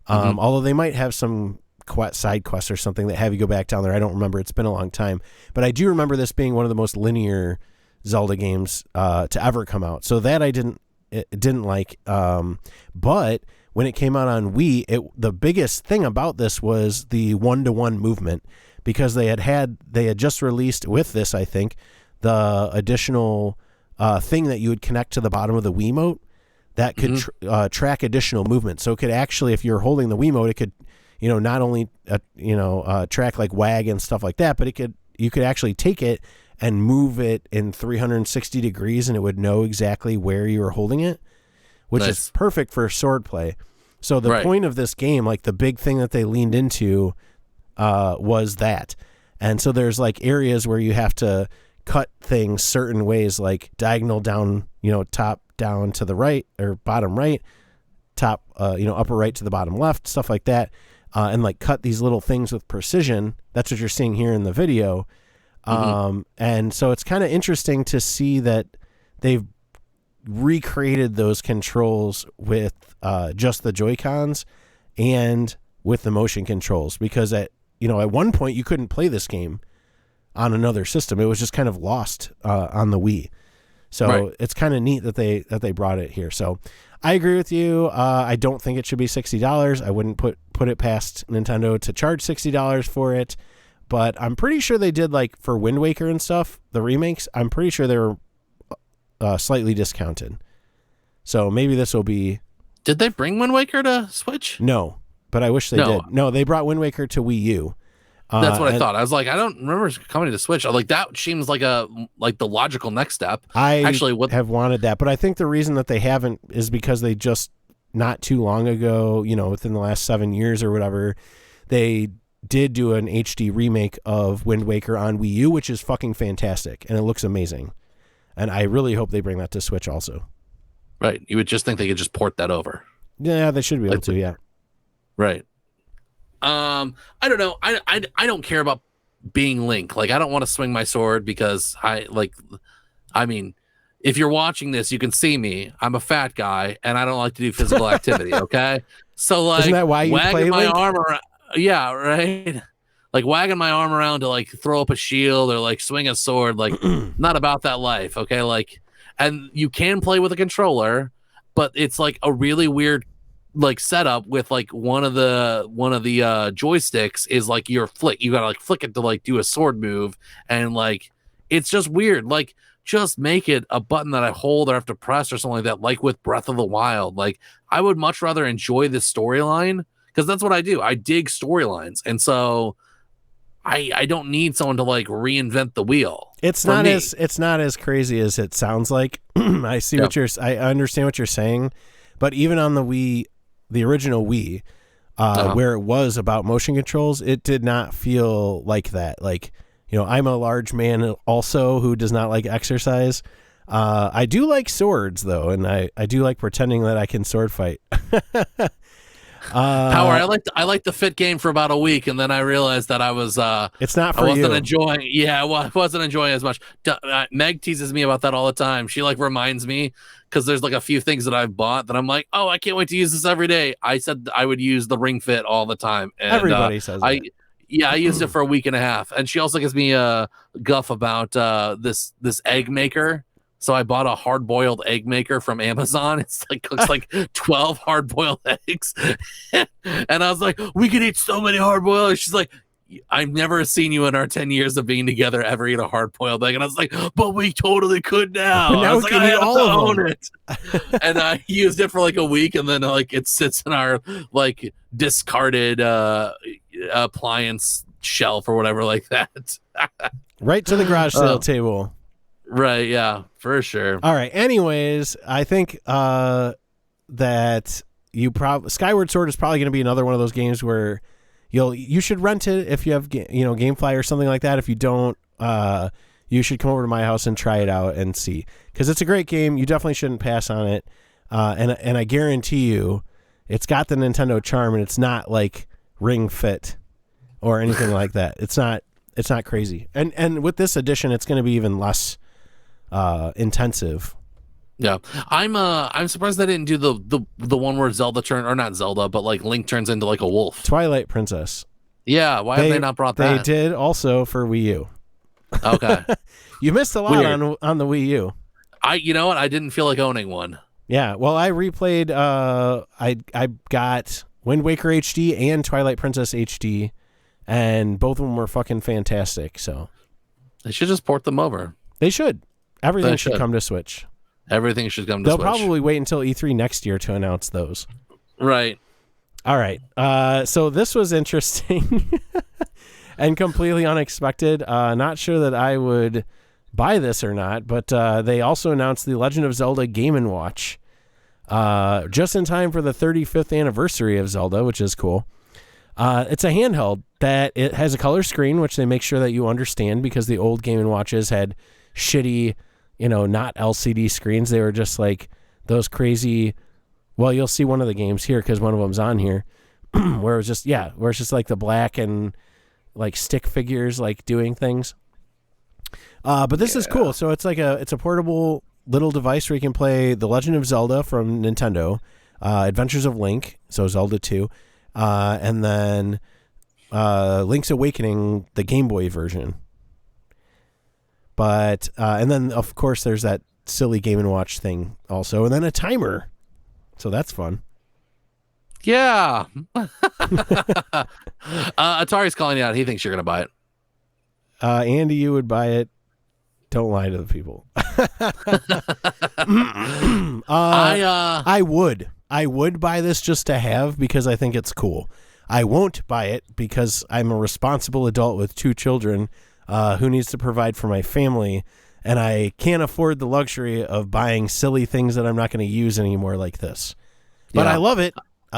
Although they might have some side quests or something that have you go back down there. I don't remember. It's been a long time. But I do remember this being one of the most linear Zelda games to ever come out. So that I didn't like. But when it came out on Wii, the biggest thing about this was the 1-to-1 movement, because they had just released with this, I think, the additional thing that you would connect to the bottom of the Wiimote that could track additional movement. So it could actually, if you're holding the Wiimote, it could, not only track like WAG and stuff like that, but you could actually take it and move it in 360 degrees, and it would know exactly where you were holding it, which is perfect for sword play. So the point of this game, like the big thing that they leaned into was that. And so there's like areas where you have to cut things certain ways, like diagonal down, top down to the right or bottom right, top, upper right to the bottom left, stuff like that. And like cut these little things with precision. That's what you're seeing here in the video. And so it's kind of interesting to see that they've recreated those controls with just the Joy-Cons and with the motion controls, because at one point you couldn't play this game on another system. It was just kind of lost on the Wii. So it's kind of neat that they brought it here. So I agree with you. I don't think it should be $60. I wouldn't put it past Nintendo to charge $60 for it. But I'm pretty sure they did, like, for Wind Waker and stuff, the remakes, I'm pretty sure they were slightly discounted. So maybe this will be... Did they bring Wind Waker to Switch? No, but I wish they did. No, they brought Wind Waker to Wii U. That's what I thought. I was like, I don't remember coming to Switch. Like, that seems like the logical next step. I have wanted that, but I think the reason that they haven't is because they just, not too long ago, within the last 7 years or whatever, they did do an HD remake of Wind Waker on Wii U, which is fucking fantastic, and it looks amazing. And I really hope they bring that to Switch also. Right. You would just think they could just port that over. Yeah, they should be able to, yeah. Right. I don't know. I don't care about being Link. Like, I don't want to swing my sword because if you're watching this, you can see me. I'm a fat guy, and I don't like to do physical activity, okay? So, like, isn't that why you play my arm around? Yeah, right. Like, wagging my arm around to, like, throw up a shield or, like, swing a sword, like, not about that life, okay? Like, and you can play with a controller, but it's, like, a really weird like setup with like one of the joysticks is like your flick. You gotta like flick it to like do a sword move, and like it's just weird. Like just make it a button that I hold or have to press or something like that. Like with Breath of the Wild, like I would much rather enjoy the storyline because that's what I do. I dig storylines, and so I don't need someone to like reinvent the wheel. It's not as crazy as it sounds like. I see what I understand what you're saying, but even on the Wii, the original Wii, where it was about motion controls, it did not feel like that. Like, I'm a large man also who does not like exercise. I do like swords though, and I do like pretending that I can sword fight. Power, I liked the fit game for about a week, and then I realized that I was it's not for I wasn't you. enjoying. Yeah, well, I wasn't enjoying as much. Meg teases me about that all the time. She like reminds me because there's like a few things that I've bought that I'm like, oh, I can't wait to use this every day. I said I would use the Ring Fit all the time. And, everybody says that. I used it for a week and a half, and she also gives me a guff about this egg maker. So I bought a hard-boiled egg maker from Amazon. It's like cooks like 12 hard-boiled eggs. And I was like, we could eat so many hard-boiled eggs. She's like, I've never seen you in our 10 years of being together ever eat a hard-boiled egg. And I was like, but we totally could now. But now we can eat all of them. It. And I used it for like a week, and then like it sits in our like discarded appliance shelf or whatever like that. Right to the garage sale table. Right, yeah, for sure. All right. Anyways, I think that Skyward Sword is probably going to be another one of those games where you should rent it if you have GameFly or something like that. If you don't, you should come over to my house and try it out and see, because it's a great game. You definitely shouldn't pass on it. And I guarantee you, it's got the Nintendo charm, and it's not like Ring Fit or anything like that. It's not crazy. And with this edition, it's going to be even less intensive. Yeah, I'm surprised they didn't do the one where Zelda or not Zelda, but like Link turns into like a wolf. Twilight Princess. Yeah, why have they not brought that? They did also for Wii U. Okay. You missed a lot on the Wii U. You know what? I didn't feel like owning one. Yeah, well, I replayed. I got Wind Waker HD and Twilight Princess HD, and both of them were fucking fantastic. So they should just port them over. They should. Everything should come to Switch. Everything should come to They'll Switch. They'll probably wait until E3 next year to announce those. Right. All right. So this was interesting and completely unexpected. Not sure that I would buy this or not, but they also announced the Legend of Zelda Game & Watch just in time for the 35th anniversary of Zelda, which is cool. It's a handheld that it has a color screen, which they make sure that you understand, because the old Game & Watches had shitty, not LCD screens. They were just like those crazy, well, you'll see one of the games here because one of them's on here, where it's just like the black and like stick figures like doing things. But this is cool. So it's like it's a portable little device where you can play The Legend of Zelda from Nintendo, Adventures of Link, so Zelda 2, and then Link's Awakening, the Game Boy version. But and then of course there's that silly Game & Watch thing also, and then a timer. So that's fun. Yeah. Atari's calling you out. He thinks you're gonna buy it. Andy, you would buy it. Don't lie to the people. I would buy this just to have, because I think it's cool. I won't buy it because I'm a responsible adult with 2 children who needs to provide for my family, and I can't afford the luxury of buying silly things that I'm not going to use anymore like this. But yeah. I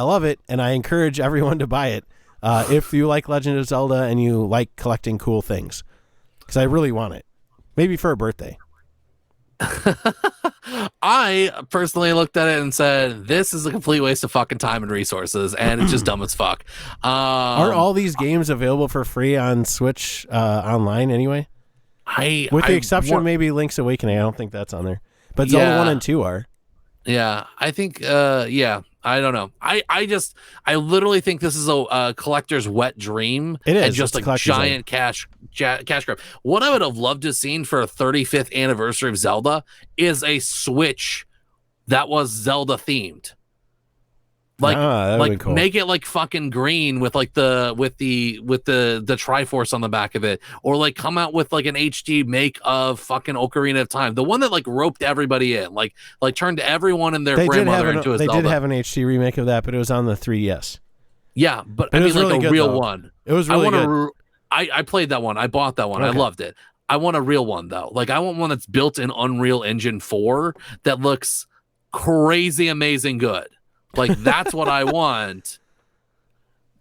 love it, and I encourage everyone to buy it if you like Legend of Zelda and you like collecting cool things, because I really want it. Maybe for a birthday. I personally looked at it and said, this is a complete waste of fucking time and resources, and it's just dumb as fuck. Aren't all these games available for free on Switch online anyway? With the exception of maybe Link's Awakening. I don't think that's on there. But Zelda 1 and 2 are. Yeah, I think, I don't know. I literally think this is a collector's wet dream. It is. And just a giant cash grab. What I would have loved to have seen for a 35th anniversary of Zelda is a Switch that was Zelda themed. Like cool. make it like fucking green with like the Triforce on the back of it, or like come out with like an HD make of fucking Ocarina of Time, the one that like roped everybody in, like turned everyone and their grandmother into a Zelda. They did have an HD remake of that, but it was on the 3DS. Yeah, but I mean like really a real one. It was really good. I played that one. I bought that one. Okay. I loved it. I want a real one though. Like I want one that's built in Unreal Engine 4 that looks crazy amazing good. Like that's what I want.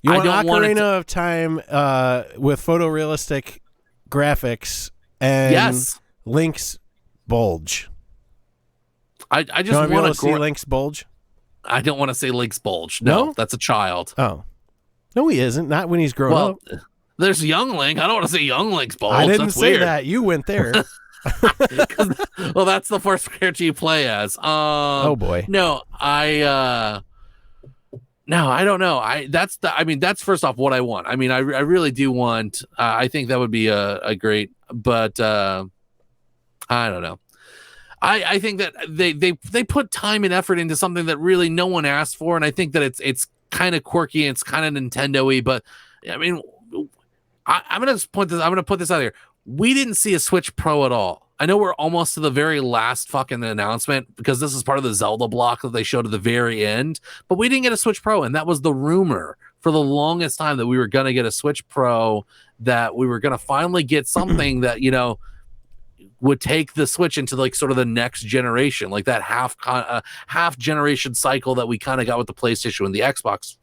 You want Ocarina of Time with photorealistic graphics and Link's bulge. I just want to see Link's bulge. I don't want to say Link's bulge. No, that's a child. Oh, no, he isn't. Not when he's grown up. There's young Link. I don't want to say young Link's bulge. I didn't say that. You went there. Well, that's the first character you play as. Oh boy. No, I don't know. That's first off what I want. I mean, I really do want. I think that would be a great, but I don't know. I think that they put time and effort into something that really no one asked for, and I think that it's kind of quirky and it's kind of Nintendo-y. But I mean, I'm gonna put this out here. We didn't see a Switch Pro at all. I know we're almost to the very last fucking announcement because this is part of the Zelda block that they showed at the very end, but we didn't get a Switch Pro, and that was the rumor for the longest time, that we were going to get a Switch Pro, that we were going to finally get something that, you know, would take the Switch into like sort of the next generation, like that half generation cycle that we kind of got with the PlayStation and the Xbox,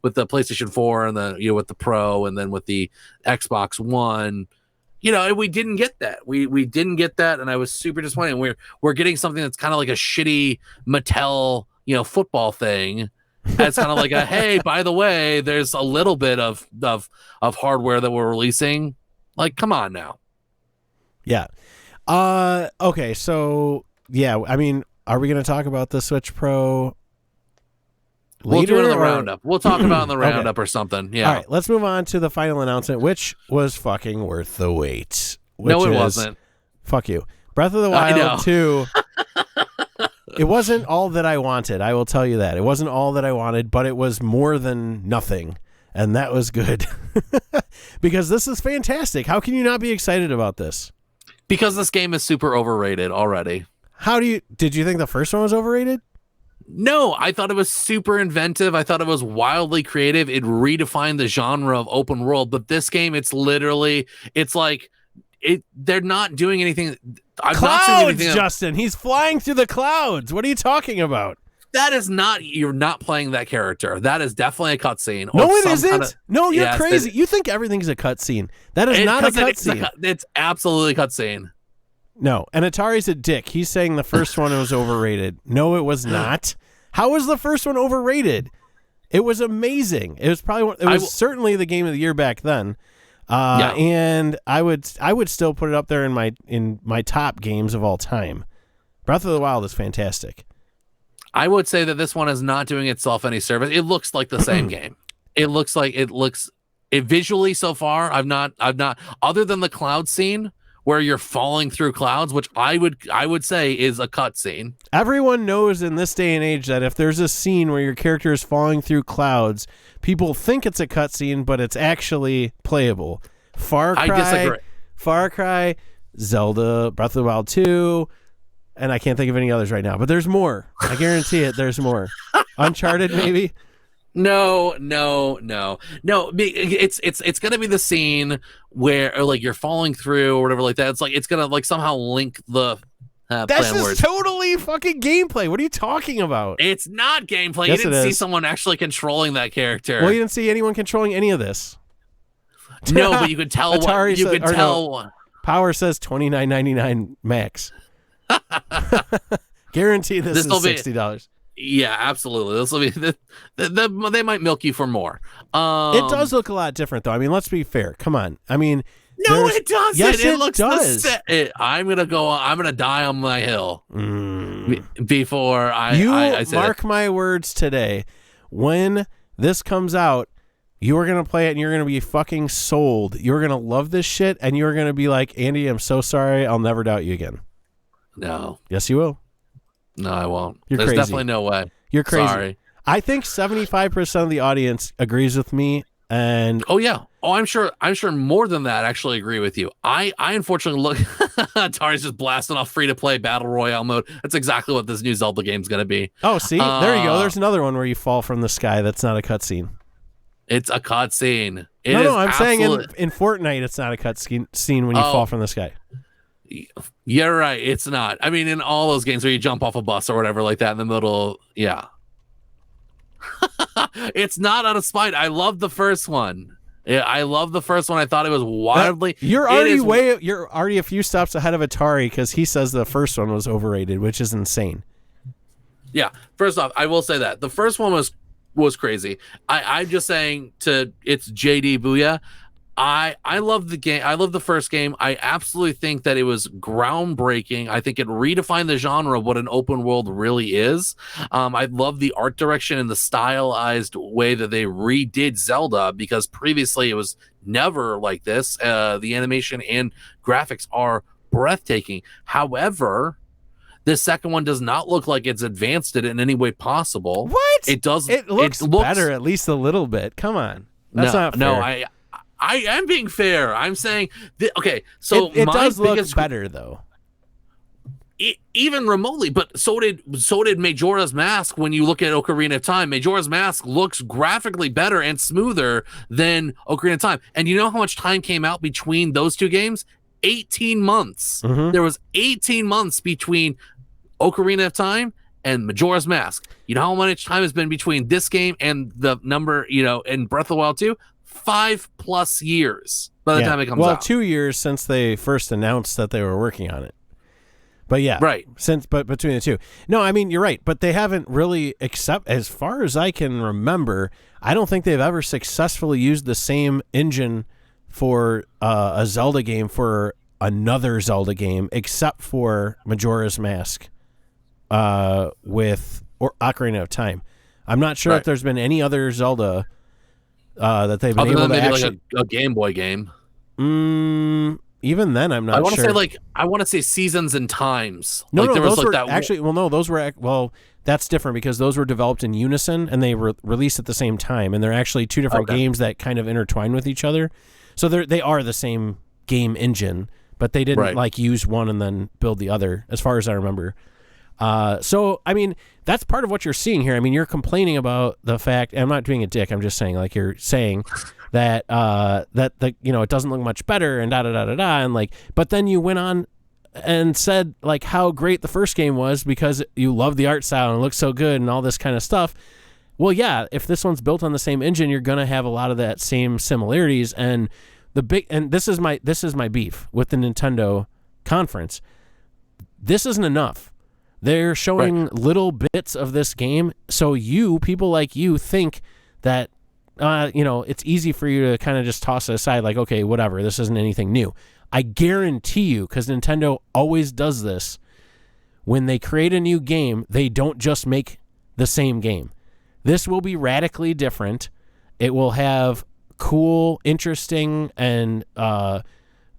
with the PlayStation 4 and the, you know, with the Pro, and then with the Xbox One. You know, we didn't get that. We didn't get that, and I was super disappointed. We're getting something that's kind of like a shitty Mattel, you know, football thing. It's kind of like a, hey, by the way, there's a little bit of hardware that we're releasing. Like, come on now. Yeah. Okay, so yeah, I mean, are we going to talk about the Switch Pro later? We'll do it in the roundup. We'll talk about it in the roundup or something. Yeah. All right, let's move on to the final announcement, which was fucking worth the wait. No, it wasn't. Fuck you. Breath of the Wild 2. It wasn't all that I wanted. I will tell you that. It wasn't all that I wanted, but it was more than nothing. And that was good. Because this is fantastic. How can you not be excited about this? Because this game is super overrated already. Did you think the first one was overrated? No, I thought it was super inventive. I thought it was wildly creative. It redefined the genre of open world. But this game, it's like they're not doing anything. I've not seen anything. Justin, he's flying through the clouds. What are you talking about? That is not. You're not playing that character. That is definitely a cutscene. No, it isn't. No, you're crazy. You think everything's a cutscene. That is not a cutscene. It's absolutely a cutscene. No, and Atari's a dick. He's saying the first one was overrated. No, it was not. How was the first one overrated? It was amazing. It was probably certainly the game of the year back then. And I would still put it up there in my top games of all time. Breath of the Wild is fantastic. I would say that this one is not doing itself any service. It looks like the same game. It visually so far. I've not other than the cloud scene where you're falling through clouds, which I would say is a cutscene. Everyone knows in this day and age that if there's a scene where your character is falling through clouds, people think it's a cutscene, but it's actually playable. I disagree. Far Cry, Zelda, Breath of the Wild 2, and I can't think of any others right now, but there's more. I guarantee it. There's more. Uncharted, maybe. No. It's gonna be the scene where like you're falling through or whatever like that. It's gonna like somehow link the. That's just totally fucking gameplay. What are you talking about? It's not gameplay. Yes, you didn't see someone actually controlling that character. Well, you didn't see anyone controlling any of this. No, but you could tell. Power says $29.99 max. Guarantee this is $60. Yeah, absolutely. This will be they might milk you for more. It does look a lot different, though. I mean, let's be fair. Come on. I mean, no, it doesn't. Yes, it looks does. I'm gonna die on my hill before I say mark my words today. When this comes out, you are gonna play it and you're gonna be fucking sold. You're gonna love this shit, and you're gonna be like, Andy, I'm so sorry. I'll never doubt you again. No. Yes, you will. No, I won't. There's definitely no way. You're crazy. Sorry. I think 75% of the audience agrees with me. And I'm sure more than that actually agree with you. I unfortunately look Atari's just blasting off free to play battle royale mode. That's exactly what this new Zelda game's gonna be. Oh, see, there you go. There's another one where you fall from the sky. That's not a cutscene. It's a cutscene. No, I'm saying in Fortnite, it's not a cutscene when you fall from the sky. You're right. It's not. I mean, in all those games where you jump off a bus or whatever like that in the middle, yeah. It's not out of spite. I love the first one. Yeah, I love the first one. I thought it was wildly. You're already a few steps ahead of Atari because he says the first one was overrated, which is insane. Yeah. First off, I will say that the first one was crazy. I'm just saying it's JD Booyah. I love the game. I love the first game. I absolutely think that it was groundbreaking. I think it redefined the genre of what an open world really is. I love the art direction and the stylized way that they redid Zelda, because previously it was never like this. The animation and graphics are breathtaking. However, this second one does not look like it's advanced it in any way possible. What? It does. It looks better, at least a little bit. Come on. That's not fair. No, I am being fair. I'm saying okay. So it does look better though, even remotely. But so did Majora's Mask. When you look at Ocarina of Time, Majora's Mask looks graphically better and smoother than Ocarina of Time. And you know how much time came out between those two games? 18 months. Mm-hmm. There was 18 months between Ocarina of Time and Majora's Mask. You know how much time has been between this game and the number, in Breath of the Wild 2? 5+ years by the time it comes out. Well, 2 years since they first announced that they were working on it. But yeah, right. But between the two, no, I mean you're right. But they haven't really, except as far as I can remember, I don't think they've ever successfully used the same engine for a Zelda game for another Zelda game, except for Majora's Mask or Ocarina of Time. I'm not sure if there's been any other Zelda that they've been able to actually like a Game Boy game. Even then, I'm not sure. I want to say Seasons and Times. No, those were actually. Well, no, those were that's different because those were developed in unison and they were released at the same time, and they're actually two different games that kind of intertwine with each other. So they are the same game engine, but they didn't use one and then build the other, as far as I remember. So I mean, that's part of what you're seeing here. I mean, you're complaining about the fact, and I'm not being a dick. I'm just saying, like, you're saying that it doesn't look much better and and but then you went on and said like how great the first game was because you love the art style and it looks so good and all this kind of stuff. Well, yeah, if this one's built on the same engine, you're gonna have a lot of that same similarities. And this is my beef with the Nintendo conference. This isn't enough. They're showing little bits of this game, so people like you think that it's easy for you to kind of just toss it aside, like, okay, whatever, this isn't anything new. I guarantee you, because Nintendo always does this, when they create a new game, they don't just make the same game. This will be radically different. It will have cool, interesting, and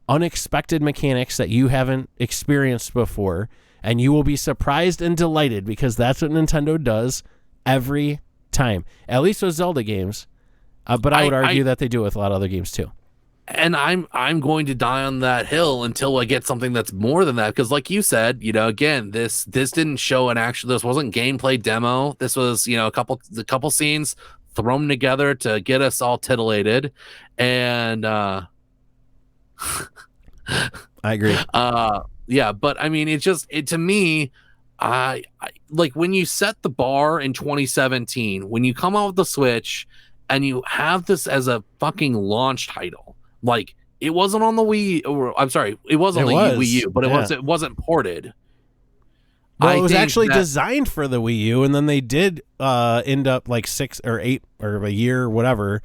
unexpected mechanics that you haven't experienced before. And you will be surprised and delighted because that's what Nintendo does every time. At least with Zelda games. But I would argue that they do it with a lot of other games too. And I'm going to die on that hill until I get something that's more than that. Because like you said, again, this didn't show this wasn't gameplay demo. This was, a couple scenes thrown together to get us all titillated. And I agree. Yeah, but I mean, to me, I like when you set the bar in 2017, when you come out with the Switch and you have this as a fucking launch title, like it wasn't on the Wii, or I'm sorry, it was on the Wii U, but it wasn't ported. Well, it was actually designed for the Wii U, and then they did end up like 6 or 8 or a year or whatever,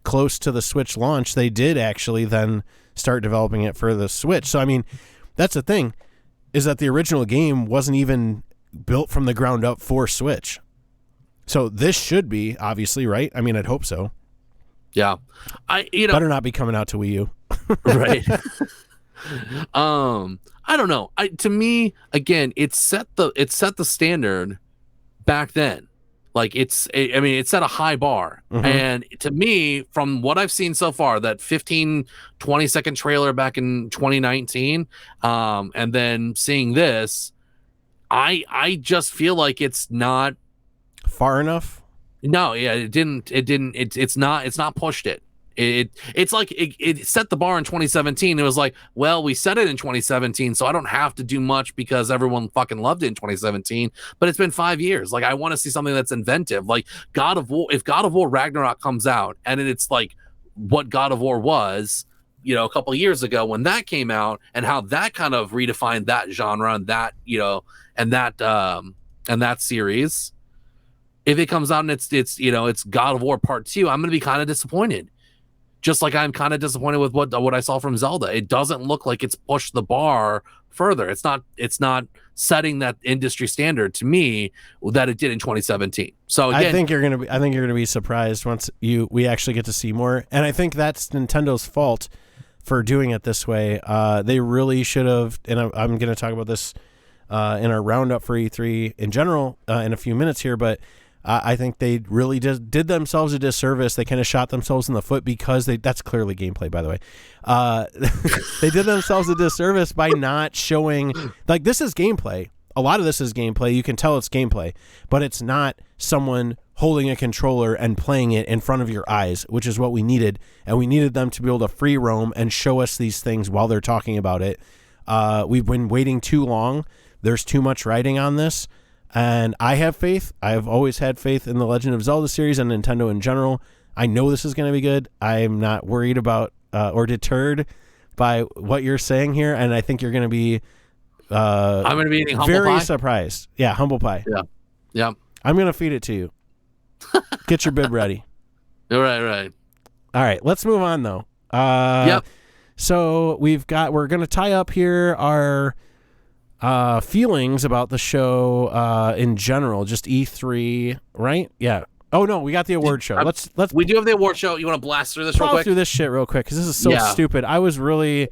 close to the Switch launch. They did actually then start developing it for the Switch. So I mean, that's the thing, is that the original game wasn't even built from the ground up for Switch. So this should be, obviously, right? I mean, I'd hope so. Yeah. Better not be coming out to Wii U. Right. I don't know. To me, again, it set the standard back then. Like I mean, it's set a high bar. And to me, from what I've seen so far, that 15-20 second trailer back in 2019, and then seeing this, I just feel like it's not far enough. No, yeah, it's not pushed it. It's like it set the bar in 2017. It was like, well, we set it in 2017, so I don't have to do much because everyone fucking loved it in 2017. But it's been 5 years. Like, I want to see something that's inventive. Like God of War. If God of War Ragnarok comes out and it's like what God of War was, a couple of years ago when that came out, and how that kind of redefined that genre and that and that series. If it comes out and it's God of War Part 2, I'm going to be kind of disappointed. Just like I'm kind of disappointed with what I saw from Zelda. It doesn't look like it's pushed the bar further. It's not setting that industry standard to me that it did in 2017. So again, I think you're gonna be surprised once we actually get to see more. And I think that's Nintendo's fault for doing it this way. They really should have. And I'm going to talk about this in our roundup for E3 in general in a few minutes here, but. I think they really did themselves a disservice. They kind of shot themselves in the foot because that's clearly gameplay, by the way. They did themselves a disservice by not showing, like, this is gameplay. A lot of this is gameplay. You can tell it's gameplay, but it's not someone holding a controller and playing it in front of your eyes, which is what we needed. And we needed them to be able to free roam and show us these things while they're talking about it. We've been waiting too long. There's too much writing on this. And I have faith. I've always had faith in the Legend of Zelda series and Nintendo in general. I know this is going to be good. I'm not worried about or deterred by what you're saying here. And I think you're going to be I'm going to be eating humble pie. Very surprised. Yeah, humble pie. Yeah. I'm going to feed it to you. Get your bib ready. Right. All right, let's move on, though. Yep. So we're going to tie up here our feelings about the show in general, just E3, right? Yeah. Oh no, we got the award show. Let's. We do have the award show. You want to blast through this real quick? Through this shit real quick because this is so stupid. I was really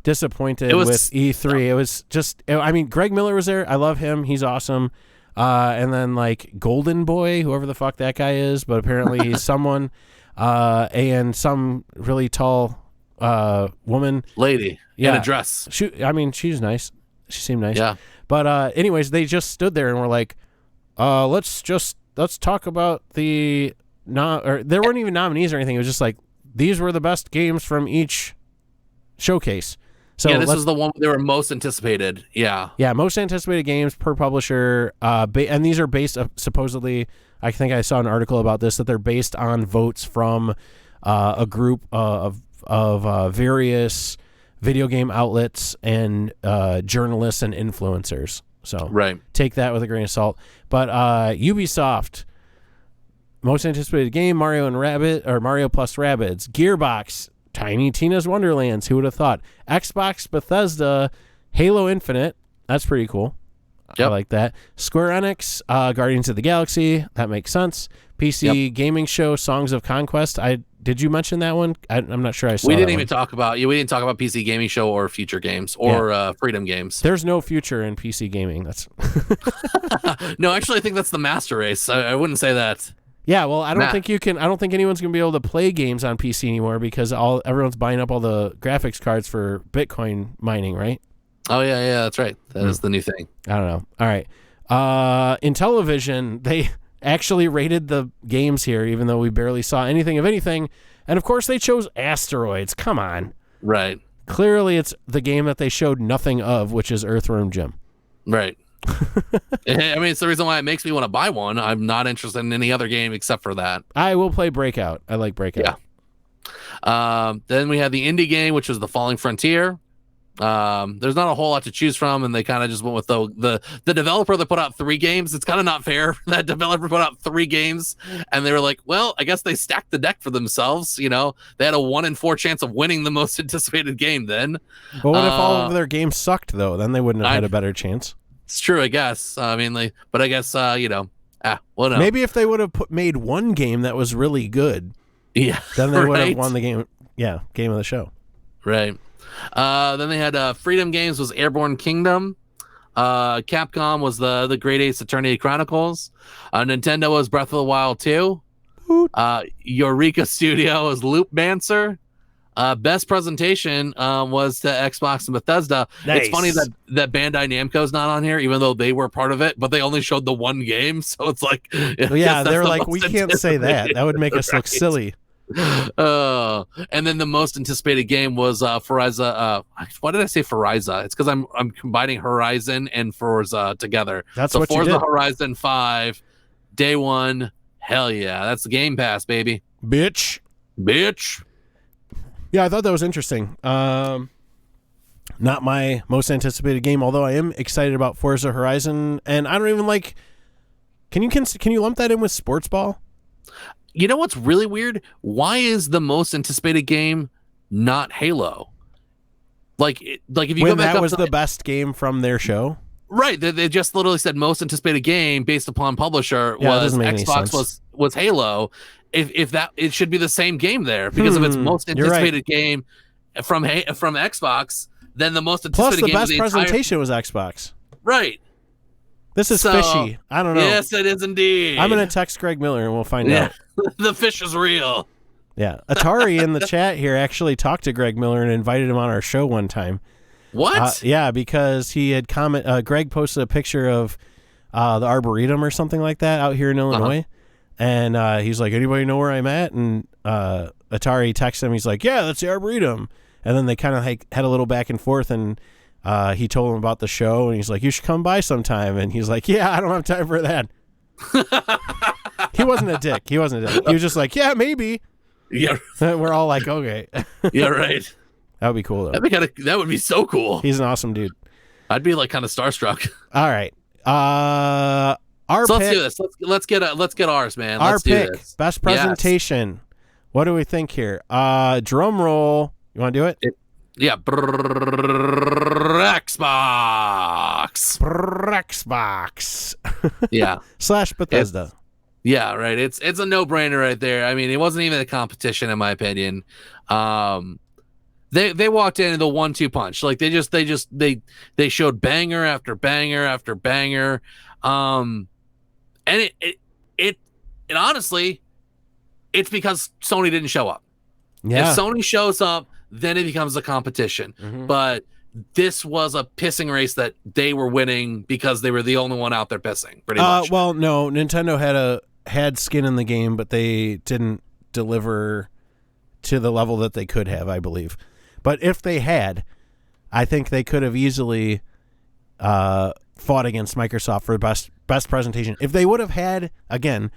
disappointed with E3. It was just. I mean, Greg Miller was there. I love him. He's awesome. And then like Golden Boy, whoever the fuck that guy is, but apparently he's someone. And some really tall woman, lady, in a dress. She's nice. She seemed nice. Yeah. But anyways, they just stood there and were like, let's talk about there weren't even nominees or anything. It was just like, these were the best games from each showcase. So yeah, this is the one they were most anticipated. Yeah. Yeah, most anticipated games per publisher. And these are based supposedly, I think I saw an article about this, that they're based on votes from a group of various video game outlets and journalists and influencers. So take that with a grain of salt. But Ubisoft, most anticipated game, Mario plus Rabbids. Gearbox, Tiny Tina's Wonderlands. Who would have thought? Xbox, Bethesda, Halo Infinite. That's pretty cool. Yep. I like that. Square Enix, Guardians of the Galaxy. That makes sense. PC Gaming Show, Songs of Conquest. Did you mention that one? I'm not sure I saw. We didn't even talk about PC Gaming Show or future games or Freedom Games. There's no future in PC gaming. That's no, actually, I think that's the master race. I wouldn't say that. Yeah, well, I don't think anyone's gonna be able to play games on PC anymore because everyone's buying up all the graphics cards for Bitcoin mining, right? Oh yeah, that's right. That is the new thing. I don't know. All right, in television, they actually rated the games here, even though we barely saw anything of anything. And of course, they chose Asteroids. Come on. Right. Clearly, it's the game that they showed nothing of, which is Earthworm Jim. Right. I mean, it's the reason why it makes me want to buy one. I'm not interested in any other game except for that. I will play Breakout. I like Breakout. Yeah. Then we had the indie game, which was The Falling Frontier. There's not a whole lot to choose from, and they kind of just went with the developer that put out 3 games. It's kind of not fair. That developer put out 3 games, and they were like, well, I guess they stacked the deck for themselves. They had a 1 in 4 chance of winning the most anticipated game then. But what if all of their games sucked, though? Then they wouldn't have had a better chance. It's true, I guess. I mean, but I guess, well, no. Maybe if they would have made one game that was really good, then they would have won the game. Yeah, game of the show. Right. Then they had Freedom Games was Airborne Kingdom. Capcom was the Great Ace Attorney Chronicles. Nintendo was Breath of the Wild 2. Eureka Studio was Loop Mancer. Best presentation was to Xbox and Bethesda. Nice. It's funny that Bandai Namco's not on here, even though they were part of it, but they only showed the one game, so it's like, well, yeah, they're like, we can't say that. That would make us look silly. And then the most anticipated game was Forza. Why did I say Forza? It's because I'm combining Horizon and Forza together. That's so what Forza you did. Horizon 5, day one. Hell yeah, that's the Game Pass, baby. Bitch. Yeah, I thought that was interesting. Not my most anticipated game, although I am excited about Forza Horizon, and I don't even like. Can you lump that in with Sports Ball? You know what's really weird? Why is the most anticipated game not Halo? Like if you when go back that up was to the best game from their show, right? They just literally said most anticipated game based upon publisher was Xbox was Halo. If that, it should be the same game there, because if it's most anticipated game from Xbox, then the most anticipated plus the game best presentation was Xbox. Right. This is fishy. I don't know. Yes, it is indeed. I'm gonna text Greg Miller and we'll find out. The fish is real. Yeah, Atari in the chat here actually talked to Greg Miller and invited him on our show one time. What? Yeah, because he had Greg posted a picture of the Arboretum or something like that out here in Illinois. And he's like, anybody know where I'm at? And Atari texted him. He's like, yeah, that's the Arboretum. And then they kind of had a little back and forth. And he told him about the show. And he's like, you should come by sometime. And he's like, yeah, I don't have time for that. He wasn't a dick. He was just like, yeah, maybe. Yeah. We're all like, okay. Yeah, right. That would be cool, though. That would be so cool. He's an awesome dude. I'd be like kind of starstruck. All right. So let's do this. Let's get ours, man. Let's do this. Best presentation. Yes. What do we think here? Drum roll. You want to do it? Yeah. Xbox. Yeah. / Bethesda. Yeah, right. It's a no-brainer right there. I mean, it wasn't even a competition in my opinion. They walked in the 1-2 punch. Like they showed banger after banger after banger. And it honestly, it's because Sony didn't show up. Yeah. If Sony shows up, then it becomes a competition. Mm-hmm. But this was a pissing race that they were winning because they were the only one out there pissing, pretty much. Well, no, Nintendo had skin in the game, but they didn't deliver to the level that they could have, I believe. But if they had, I think they could have easily fought against Microsoft for best presentation. If they would have had, again,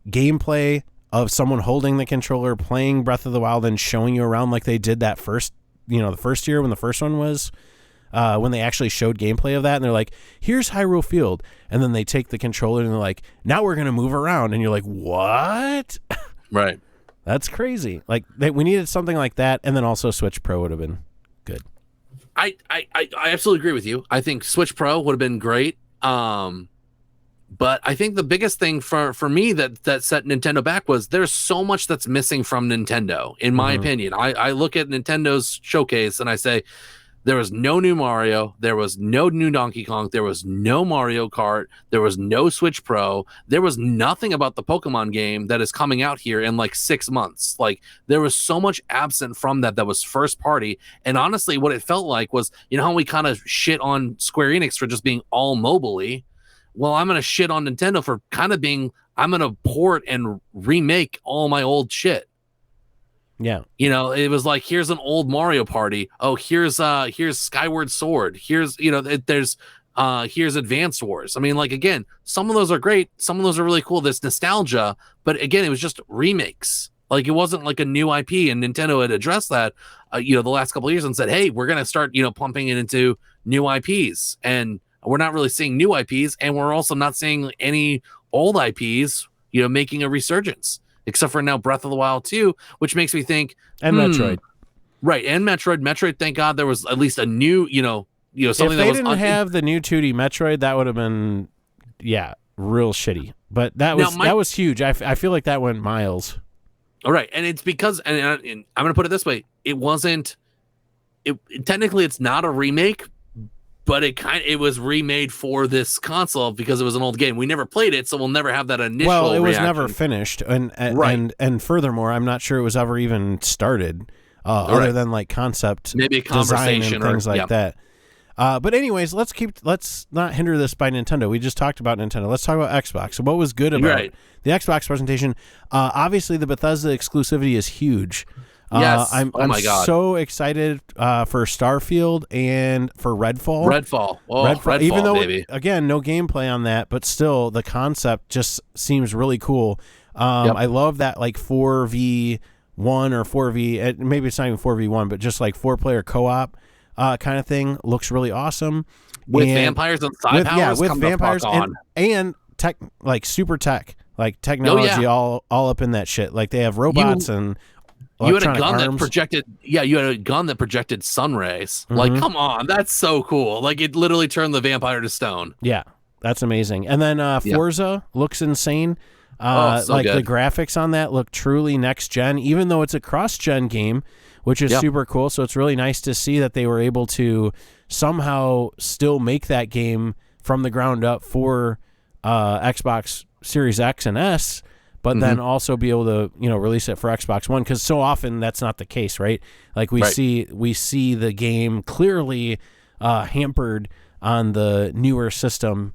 gameplay of someone holding the controller, playing Breath of the Wild, and showing you around like they did that the first year when the first one was, when they actually showed gameplay of that, and they're like, here's Hyrule Field, and then they take the controller and they're like, now we're going to move around, and you're like, what? Right. That's crazy. Like, we needed something like that, and then also Switch Pro would have been good. I absolutely agree with you. I think Switch Pro would have been great. But I think the biggest thing for me that set Nintendo back was there's so much that's missing from Nintendo, in my opinion. I look at Nintendo's showcase and I say, there was no new Mario, there was no new Donkey Kong, there was no Mario Kart, there was no Switch Pro, there was nothing about the Pokemon game that is coming out here in like 6 months. Like, there was so much absent from that was first party. And honestly, what it felt like was, you know how we kind of shit on Square Enix for just being all mobile-y? Well, I'm going to shit on Nintendo for kind of being, I'm going to port and remake all my old shit. Yeah. You know, it was like, here's an old Mario Party. Oh, here's Skyward Sword. Here's Advance Wars. I mean, like, again, some of those are great. Some of those are really cool. There's nostalgia. But again, it was just remakes. Like, it wasn't like a new IP, and Nintendo had addressed that, the last couple of years and said, hey, we're going to start, pumping it into new IPs. And we're not really seeing new IPs, and we're also not seeing any old IPs, making a resurgence, except for now Breath of the Wild 2, which makes me think. And Metroid. Right, and Metroid, thank God there was at least a new, something if that they was... didn't have the new 2D Metroid, that would have been, real shitty. But that was huge. I feel like that went miles. All right, and it's because, and I'm going to put it this way, technically it's not a remake, but it was remade for this console because it was an old game. We never played it, so we'll never have that initial. Well, it was reaction. never finished, and Right. and furthermore, I'm not sure it was ever even started, other than like concept, maybe a design conversation and things like that. But anyways, let's not hinder this by Nintendo. We just talked about Nintendo. Let's talk about Xbox. So what was good about the Xbox presentation? Obviously, the Bethesda exclusivity is huge. Yes. I'm my God. so excited for Starfield and for Redfall. Redfall, even though baby. Again, no gameplay on that, but still the concept just seems really cool. I love that like 4v1 or 4v, maybe it's not even 4v1, but just like 4-player co-op kind of thing looks really awesome. With vampires and psi powers, with vampires and tech, like super tech, like technology all up in that shit. Like they have robots and you had a gun arms. that projected. Yeah, you had a gun that projected sun rays. Mm-hmm. Like, come on, that's so cool. Like it literally turned the vampire to stone. Yeah, that's amazing. And then Forza looks insane. So like good. the graphics on that look truly next gen, even though it's a cross-gen game, which is super cool. So it's really nice to see that they were able to somehow still make that game from the ground up for Xbox Series X and S, but then also be able to release it for Xbox One, because so often that's not the case, right? Like we see the game clearly hampered on the newer system,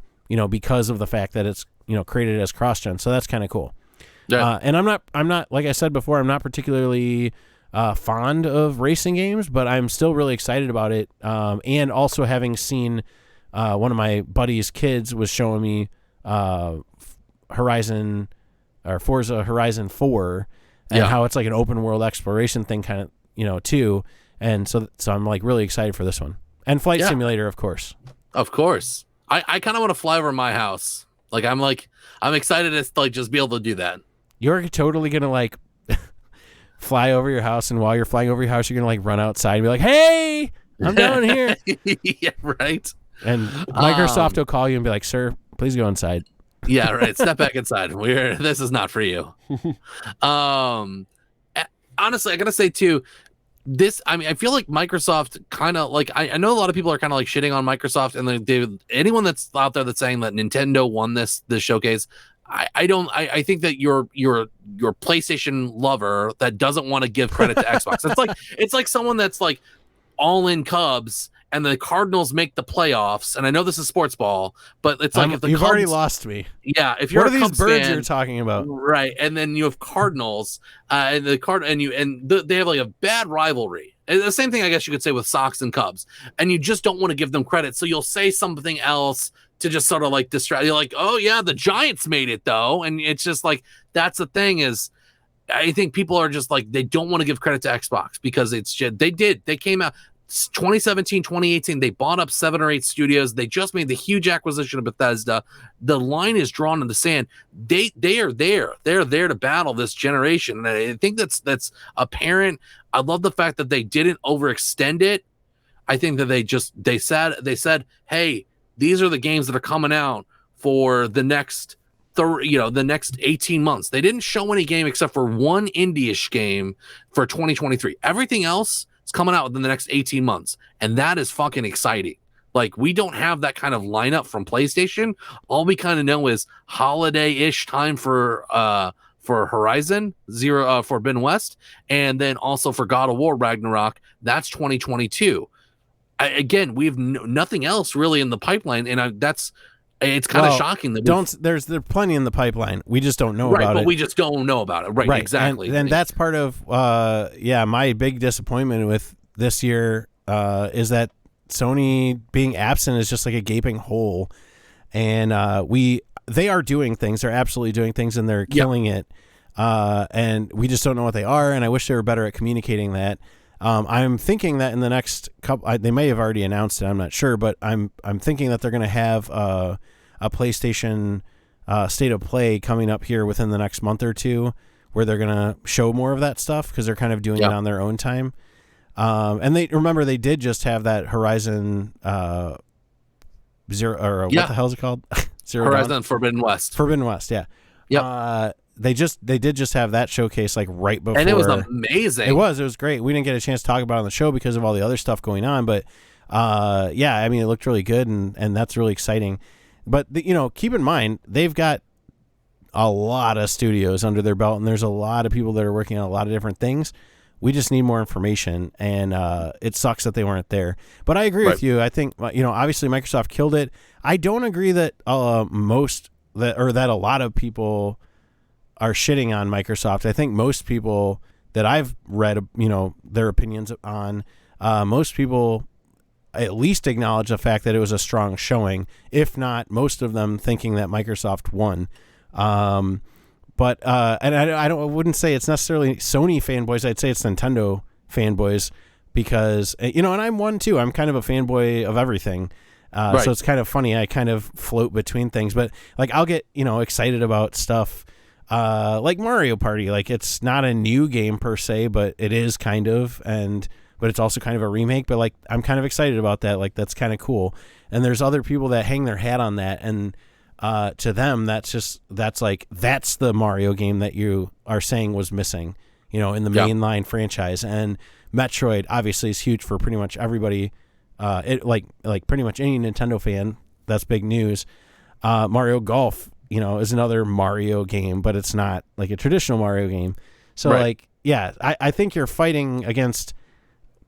because of the fact that it's created as cross-gen. So that's kind of cool. Yeah. And I'm not like I said before, I'm not particularly fond of racing games, but I'm still really excited about it. And also having seen one of my buddy's kids was showing me Forza Horizon 4 and how it's like an open world exploration thing kind of, too. And so I'm like really excited for this one. And Flight Simulator, of course. Of course. I kind of want to fly over my house. I'm excited to like just be able to do that. You're totally going to like fly over your house, and while you're flying over your house, you're going to like run outside and be like, "Hey, I'm down here." Yeah, right. And Microsoft will call you and be like, "Sir, please go inside." Yeah, right. Step back inside. This is not for you. Honestly, I got to say too, I feel like Microsoft kind of like, I know a lot of people are kind of like shitting on Microsoft, and anyone that's out there that's saying that Nintendo won this showcase, I think that you're PlayStation lover that doesn't want to give credit to Xbox. It's like someone that's like all in Cubs and the Cardinals make the playoffs, and I know this is sports ball, but it's like if the you've Cubs, already lost me. Yeah, if you're what are these Cubs birds fan, you're talking about? Right, and then you have Cardinals, and they have like a bad rivalry. And the same thing, I guess you could say with Sox and Cubs, and you just don't want to give them credit, so you'll say something else to just sort of like distract. You're like, oh yeah, the Giants made it though, and it's just like that's the thing is. I think people are just like they don't want to give credit to Xbox because they came out 2017, 2018, they bought up 7 or 8 studios. They just made the huge acquisition of Bethesda. The line is drawn in the sand. They are there. They're there to battle this generation. And I think that's apparent. I love the fact that they didn't overextend it. I think that they said, hey, these are the games that are coming out for the next the next 18 months. They didn't show any game except for one indie-ish game for 2023. Everything else is coming out within the next 18 months, and that is fucking exciting. Like, we don't have that kind of lineup from PlayStation. All we kind of know is holiday-ish time for Horizon Forbidden West, and then also for God of War Ragnarok. That's 2022. Again, we have nothing else really in the pipeline, and it's kind of shocking that there's plenty in the pipeline. We just don't know about it. But we just don't know about it. Right. Exactly. And that's part of my big disappointment with this year is that Sony being absent is just like a gaping hole. And they are doing things. They're absolutely doing things, and they're killing it. And we just don't know what they are. And I wish they were better at communicating that. I'm thinking that in the next couple, they may have already announced it, I'm not sure, but I'm thinking that they're going to have a PlayStation State of Play coming up here within the next month or two, where they're going to show more of that stuff because they're kind of doing it on their own time. And they did just have that Horizon Zero, or what the hell is it called? Horizon Forbidden West. Forbidden West, yeah. Yep. They did just have that showcase like right before, and it was amazing. It was great. We didn't get a chance to talk about it on the show because of all the other stuff going on, but yeah, I mean, it looked really good, and that's really exciting. But keep in mind they've got a lot of studios under their belt, and there's a lot of people that are working on a lot of different things. We just need more information, and it sucks that they weren't there. But I agree with you. I think obviously Microsoft killed it. I don't agree that that a lot of people are shitting on Microsoft. I think most people that I've read, their opinions on, most people at least acknowledge the fact that it was a strong showing, if not most of them thinking that Microsoft won. But and I wouldn't say it's necessarily Sony fanboys. I'd say it's Nintendo fanboys because, and I'm one too. I'm kind of a fanboy of everything. So it's kind of funny. I kind of float between things, but like I'll get, excited about stuff, like Mario Party. Like it's not a new game per se, but it is kind of, but it's also kind of a remake, but like, I'm kind of excited about that. Like that's kind of cool. And there's other people that hang their hat on that. And, to them, that's the Mario game that you are saying was missing, in the mainline franchise. And Metroid obviously is huge for pretty much everybody. Like pretty much any Nintendo fan, that's big news. Mario Golf, is another Mario game, but it's not like a traditional Mario game. So I think you're fighting against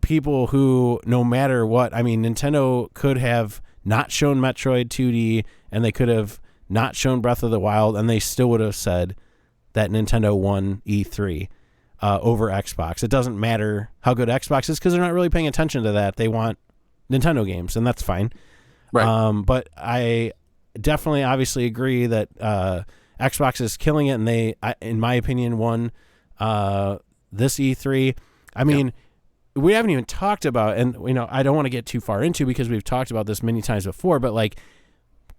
people who, no matter what, I mean, Nintendo could have not shown Metroid 2D, and they could have not shown Breath of the Wild, and they still would have said that Nintendo won E3 over Xbox. It doesn't matter how good Xbox is because they're not really paying attention to that. They want Nintendo games, and that's fine. Right. But I definitely obviously agree that Xbox is killing it, and they, in my opinion, won this E3. I mean, we haven't even talked about, and I don't want to get too far into because we've talked about this many times before, but like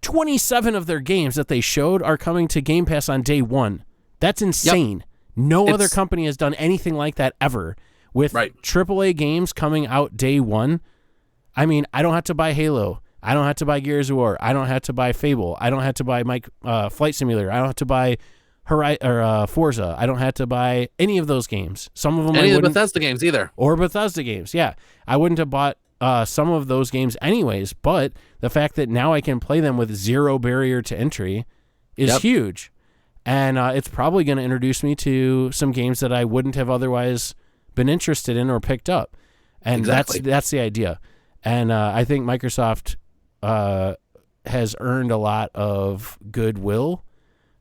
27 of their games that they showed are coming to Game Pass on day one. That's insane. No other company has done anything like that ever with AAA games coming out day one. I mean, I don't have to buy Halo. I don't have to buy Gears of War. I don't have to buy Fable. I don't have to buy Flight Simulator. I don't have to buy Forza. I don't have to buy any of those games. Some of them any of the Bethesda games either. Or Bethesda games, yeah. I wouldn't have bought some of those games anyways, but the fact that now I can play them with zero barrier to entry is huge. And it's probably going to introduce me to some games that I wouldn't have otherwise been interested in or picked up. And that's the idea. And I think Microsoft has earned a lot of goodwill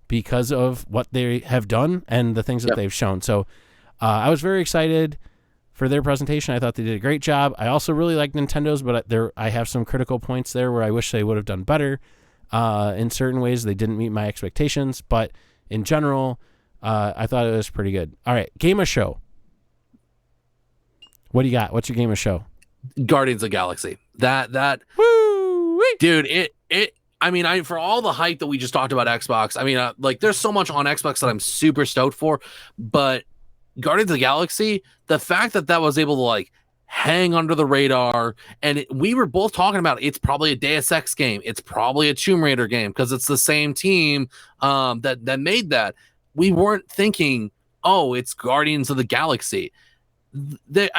because of what they have done and the things that they've shown. So I was very excited for their presentation. I thought they did a great job. I also really like Nintendo's, but I have some critical points there where I wish they would have done better. In certain ways, they didn't meet my expectations, but in general, I thought it was pretty good. All right, game of show. What do you got? What's your game of show? Guardians of the Galaxy. That Woo-wee! Dude, I mean, for all the hype that we just talked about Xbox, I mean, like there's so much on Xbox that I'm super stoked for, but Guardians of the Galaxy, the fact that was able to like hang under the radar, and we were both talking about it's probably a Deus Ex game, it's probably a Tomb Raider game because it's the same team that made that. We weren't thinking, oh, it's Guardians of the Galaxy. The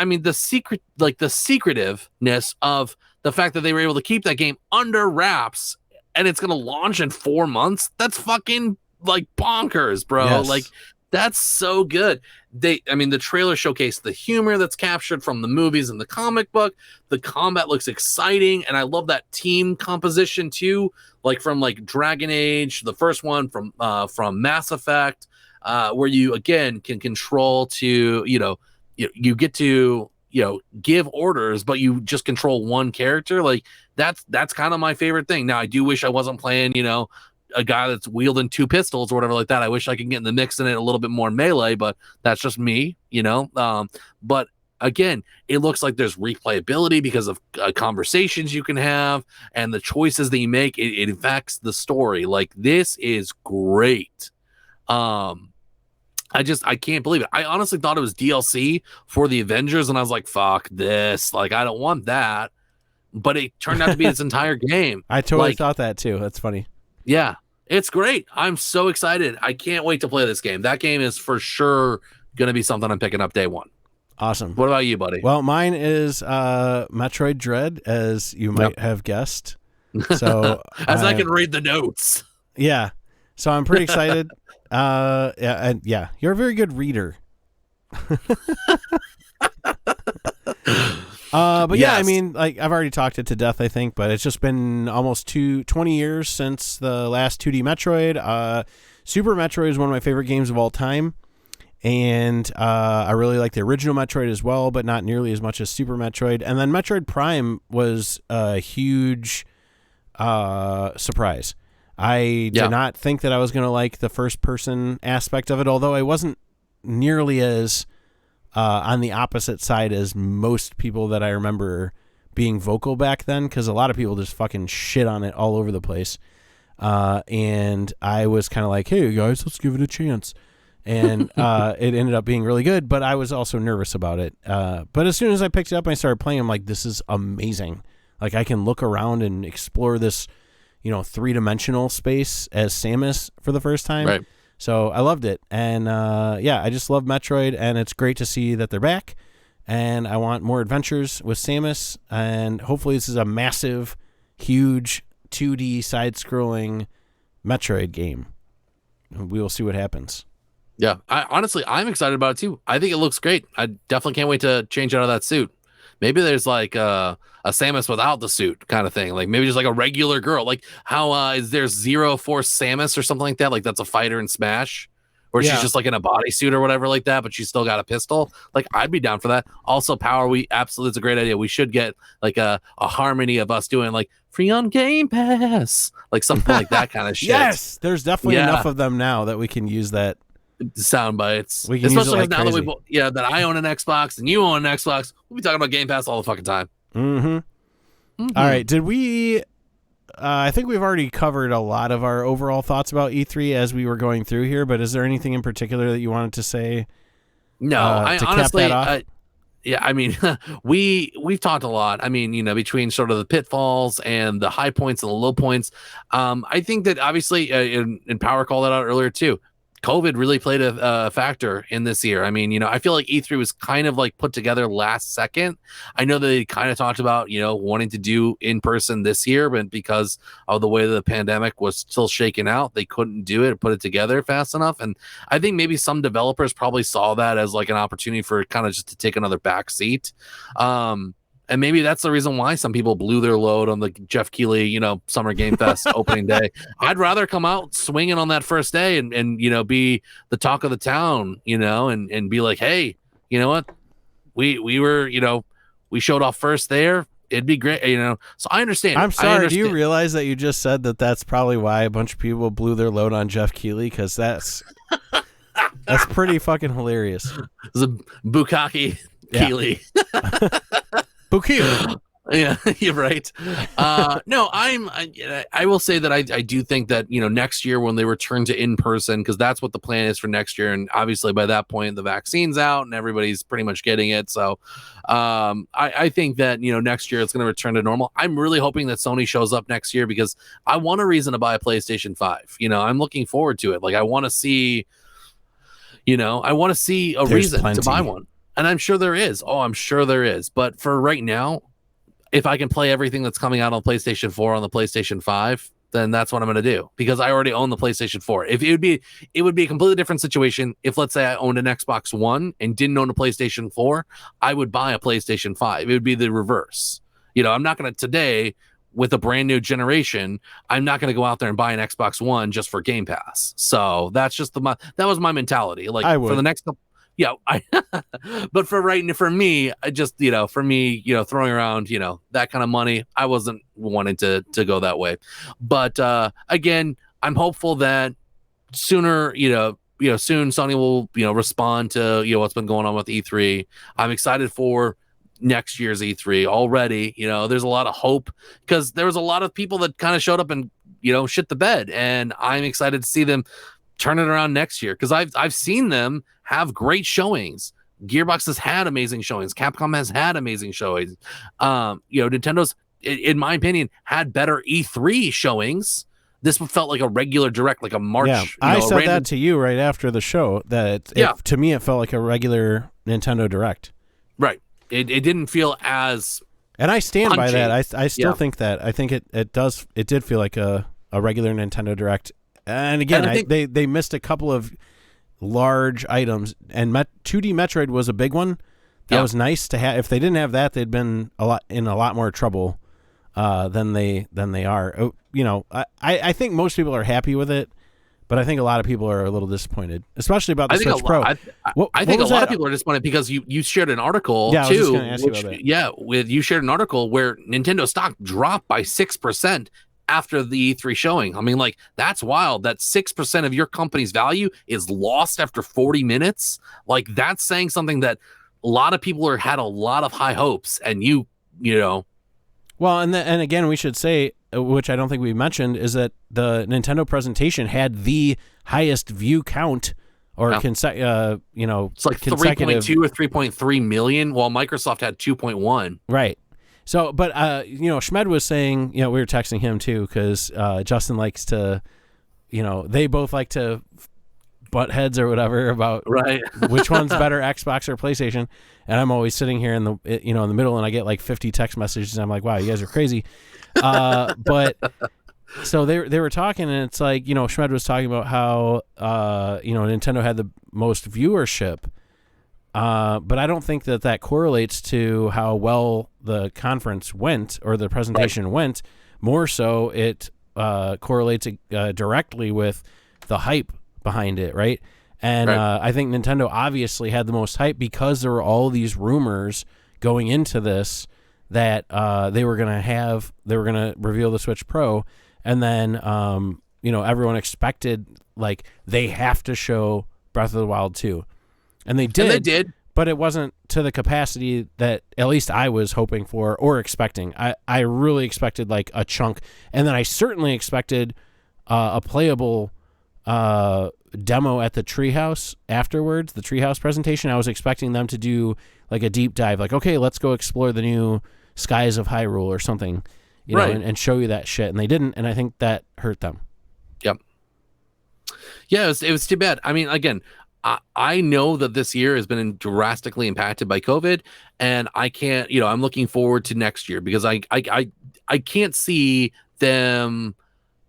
secretiveness of the fact that they were able to keep that game under wraps and it's going to launch in 4 months. That's fucking like bonkers, bro. Yes. Like that's so good. The trailer showcased the humor that's captured from the movies and the comic book. The combat looks exciting. And I love that team composition too. Like from like Dragon Age, the first one from Mass Effect, where you again can control to, you get to, give orders, but you just control one character. Like that's kind of my favorite thing. Now I do wish I wasn't playing, a guy that's wielding 2 pistols or whatever like that. I wish I could get in the mix in it a little bit more melee, but that's just me, but again, it looks like there's replayability because of conversations you can have and the choices that you make. It affects the story. Like this is great. I can't believe it. I honestly thought it was DLC for the Avengers, and I was like, fuck this. Like, I don't want that. But it turned out to be its entire game. I totally thought that too. That's funny. Yeah, it's great. I'm so excited. I can't wait to play this game. That game is for sure going to be something I'm picking up day one. Awesome. What about you, buddy? Well, mine is Metroid Dread, as you might have guessed. So as I can read the notes. Yeah. So I'm pretty excited. Yeah, you're a very good reader. But yeah, I mean, like I've already talked it to death, I think, but it's just been almost 20 years since the last 2D Metroid. Super Metroid is one of my favorite games of all time. And I really like the original Metroid as well, but not nearly as much as Super Metroid. And then Metroid Prime was a huge surprise. I did not think that I was going to like the first-person aspect of it, although I wasn't nearly as on the opposite side as most people that I remember being vocal back then, because a lot of people just fucking shit on it all over the place. And I was kind of like, hey, guys, let's give it a chance. And it ended up being really good, but I was also nervous about it. But as soon as I picked it up and I started playing, I'm like, this is amazing. Like, I can look around and explore this, three-dimensional space as Samus for the first time. Right. So I loved it. And, I just love Metroid, and it's great to see that they're back. And I want more adventures with Samus, and hopefully this is a massive, huge 2D side-scrolling Metroid game. We will see what happens. Yeah, I'm excited about it too. I think it looks great. I definitely can't wait to change out of that suit. Maybe there's like a Samus without the suit kind of thing. Like maybe just like a regular girl. Like how is there Zero Force Samus or something like that? Like that's a fighter in Smash, where she's just like in a bodysuit or whatever like that, but she's still got a pistol. Like I'd be down for that. Also, Power, it's a great idea. We should get like a harmony of us doing like free on Game Pass, like something like that kind of shit. Yes, there's definitely enough of them now that we can use that. Sound bites, especially like now that that I own an Xbox and you own an Xbox, we'll be talking about Game Pass all the fucking time. All right, did we I think we've already covered a lot of our overall thoughts about E3 as we were going through here, but is there anything in particular that you wanted to say? No, I honestly I mean, we've talked a lot. I mean, between sort of the pitfalls and the high points and the low points. I think that obviously, and Power called it out earlier too, COVID really played a factor in this year. I mean, I feel like E3 was kind of like put together last second. I know they kind of talked about, wanting to do in person this year, but because of the way the pandemic was still shaking out, they couldn't do it, put it together fast enough. And I think maybe some developers probably saw that as like an opportunity for kind of just to take another back seat. And maybe that's the reason why some people blew their load on the Jeff Keighley, Summer Game Fest opening day. I'd rather come out swinging on that first day and be the talk of the town, and be like, hey, you know what? We were, we showed off first there. It'd be great, So I understand. I'm sorry. Do you realize that you just said that that's probably why a bunch of people blew their load on Jeff Keighley? Because that's pretty fucking hilarious. It's a Bukkake Keighley. Yeah, you're right. No, I will say that I do think that, next year when they return to in person, because that's what the plan is for next year. And obviously by that point, the vaccine's out and everybody's pretty much getting it. So I think that, next year it's going to return to normal. I'm really hoping that Sony shows up next year because I want a reason to buy a PlayStation 5. I'm looking forward to it. Like I want to see, a reason to buy one. And I'm sure there is. Oh, I'm sure there is. But for right now, if I can play everything that's coming out on PlayStation 4 on the PlayStation 5, then that's what I'm going to do because I already own the PlayStation 4. It would be a completely different situation if, let's say, I owned an Xbox One and didn't own a PlayStation 4. I would buy a PlayStation 5. It would be the reverse. I'm not going to today with a brand new generation. I'm not going to go out there and buy an Xbox One just for Game Pass. So that's just that was my mentality. Like for the next couple. Yeah, but for me, I just, throwing around, that kind of money, I wasn't wanting to go that way. But again, I'm hopeful that sooner, soon Sony will, respond to, what's been going on with E3. I'm excited for next year's E3 already. There's a lot of hope because there was a lot of people that kind of showed up and, shit the bed. And I'm excited to see them turn it around next year because I've seen them have great showings. Gearbox has had amazing showings. Capcom has had amazing showings. Nintendo's, in my opinion, had better E3 showings. This felt like a regular direct, like a March. Yeah, I said that to you right after the show. To me, it felt like a regular Nintendo Direct. Right. It didn't feel as And I stand punchy. by that. I still think that. I think it did feel like a regular Nintendo Direct. And again, And I think they missed a couple of large items, and 2D Metroid was a big one. That was nice to have. If they didn't have that, they'd been a lot more trouble than they are. I think most people are happy with it, but I think a lot of people are a little disappointed, especially about the Switch Pro. I think a lot of people are disappointed because you shared an article too. I was just gonna ask you about that. You shared an article where Nintendo stock dropped by 6% after the E3 showing. I mean, like, that's wild. That 6% of your company's value is lost after 40 minutes. Like, that's saying something that a lot of people had a lot of high hopes, and you know. Well, and again, we should say, which I don't think we mentioned, is that the Nintendo presentation had the highest view count, or it's like 3.2 or 3.3 million, while Microsoft had 2.1. Right. So, but Schmed was saying, we were texting him too, because Justin likes to, they both like to butt heads or whatever about which one's better, Xbox or PlayStation. And I'm always sitting here in the middle, and I get like 50 text messages, and I'm like, wow, you guys are crazy. But so they were talking, and it's like, Schmed was talking about how Nintendo had the most viewership. But I don't think that correlates to how well the conference went or the presentation went. More so, it correlates directly with the hype behind it, right? And I think Nintendo obviously had the most hype because there were all these rumors going into this that they were going to reveal the Switch Pro, and then everyone expected, like, they have to show Breath of the Wild 2. And they did, but it wasn't to the capacity that at least I was hoping for or expecting. I really expected like a chunk, and then I certainly expected a playable demo at the Treehouse afterwards, the Treehouse presentation. I was expecting them to do like a deep dive, like, okay, let's go explore the new Skies of Hyrule or something, know, and show you that shit. And they didn't, and I think that hurt them. Yep. Yeah, it was too bad. I mean, again, I know that this year has been drastically impacted by COVID, and I can't, I'm looking forward to next year because I can't see them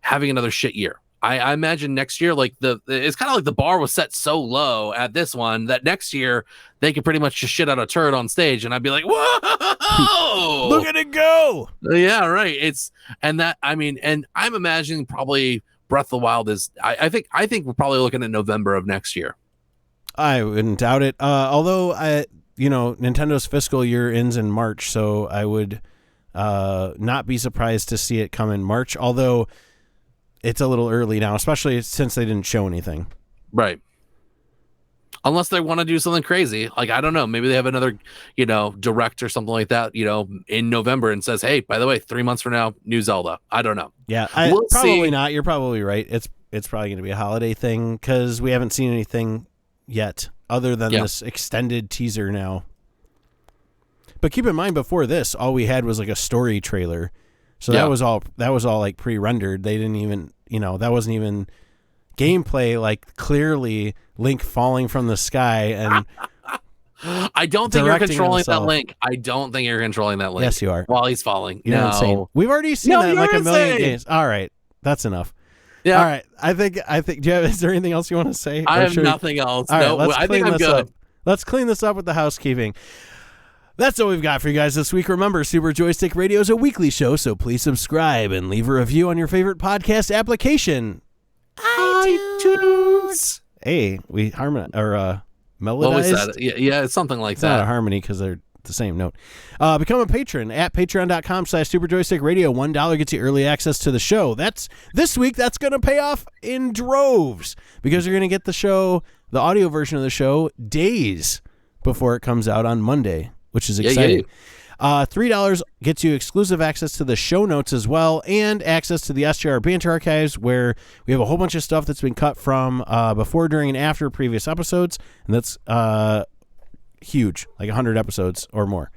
having another shit year. I imagine next year, like it's kind of like the bar was set so low at this one that next year they could pretty much just shit out a turd on stage, and I'd be like, whoa, look at it go. Yeah, right. And I'm imagining probably Breath of the Wild is, I think we're probably looking at November of next year. I wouldn't doubt it. Although Nintendo's fiscal year ends in March, so I would not be surprised to see it come in March. Although it's a little early now, especially since they didn't show anything. Right. Unless they want to do something crazy, like, I don't know, maybe they have another, direct or something like that, in November, and says, hey, by the way, 3 months from now, new Zelda. I don't know. Yeah, we'll probably see. not. You're probably right. It's probably going to be a holiday thing because we haven't seen anything yet other than this extended teaser now. But keep in mind, before this, all we had was like a story trailer. So that was all like pre-rendered. They didn't even, that wasn't even gameplay, like clearly Link falling from the sky and I don't think you're controlling that Link. I don't think you're controlling that Link. Yes, you are. While he's falling. You're insane. We've already seen that like a million games. All right. That's enough. Yeah. All right. I think. Is there anything else you want to say? I have nothing else. All right, I think I'm good. Let's clean this up with the housekeeping. That's all we've got for you guys this week. Remember, Super Joystick Radio is a weekly show, so please subscribe and leave a review on your favorite podcast application. iTunes. Hey, we melodized. What was that? Yeah, it's something like that. It's not a harmony because they're the same note. Become a patron at patreon.com/superjoystick radio. $1 gets you early access to the show. This week that's going to pay off in droves because you're going to get the show, the audio version of the show, days before it comes out on Monday, which is exciting. $3 gets you exclusive access to the show notes as well, and access to the SJR Banter Archives, where we have a whole bunch of stuff that's been cut from before, during, and after previous episodes, and that's huge, like 100 episodes or more.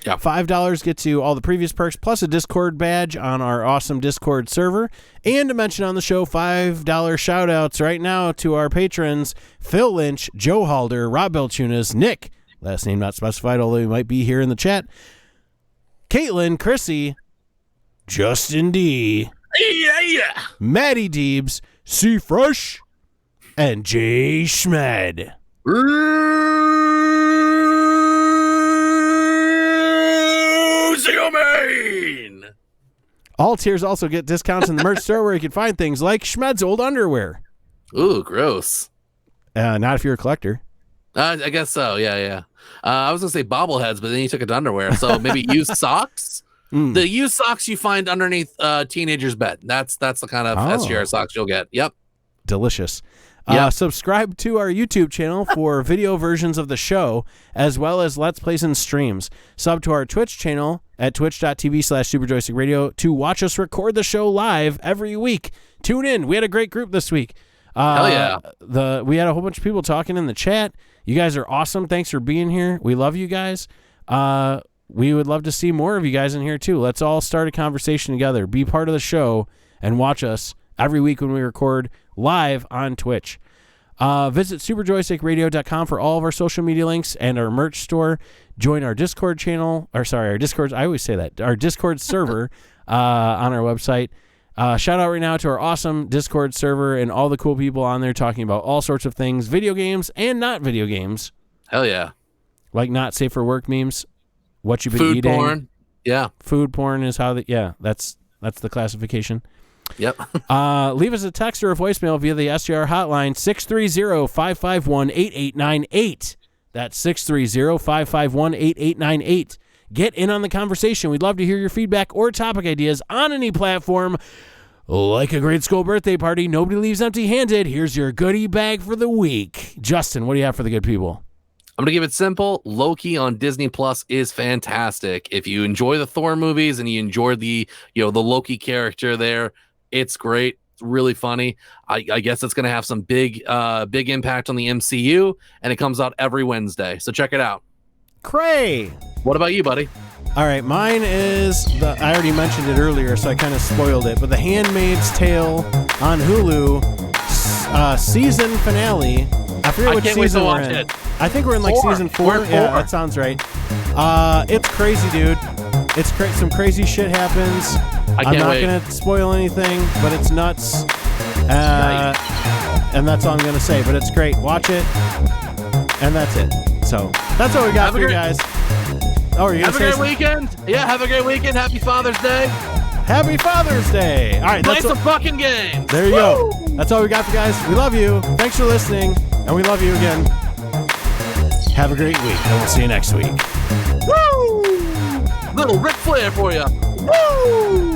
Yeah. $5 gets you all the previous perks, plus a Discord badge on our awesome Discord server, and to mention on the show, $5 shout-outs right now to our patrons, Phil Lynch, Joe Halder, Rob Belchunas, Nick, last name not specified, although he might be here in the chat. Caitlin, Chrissy, Justin D, Yeah. Maddie Deebs, C Fresh, and Jay Schmed. All tiers also get discounts in the merch store where you can find things like Schmed's old underwear. Ooh, gross. Not if you're a collector. I guess so. Yeah. I was gonna say bobbleheads, but then you took it to underwear. So maybe used socks. The used socks you find underneath teenager's bed. That's the kind of SJR socks you'll get. Yep. Delicious. Yep. Subscribe to our YouTube channel for video versions of the show, as well as Let's Plays and streams. Sub to our Twitch channel at twitch.tv/SuperJoystickRadio to watch us record the show live every week. Tune in. We had a great group this week. Hell yeah. We had a whole bunch of people talking in the chat. You guys are awesome. Thanks for being here. We love you guys. We would love to see more of you guys in here, too. Let's all start a conversation together. Be part of the show and watch us every week when we record live on Twitch. Visit superjoystickradio.com for all of our social media links and our merch store. Join our Discord channel, our Discord, I always say that, our Discord server on our website. Shout out right now to our awesome Discord server and all the cool people on there talking about all sorts of things, video games and not video games. Hell yeah. Like not safe for work memes, what you've been Food eating. porn. Yeah. Food porn is how that's the classification. Yep. Leave us a text or a voicemail via the SJR hotline, 630-551-8898. That's 630-551-8898. Get in on the conversation. We'd love to hear your feedback or topic ideas on any platform. Like a grade school birthday party, nobody leaves empty-handed. Here's your goodie bag for the week. Justin, what do you have for the good people? I'm going to give it simple. Loki on Disney Plus is fantastic. If you enjoy the Thor movies and you enjoy the Loki character there, it's great. It's really funny. I guess it's going to have some big impact on the MCU, and it comes out every Wednesday. So check it out. Cray. What about you, buddy? All right, mine is I already mentioned it earlier, so I kind of spoiled it, but The Handmaid's Tale on Hulu season finale. I forget which season we're in. I think we're in like season 4. Yeah, that sounds right. It's crazy, dude. It's some crazy shit happens. I'm not going to spoil anything, but it's nuts. And that's all I'm going to say, but it's great. Watch it. And that's it. So that's all we got for you guys. Oh, are you have a great weekend. Yeah, have a great weekend. Happy Father's Day. Happy Father's Day. All right. Play some fucking games. There you go. That's all we got for you guys. We love you. Thanks for listening. And we love you again. Have a great week. And we'll see you next week. Woo! Little Ric Flair for you. Woo!